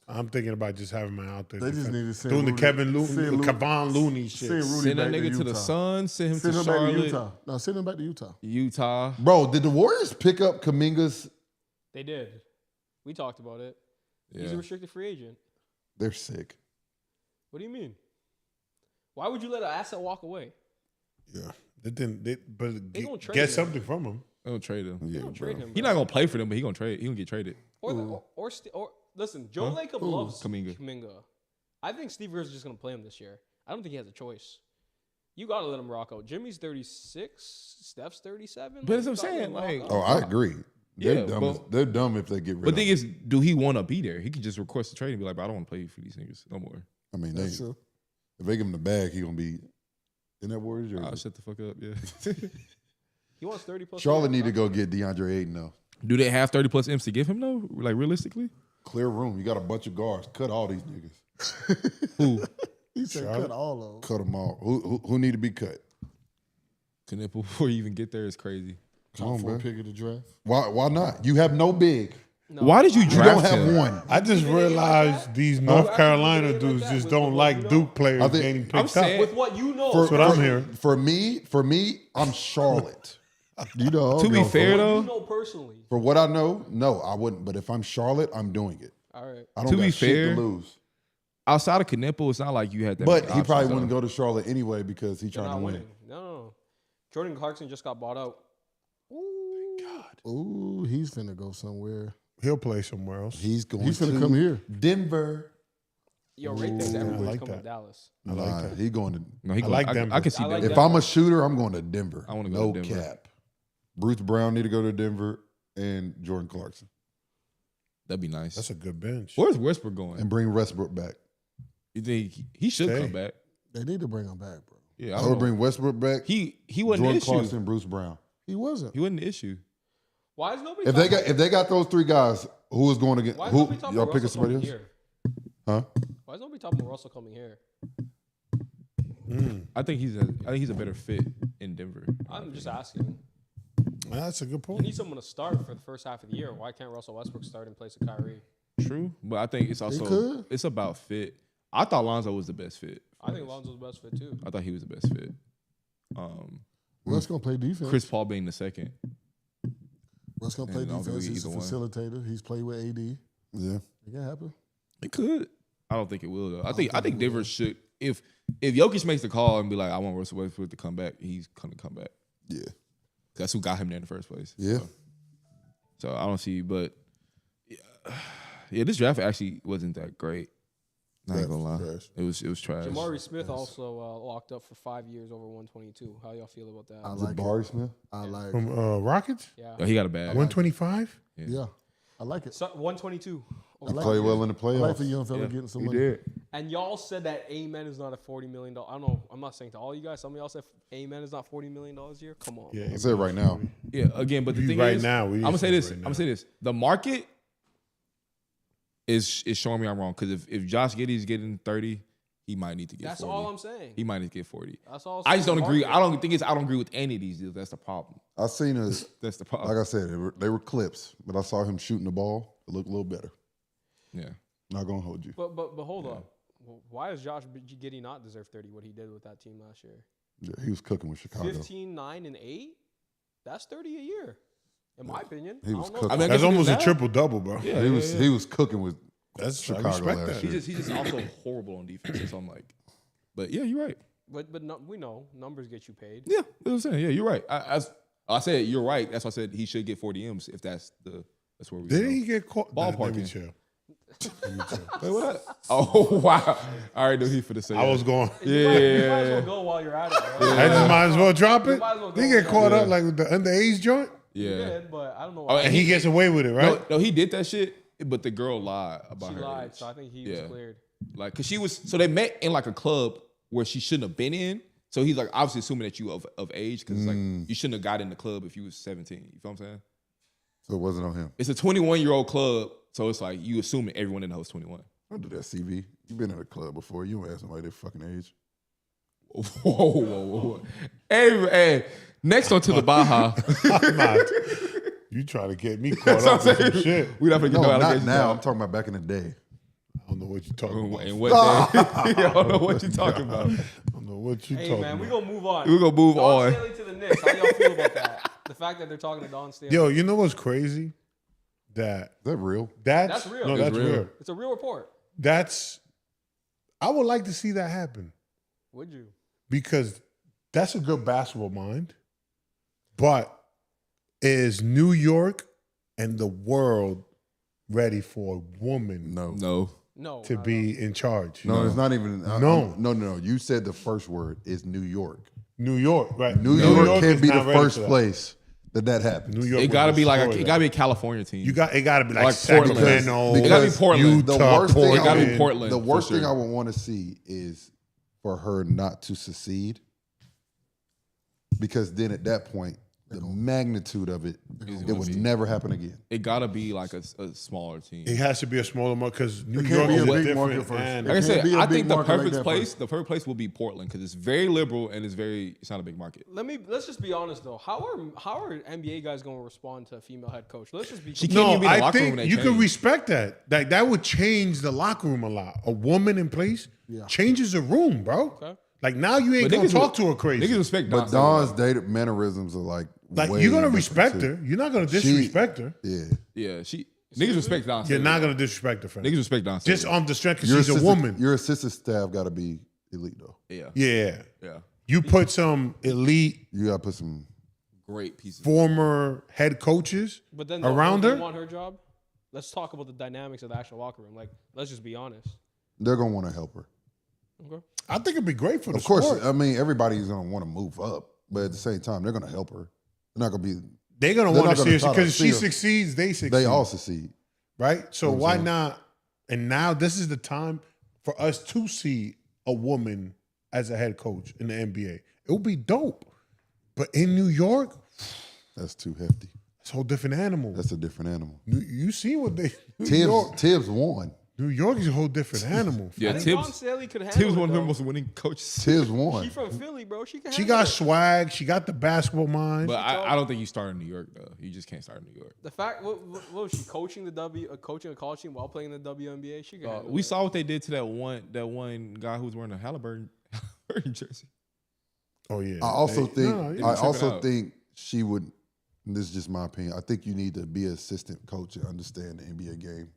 I'm thinking about just having my out there. They just need to send doing the Rudy- Kevin Looney, send Lu- Kevon Looney shit. Send Rudy Send that back nigga to the Utah. Suns. Send him Send to him back to Charlotte, Utah. No, send him back to Utah. Utah. Bro, did the Warriors pick up Kuminga's? They did. We talked about it. He's Yeah. a restricted free agent. They're sick. What do you mean? Why would you let an asset walk away? Yeah. They didn't. But They gonna trade get him. something from him. They don't trade him. Yeah, Don't bro. trade him. He bro. not gonna play for them, but he gonna trade. He gonna get traded. Or listen, Joe Lacob loves Kuminga. Kuminga. I think Steve Kerr's just gonna play him this year. I don't think he has a choice. You gotta let him rock out. Jimmy's 36, Steph's 37. But that's you what I'm gotta let saying, him rock like- out. Oh, I agree. They're Yeah, dumb. but- They're dumb if they get rid But of the thing him. is, do he want to be there? He could just request a trade and be like, "Bro, I don't want to play for these niggas no more." I mean, That's they, true. if they give him the bag, he gonna be in that Warriors jersey. Oh, shut the fuck up. Yeah. He wants 30 plus. Charlotte need to million. go get DeAndre Ayton though. Do they have 30 plus M's to give him though? Like realistically? Clear room. You got a bunch of guards. Cut all these niggas. He said Charlotte? cut all of them. Cut them all. Who need to be cut? Knipple before you even get there is crazy. Come on, bro. Pick of the draft. Why not? You have no big. No. Why did you You draft don't have him? one. I just think like realized that? these No. North Why Carolina do you think like dudes that? just With don't what like you know? Duke players I think- getting I'm picked saying- up. With what you know. That's what I'm hearing. For me, I'm Charlotte. You know, To be fair you though, know personally. for what I know, no, I wouldn't. But if I'm Charlotte, I'm doing it. All right. I don't To got be shit fair, to lose. outside of Knipple, it's not like you had that. But many he probably options, wouldn't though. go to Charlotte anyway because he's They're trying not to win. winning. No. Jordan Clarkson just got bought out. Ooh. Ooh, he's finna go somewhere. He'll play somewhere else. He's going He's to finna come here. Denver. Yo, Ray thinks Ooh, I everybody's like coming that. to Dallas. I like that. He going to. No, he I like I Denver. can see I like Denver. If I'm a shooter, I'm going to Denver. I wanna go no to Denver. cap. Bruce Brown need to go to Denver and Jordan Clarkson That'd be nice. That's a good bench. Where's Westbrook going? and bring Westbrook back. You think he should Stay. come back? They need to bring him back, bro. Yeah, I don't would know. bring Westbrook back. He wasn't Jordan the issue. Clarkson, Bruce Brown. He wasn't. He wasn't the issue. Why is nobody? If they got those three guys, who is going against Why is who? nobody talking Y'all about picking Russell somebody coming else? here? Huh? Why is nobody talking about Russell coming here? I think he's a better fit in Denver. I'm just asking. That's a good You point. need someone to start for the first half of the year. Why can't Russell Westbrook start in place of Kyrie? True, but I think it's also could. it's about fit. I thought Lonzo was the best fit. I think Lonzo's the best fit too. I thought he was the best fit. Russ gonna play defense. Chris Paul being the second. Russ gonna play And I don't think defense. He's a either one. facilitator. He's played with AD. Yeah. It can happen. It could. I don't think it will though. I think Denver should. If Jokic makes the call and be like, I want Russell Westbrook to come back, he's gonna come back. Yeah. That's who got him there in the first place. Yeah. So I don't see, but yeah, this draft actually wasn't that great. Not gonna lie, Trash. it was trash. Jamari Smith also locked up for 5 years over 122. How y'all feel about that? I Is it like it. Barry Smith? I like it. From Rockets? Yeah. Oh, he got a bad. 125? Yeah. I like it. So, 122. I like Play it. well in the I like the playoffs. young fella Yeah, getting some he money. did. And y'all said that Amen is not a $40 million. I don't know. I'm not saying to all you guys. Some of y'all said Amen is not $40 million a year. Come on. Yeah. I say it right now. Yeah, again, but the You thing right is, now, we I'm gonna say need this. right I'm now. gonna say this. The market is showing me I'm wrong because if Josh Giddey's getting 30, he might need to get That's 40. all I'm saying. He might need to get 40. That's all. I just don't agree. Market. I don't agree with any of these deals. That's the problem. I seen us, That's the problem. like I said, they were clips, but I saw him shooting the ball. It looked a little better. Yeah. Not gonna hold you. But hold up. Why does Josh Giddey not deserve 30? What he did with that team last year? Yeah, he was cooking with Chicago. 15, 9, and 8. That's 30 a year, in my opinion. He was I don't know. cooking. I mean, I That's guess almost a that. triple double, bro. Yeah, He was cooking with I Chicago respect last that. year. He's just also horrible on defense. So I'm like, but yeah, you're right. But no, we know numbers get you paid. Yeah, that's what I'm saying. Yeah, you're right. I said you're right. That's why I said he should get 40 M's if that's where we. Didn't he get caught? Ballparking. Let me chill. Wait, what? Oh wow! I already knew he for the same. I was going. You might as well go while you're at it. Right? I just might as well drop it. might as well go He get with caught that. up like with the underage joint, Yeah. Good, but I don't know Oh, why. and he gets away with it, right? No, he did that shit, but the girl lied about She her lied, age. so I think he Yeah. was cleared. Like, cause she was, so they met in like a club where she shouldn't have been in. So he's like obviously assuming that you of age, cause it's like you shouldn't have got in the club if you was 17. You feel what I'm saying? So it wasn't on him. It's a 21-year-old club, so it's like you assuming everyone in the house 21. Don't do that, CV. You've been in a club before. You don't ask somebody their fucking age. Whoa. Hey, next on to the Baja. I'm not. You try to get me caught That's up what with I'm some saying. shit. We not gonna get No, no not allegations. now. now. I'm talking about back in the day. I don't know what you're talking about. And what day? I don't know what you're talking about. I don't know what you're Hey talking man, we about. gonna move on. We're gonna move Don on. Staley to the Knicks. How y'all feel about that? The fact that they're talking to Don Staley. Yo, you know what's crazy? Is that real? That's real. No, It's that's real. real. It's a real report. I would like to see that happen Would you? because that's a good basketball mind. But is New York and the world ready for a woman No. No. to not be in charge? No, it's not even. No. No. You said the first word is New York. New York, right? New York is can't be the not ready first for that. place that happens. New York It gotta would be like destroy it that. gotta be a California team. It gotta be like, Like Portland. Portland. Sacramento, It gotta be Portland. The Utah, worst thing It gotta be Portland. Portland. The worst for thing sure. I would want to see is for her not to succeed, because then at that point, the magnitude of it would never happen again. It gotta be like a smaller team. It has to be a smaller market because New It York can't be is a big different. market first. And Like I It said, can't be a I big think the market like perfect that place, first. the perfect place will be Portland because it's very liberal and it's not a big market. Let's just be honest though. How are NBA guys going to respond to a female head coach? Let's just be. She can't no, even be in the I locker room think when they you can change. respect that. Like that would change the locker room a lot. A woman in place changes the room, bro. Okay. Like now you ain't But gonna niggas talk will- to her crazy. Niggas respect But Dawn's dated mannerisms are like way you're gonna different, respect too. her. You're not gonna disrespect her. Yeah. Yeah, niggas respect Don. You're not gonna disrespect her, friend. Niggas respect Don. Just on the strength because Your she's a assistant- woman. Your assistant staff got to be elite though. Yeah, Yeah. You put some elite You got to put some. great pieces. former head coaches But then around don't her. they want her job? Let's talk about the dynamics of the actual locker room. Like, let's just be honest. They're gonna want to help her. Okay. I think it'd be great for the Of course, sport. I mean everybody's gonna want to move up, but at the same time, they're gonna help her. They're not gonna be. They're gonna they're want not to see her gonna try to because if she see her. succeeds, they succeed. They all succeed. right? So You know what why I'm saying? not? And now this is the time for us to see a woman as a head coach in the NBA. It would be dope. But in New York, That's too hefty. it's a whole different animal. That's a different animal. You see what they Tibbs won. New York is a whole different animal. Yeah, I think Dawn Tibbs. Staley could handle Tibbs it, one of the though. most winning coaches. Tibbs won. She from Philly, bro. She can. She handle got it. swag. She got the basketball mind. But I don't think you start in New York though. You just can't start in New York. The fact, what was she coaching coaching a college team while playing in the WNBA? She can. handle We it. saw what they did to that one guy who was wearing a Halliburton jersey. oh yeah. I also think. No, yeah. I Check it also out. think she would. And this is just my opinion. I think you need to be an assistant coach and understand the NBA game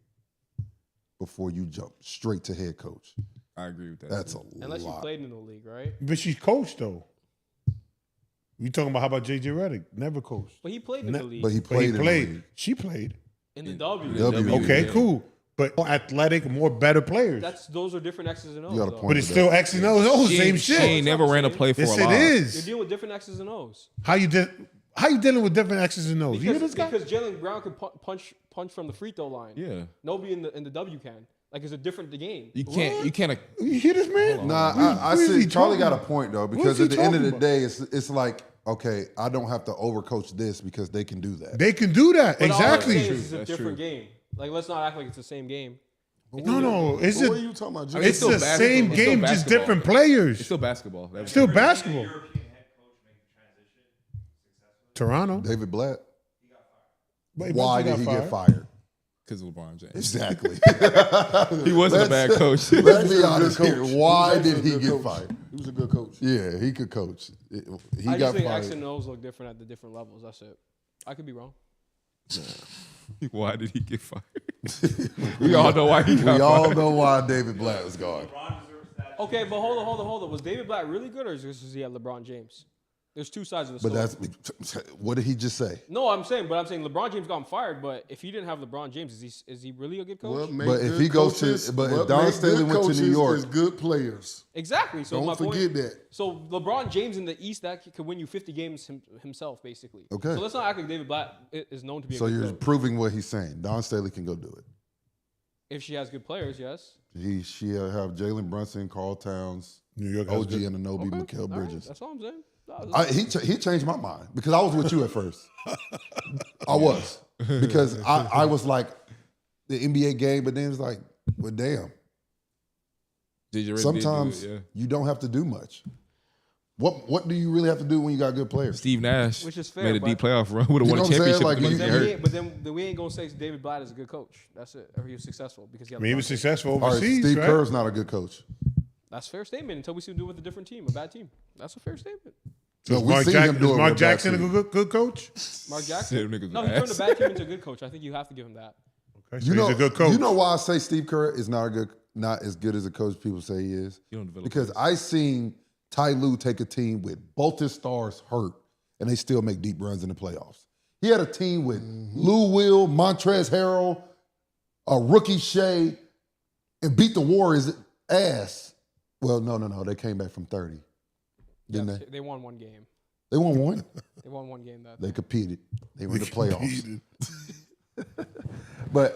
before you jump straight to head coach. I agree with that. That's a Unless you lot. played in the league, right? But she's coached though. You talking about how about JJ Redick? Never coached. But he played in the league. But he But played. he in the played. league. She played. in the W. W. Okay, Yeah. cool. But more athletic, more better players. Those are different X's and O's. You got a though. point. But it's still X and O's. Oh, She same ain't- She shit. ain't never ran a play for Yes, a it lot. You're is. dealing with different X's and O's. How you dealing with different X's and O's? You hear this guy? Because Jalen Brown can punch from the free throw line. Yeah, Nobody in the W can. Like it's a different game. you can't. You can't. You hear this man? Nah, I What is he see. Charlie got a talking point though, What because is at he the end of the talking day, it's like, okay, I don't have to overcoach this because they can do that. They can do that. But all I'm Exactly. saying is it's a That's different true. game. Like let's not act like it's the same game. No, it's What are just you talking about? I mean, it's still the basketball. same It's still game, just basketball. different players. It's still basketball. That's Still Ever basketball. seen a European head coach make the transition successfully? Toronto. David Blatt. But Why eventually did he got get fired? Because of LeBron James. Exactly. He wasn't a bad coach. Let's be He's a honest good here. coach. Why He was did actually he a good get coach. fired? He was a good coach. Yeah, he could coach. He I got just think fired. X and O's look different at the different levels. That's it. I could be wrong. Why did he get fired? We all know why he got We all fired. know why David Blatt was gone. LeBron deserves that. Okay, but hold on. Was David Blatt really good, or is this he had LeBron James? There's two sides of the But story. that's what did he just say? No, I'm saying LeBron James got him fired. But if he didn't have LeBron James, is he really a good coach? What make But if good he goes to- coaches- but if what Don make Staley good went to New coaches York- is good players. Exactly. So my Don't forget point, that. So LeBron James in the East that could win you 50 games himself, basically. Okay. So let's not act like David Blatt is known to be a So good you're coach. proving what he's saying. Don Staley can go do it. If she has good players, yes. She'll have Jalen Brunson, Carl Towns, New York has OG good- Anunoby, Okay, Mikal all right, Bridges. that's all I'm saying. He changed my mind because I was with you at first. I was because I was like the NBA game, but then it's like, well, damn. Did you really Sometimes do it? Yeah. you don't have to do much. What do you really have to do when you got good players? Steve Nash, Which is fair, made a deep but- playoff run. Would have You won know a what I'm saying? championship. Like, if he you- wasn't Then hurt. then we ain't gonna say David Blatt is a good coach. That's it. Or he was successful because he had I mean, he was LeBron James. successful All right, overseas, Steve right? Kerr's not a good coach. That's a fair statement until we see him do it with a different team, a bad team. That's a fair statement. So No, is we've Mark, seen him do it is with Mark a bad Jackson a team. good coach? Mark Them Jackson. niggas No, was he turned a ass. bad team into a good coach. I think you have to give him that. Okay, so You know, he's a good coach. You know why I say Steve Kerr is not as good as a coach people say he is? You don't develop Because I seen Ty Lue take a team with both his stars hurt, and they still make deep runs in the playoffs. He had a team with Lou Will, Montrezl Harrell, a rookie Shea, and beat the Warriors' ass. Well, no. They came back from 30. Didn't Yes, they? they won one game. They won one. They won one game that. They competed. They were in the playoffs. But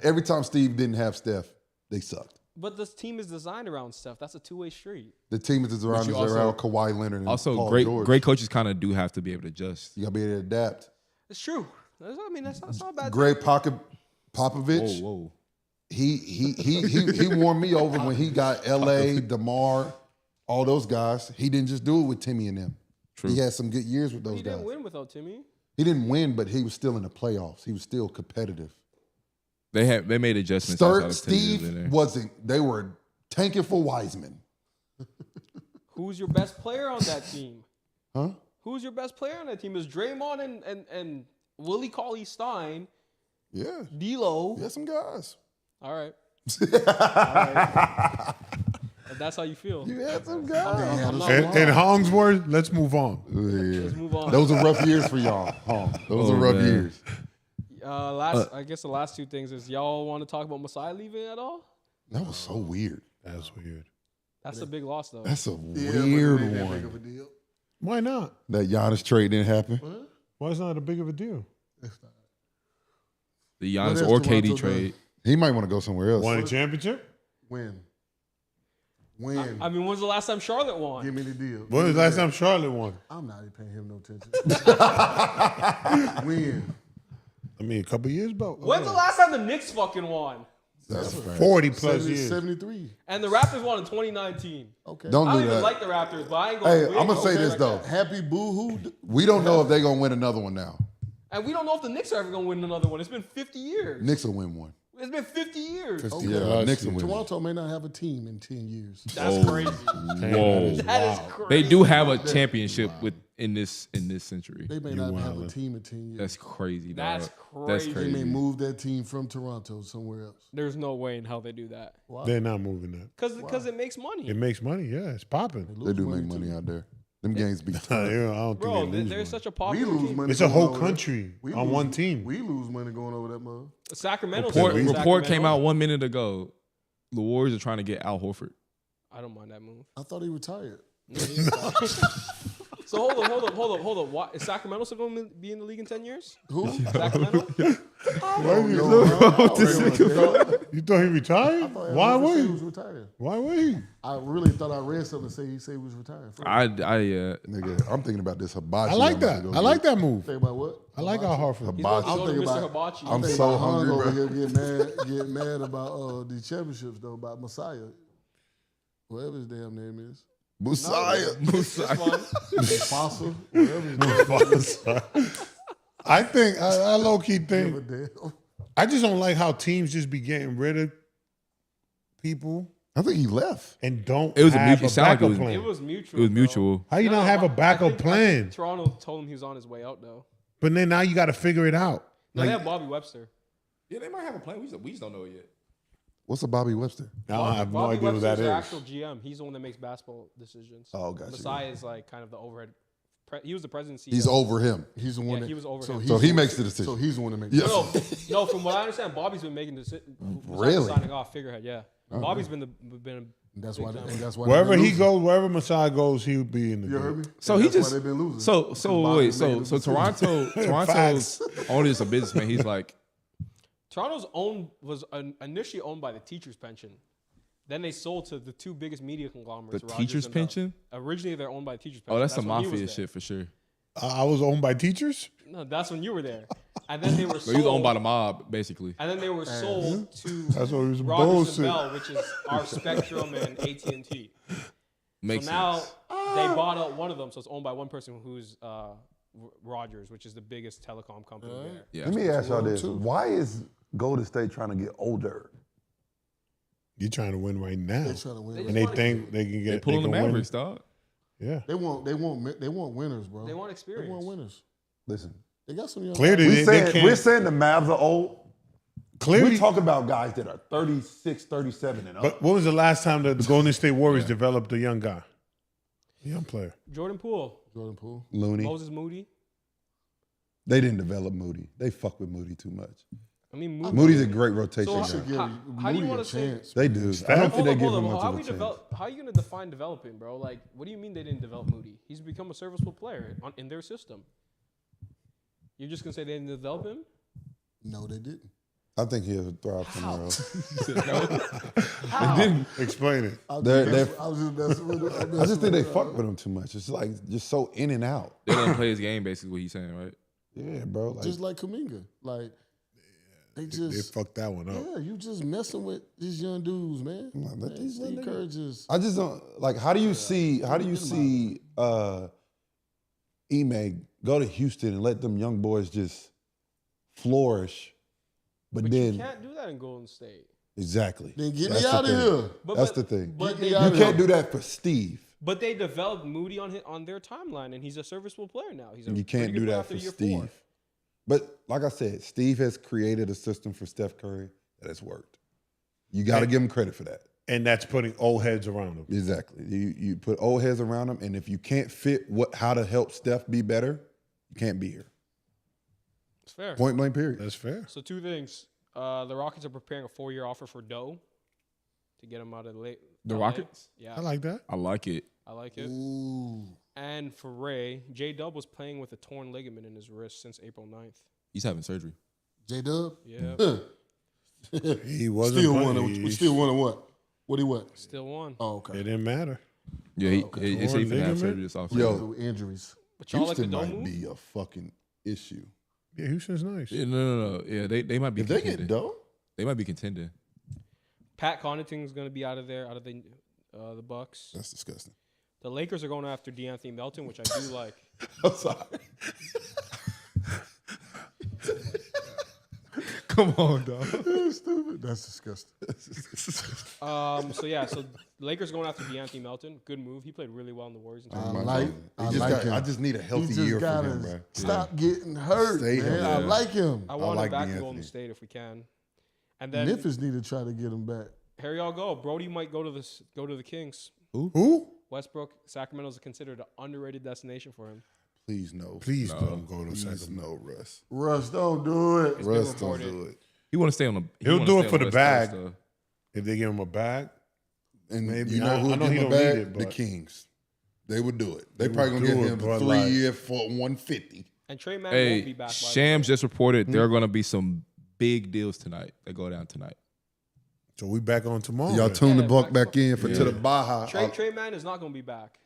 every time Steve didn't have Steph, they sucked. But this team is designed around stuff. That's a two-way street. The team is around you also- around Kawhi Leonard and Also, Paul great George. great coaches kind of do have to be able to adjust. You gotta be able to adapt. It's true. That's not a bad. Greg Popovich. Whoa. He won me over when he got LA, DeMar, all those guys. He didn't just do it with Timmy and them. True. He had some good years with those He guys. didn't win without Timmy. He didn't win, but he was still in the playoffs. He was still competitive. They made adjustments. outside of Timmy in Steve there. wasn't. They were tanking for Wiseman. Who's your best player on that team? Huh? Who's your best player on that team? Is Draymond and Willie Cauley-Stein, Yeah. D'Lo? He had some guys. All right. If that's how you feel. You had some guys. I'm not And, wrong. and Holmesworth, let's move on. Let's move on. Those are rough years for y'all. Those are rough man. years. I guess the last two things is y'all want to talk about Masai leaving at all? That was so weird. That's weird. That's a big loss, though. That's a Yeah, but weird it ain't that big one. of a deal. Why not? That Giannis trade didn't happen. Why is it not a big of a deal? The What Giannis else or Toronto KD trade. He might want to go somewhere else. Won a championship? When? I mean, when's the last time Charlotte won? Give me the deal. When was the last time Charlotte won? I'm not even paying him no attention. When? I mean, a couple years ago. When's the last time the Knicks fucking won? That's fair. 40 plus years. 73. And the Raptors won in 2019. Okay. Don't I do don't even that. like the Raptors, but I ain't going Hey, to I'm gonna say this like though. that. Happy boo-hoo. We don't know if they're gonna win another one now. And we don't know if the Knicks are ever going to win another one. It's been 50 years. Knicks will win one. It's been 50 years. 50 Yeah, plus Knicks will years. win. Toronto may not have a team in 10 years. That's crazy. Whoa. That is crazy. They do have a championship in this century. They may not have a wildin'. team in 10 years. That's crazy. That's dog. That's crazy. They may crazy. move that team from Toronto somewhere else. There's no way in hell they do that. Why? They're not moving that. Because it makes money. It makes money. Yeah, it's popping. They do make money out there. Them games be Yeah, tough. I don't Bro, think they lose they're money. such a We popular lose team. money. It's a going whole over there. country We on lose- one team. We lose money going over that mother. Sacramento. Report came out 1 minute ago. The Warriors are trying to get Al Horford. I don't mind that move. I thought he retired. So hold up. Why, is Sacramento still going to be in the league in 10 years? Who? Sacramento? You thought he retired? Why would he he? was retired? Why would he? I really thought I read something say he said he was retired. Nigga, I'm thinking about this hibachi. I like I'm about that. to go I get. like that move. Think about what? I like Al Horford. He's about to Hibachi. go to thinking Mr. about- Hibachi. I'm Think so about Hung hungry, over bro. here getting mad about the championships though, about Messiah, whatever his damn name is, Messiah. It's fun. Fossil, whatever his name is. I think I low key Give think a damn. I just don't like how teams just be getting rid of people I think he left. and don't It was a have mutual- a it sounded like backup it was- plan. It was mutual. It was bro. mutual. How you No, don't have a I backup think plan? Toronto told him he was on his way out, though. But then now you got to figure it out. No, Like, they have Bobby Webster. Yeah, they might have a plan. We just don't know it yet. What's a Bobby Webster? I have no Bobby idea who that Webster's their is. actual GM. He's the one that makes basketball decisions. Oh, gotcha. Messiah is like kind of the overhead. He was the president. CEO. He's over him. He's the one Yeah, that he was over so him. he's So he the- makes the decision. So he's the one that makes. Yeah. No, from what I understand, Bobby's been making decisions. Really? Signing off figurehead. Yeah, Bobby's been That's why. Big time. And that's why. Wherever they've been he losing. goes, wherever Messiah goes, he'll be in the You heard group. me. So And he that's why just they've been losing. so Bobby wait made so the decision. Toronto's owner is a businessman. He's like Toronto's was initially owned by the teachers' pension. Then they sold to the two biggest media conglomerates. the Rogers teachers' and Bell. pension. Originally, they're owned by the teachers' pension. Oh, that's some when he was mafia there. shit for sure. I was owned by teachers? No, that's when you were there. And then they were No, sold. he was owned by the mob, basically. And then they were sold to That's what it was Rogers and bullshit. Bell, which is our Spectrum and AT&T. Makes So now sense. they bought out one of them, so it's owned by one person who's Rogers, which is the biggest telecom company there. Yeah. Let me ask y'all this: too. why is Golden State trying to get older? You're trying to win right now. They're trying to win. And they think they can get They pulling the can win. Mavericks, dog. Yeah. They want winners, bro. They want They experience. want winners. Listen, They got some young. Clearly, we they saying, can't. we're saying the Mavs are old. Clearly, We're talking about guys that are 36, 37 and up. but when was the last time that the Golden State Warriors developed a young guy? A young player. Jordan Poole, Jordan Poole. Looney. Moses Moody. They didn't develop Moody. They fuck with Moody too much. I mean, Moody. Moody's a great rotation So guy. Should give How do you Moody wanna a say- chance. They do. I don't think Hold they up, give hold him up. much How of we a chance. develop? How are you going to define developing, bro? Like, what do you mean they didn't develop Moody? He's become a serviceable player in their system. You're just going to say they didn't develop him? No, they didn't. I think he'll thrive somewhere else. Explain it. I They're- was just messing with it. I just think they fuck with him too much. It's like just so in and out. They don't play his game, basically, what he's saying, right? Yeah, bro. Like, Just like Kuminga. Like they They just fucked that one up. yeah, you just messing with these young dudes, man. Like, let Man, these Steve little Kerr just I just don't like. How do you see? Ime go to Houston and let them young boys just flourish? But But then you can't do that in Golden State. exactly. then get That's me the out of thing. here. That's the thing. But Get they, me out You of can't here. do that for Steve. but they developed Moody on their timeline, and he's a serviceable player now. He's a You pretty can't good do player that after for year Steve. 4. But like I said, Steve has created a system for Steph Curry that has worked. You got to give him credit for that. And that's putting old heads around them. Exactly. You put old heads around him, and if you can't fit how to help Steph be better, you can't be here. It's fair. Point blank. Period. That's fair. So 2 things. The Rockets are preparing a 4-year offer for Doe to get him out of the The LA. Rockets? Yeah, I like that. I like it. I like it. Ooh. And for Ray, J-Dub was playing with a torn ligament in his wrist since April 9th. He's having surgery. J Dub. Yeah, He wasn't Still playing. won. He- Still won. What? What he what? still won. Oh, It okay. didn't matter. Yeah, they say he's gonna have ligament? surgery this offseason. Yo. Through injuries. But y'all like the Houston Doe might move? be a fucking issue. Yeah, Houston's nice. Yeah, no. Yeah, they might be If they contending. get dope, They might be contending. Pat Connaughton's going to be out of there, out of the Bucks. that's disgusting. The Lakers are going after DeAnthony Melton, which I do like. I'm sorry. Come on, dog. That's stupid. That's disgusting. So Lakers going after DeAnthony Melton. Good move. He played really well in the Warriors. I like him. I just need a He healthy just year gotta from him, bro. stop getting hurt, Stay man. healthy. I Yeah. like him. I want like him back in DeAnthony. Golden State if we can. And then Memphis need to try to get him back. here y'all go. Brody might go to the Kings. Who? Westbrook, Sacramento's considered an underrated destination for him. Please no. Please don't go to Please Sacramento. no, Russ. Russ, don't do it. It's Russ been don't reported. do it. He want to stay on the. He'll wanna do stay it for on the West bag. Coast, though. If they give him a bag, And Maybe. you know I who know give he him a don't need bag? it, The but- Kings. They would do it. They They probably would gonna do give it, him but 3 like- years for 150. And Trey Mann won't be Hey, back. By the way. Shams just reported there are going to be some big deals tonight that go down tonight. so we back on tomorrow. Y'all then. tune the Yeah, buck back- back in to Yeah. the Baja. Trey Mann is not going to be back.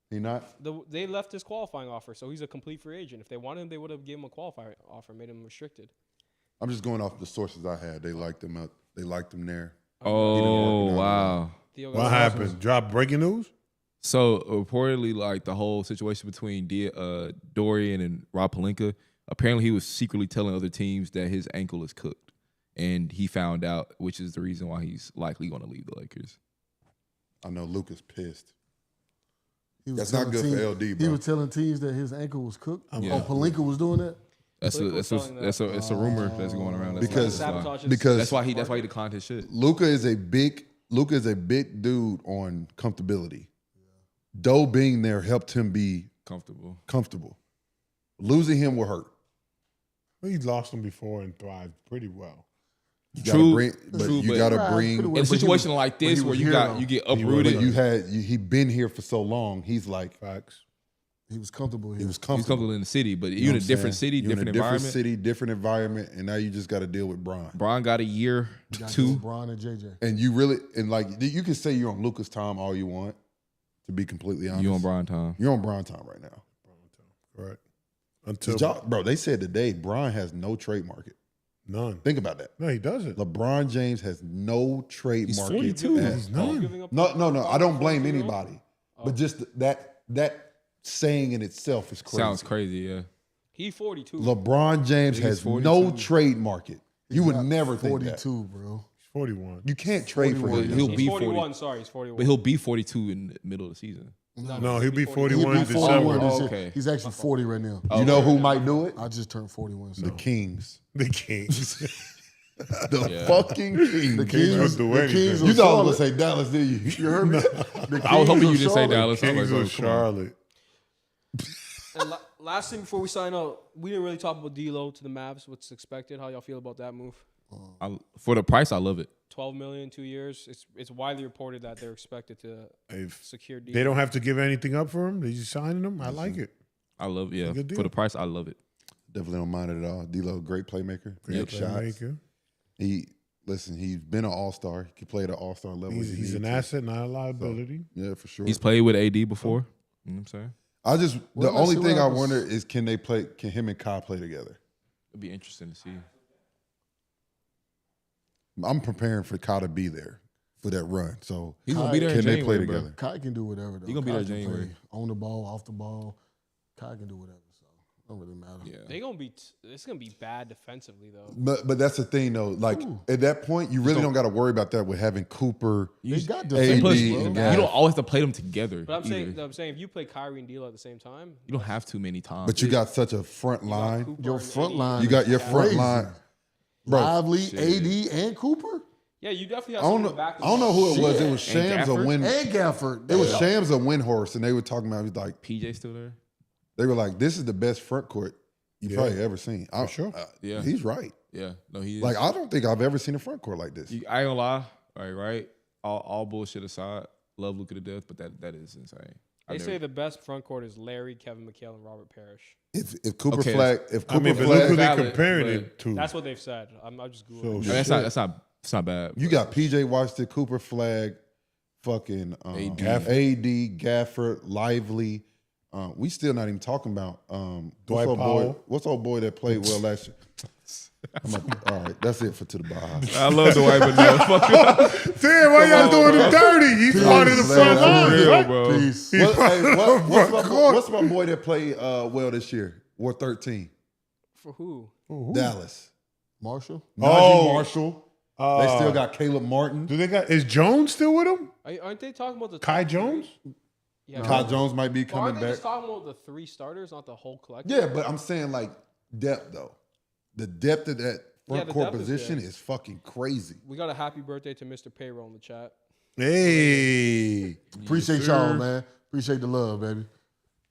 He not? They left his qualifying offer, so he's a complete free agent. If they wanted him, they would have given him a qualifying offer, made him restricted. I'm just going off the sources I had. They liked him out. They liked him there. Oh, wow. Theo What got- happened? Drop breaking news? So reportedly, like the whole situation between Dorian and Rob Pelinka, apparently he was secretly telling other teams that his ankle is cooked and he found out, which is the reason why he's likely going to leave the Lakers. I know Luka's pissed. He was That's not telling good for teams- LD, bro. He was telling teams that his ankle was cooked. Yeah. Oh, Palinka was doing that. That's a rumor that's going around. Because that's why he declined his shit. Luka is a big dude on comfortability. Doe being there helped him be comfortable. Losing him will hurt. Well, he's lost them before and thrived pretty well. You True, gotta bring in a situation like this where you get uprooted. He been here for so long. He's like Facts. He was comfortable here. He was He's comfortable in the city, but you're in a different city, different environment. different environment, and now you just got to deal with Bron. Bron got a year, You got 2. LeBron and JJ. And you really you can say you're on Luka's time all you want. To be completely honest, You on Bron time? You're on Bron time right now. Right. 'Cause bro, they said today Bron has no trade market. None. Think about that. No, he doesn't. LeBron James has no trade He's market. 42. He's none. No. I don't blame anybody, but just that saying in itself is crazy. Sounds crazy, yeah. He 42. LeBron James He's has 42. no trade market. You would never think 42, that. bro. He's 41. You can't trade for 41. him. He'll He's be 41. 40. Sorry, he's 41. But he'll be 42 in the middle of the season. No, he'll be 41 He'll in be December. 41 this year. Okay. He's actually 40 right now. You know who might do it? I just turned 41. So. The Kings. The Kings. The fucking Kings. The Kings, don't do the anything. Kings You was thought I Charlotte. was going to say Dallas, did you? You heard me? The I was hoping Kings you of didn't say Charlotte. Dallas. I was Kings like, of oh, come on. Charlotte. And last thing before we sign out, we didn't really talk about D'Lo to the Mavs. What's expected? How y'all feel about that move? For the price, I love it. 12 million, 2 years. It's widely reported that they're expected to secure D'Lo. They don't have to give anything up for him. They just signing him. I like it. I love it. Yeah. Good deal. For the price, I love it. Definitely don't mind it at all. D-Lo, great playmaker. Great Great shots. playmaker. He's been an all-star. He can play at an all-star level. He's an asset, not a liability. Yeah, for sure. He's played with AD before. You know what I'm saying? The only thing I happens. wonder is can him and Kai play together? It'd be interesting to see. I'm preparing for Kai to be there for that run. So He's gonna be there in can they January, play bro. together? Kai can do whatever, though. He gonna be Kai there can January. play on the ball, off the ball. Kai can do whatever, so it don't really matter. Yeah. They gonna be. It's gonna be bad defensively though. But that's the thing though. Like at that point, you really don't got to worry about that with having Cooper. They got AD, defenders, Plus, bro. you and don't always have to play them together. But either. I'm saying if you play Kyrie and D'Lo at the same time, You don't have too many times. But you got such a front you got line. Cooper Your and front AD. line. You got your is front crazy. line. Bro, Lively, shit. AD, and Cooper, Yeah, you definitely I have don't someone know. back. I don't know who it was. It was And Shams or Gafford? Win. and Gafford. It was Shams or Windhorse, and they were talking about it was like PJ still there? they were like, "This is the best front court you probably ever seen." For sure. Yeah. He's right. Yeah. No, he is. Like I don't think I've ever seen a front court like this. I ain't gonna lie. Right. All bullshit aside, love Luka to death, but that is insane. They say the best front court is Larry, Kevin McHale, and Robert Parrish. If Cooper Okay. Flagg, I mean, but look who Flagg, they're valid, comparing but it to. That's what they've said. I'm just googling. So- that's not bad. you got PJ Washington, Cooper Flagg, fucking AD. AD, Gafford, Lively. We still not even talking about Dwight Powell. What's old boy that played well last year? All right, that's it for To the Baja. I love Dwight, but no, fuck it. Damn, why y'all doing him dirty? He's part of the front For line. real, What? bro. Peace. What's my boy that played well this year? Wore 13. For who? Dallas. Marshall. Najee Marshall. They still got Caleb Martin. Do they got? Is Jones still with him? Aren't they talking about the Kai top three? Jones? Yeah, Kai Jones might be Well, coming aren't they back. just talking about the 3 starters, not the whole collective? Yeah, but I'm saying like depth though. The depth of that front the court depth is position good. is fucking crazy. We got a happy birthday to Mr. Payroll in the chat. Hey, Appreciate y'all, man. Appreciate the love, baby.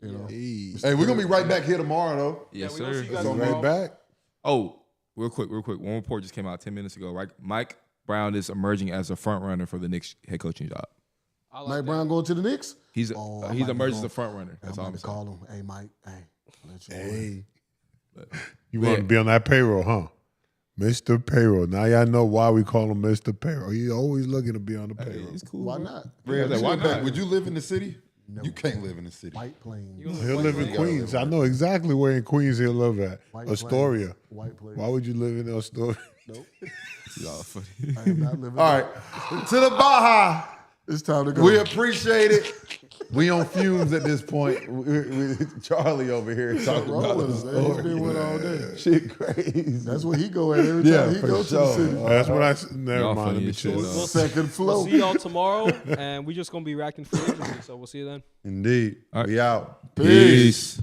You know. Hey, we're gonna be right back here tomorrow though. Yes, we gonna sir. see you guys So tomorrow. right back. Oh, real quick. One report just came out 10 minutes ago. Right, Mike Brown is emerging as a front runner for the Knicks head coaching job. I like Mike that. Brown going to the Knicks? He's I might he's be emerged as going- a front runner. That's I'm all I'm about to saying. call him. Hey, Mike. Hey. I'll let you know. Hey. you want to be on that payroll, huh? Mr. Payroll. Now y'all know why we call him Mr. Payroll. He's always looking to be on the payroll. He's cool. Why bro. not? Why not? Would you live in the city? No. You can't live in the city. White Plains. He'll live in Queens. I know exactly where in Queens he'll live at. White Astoria. Plains. White Plains. Why would you live in Astoria? Nope. Y'all funny. I am not living All right. To the Baja. It's time to go. We appreciate it. We on fumes at this point. Charlie over here talking Roll about with us, the man. He's story. been with all day. Shit crazy. That's where he go at every time he for go to the city. That's what I. Never Y'all mind. funny Let me as shit, chill. dog. Second flow. We'll see y'all tomorrow, and we're just gonna be reacting free agency. So we'll see you then. Indeed. All right. We out. Peace.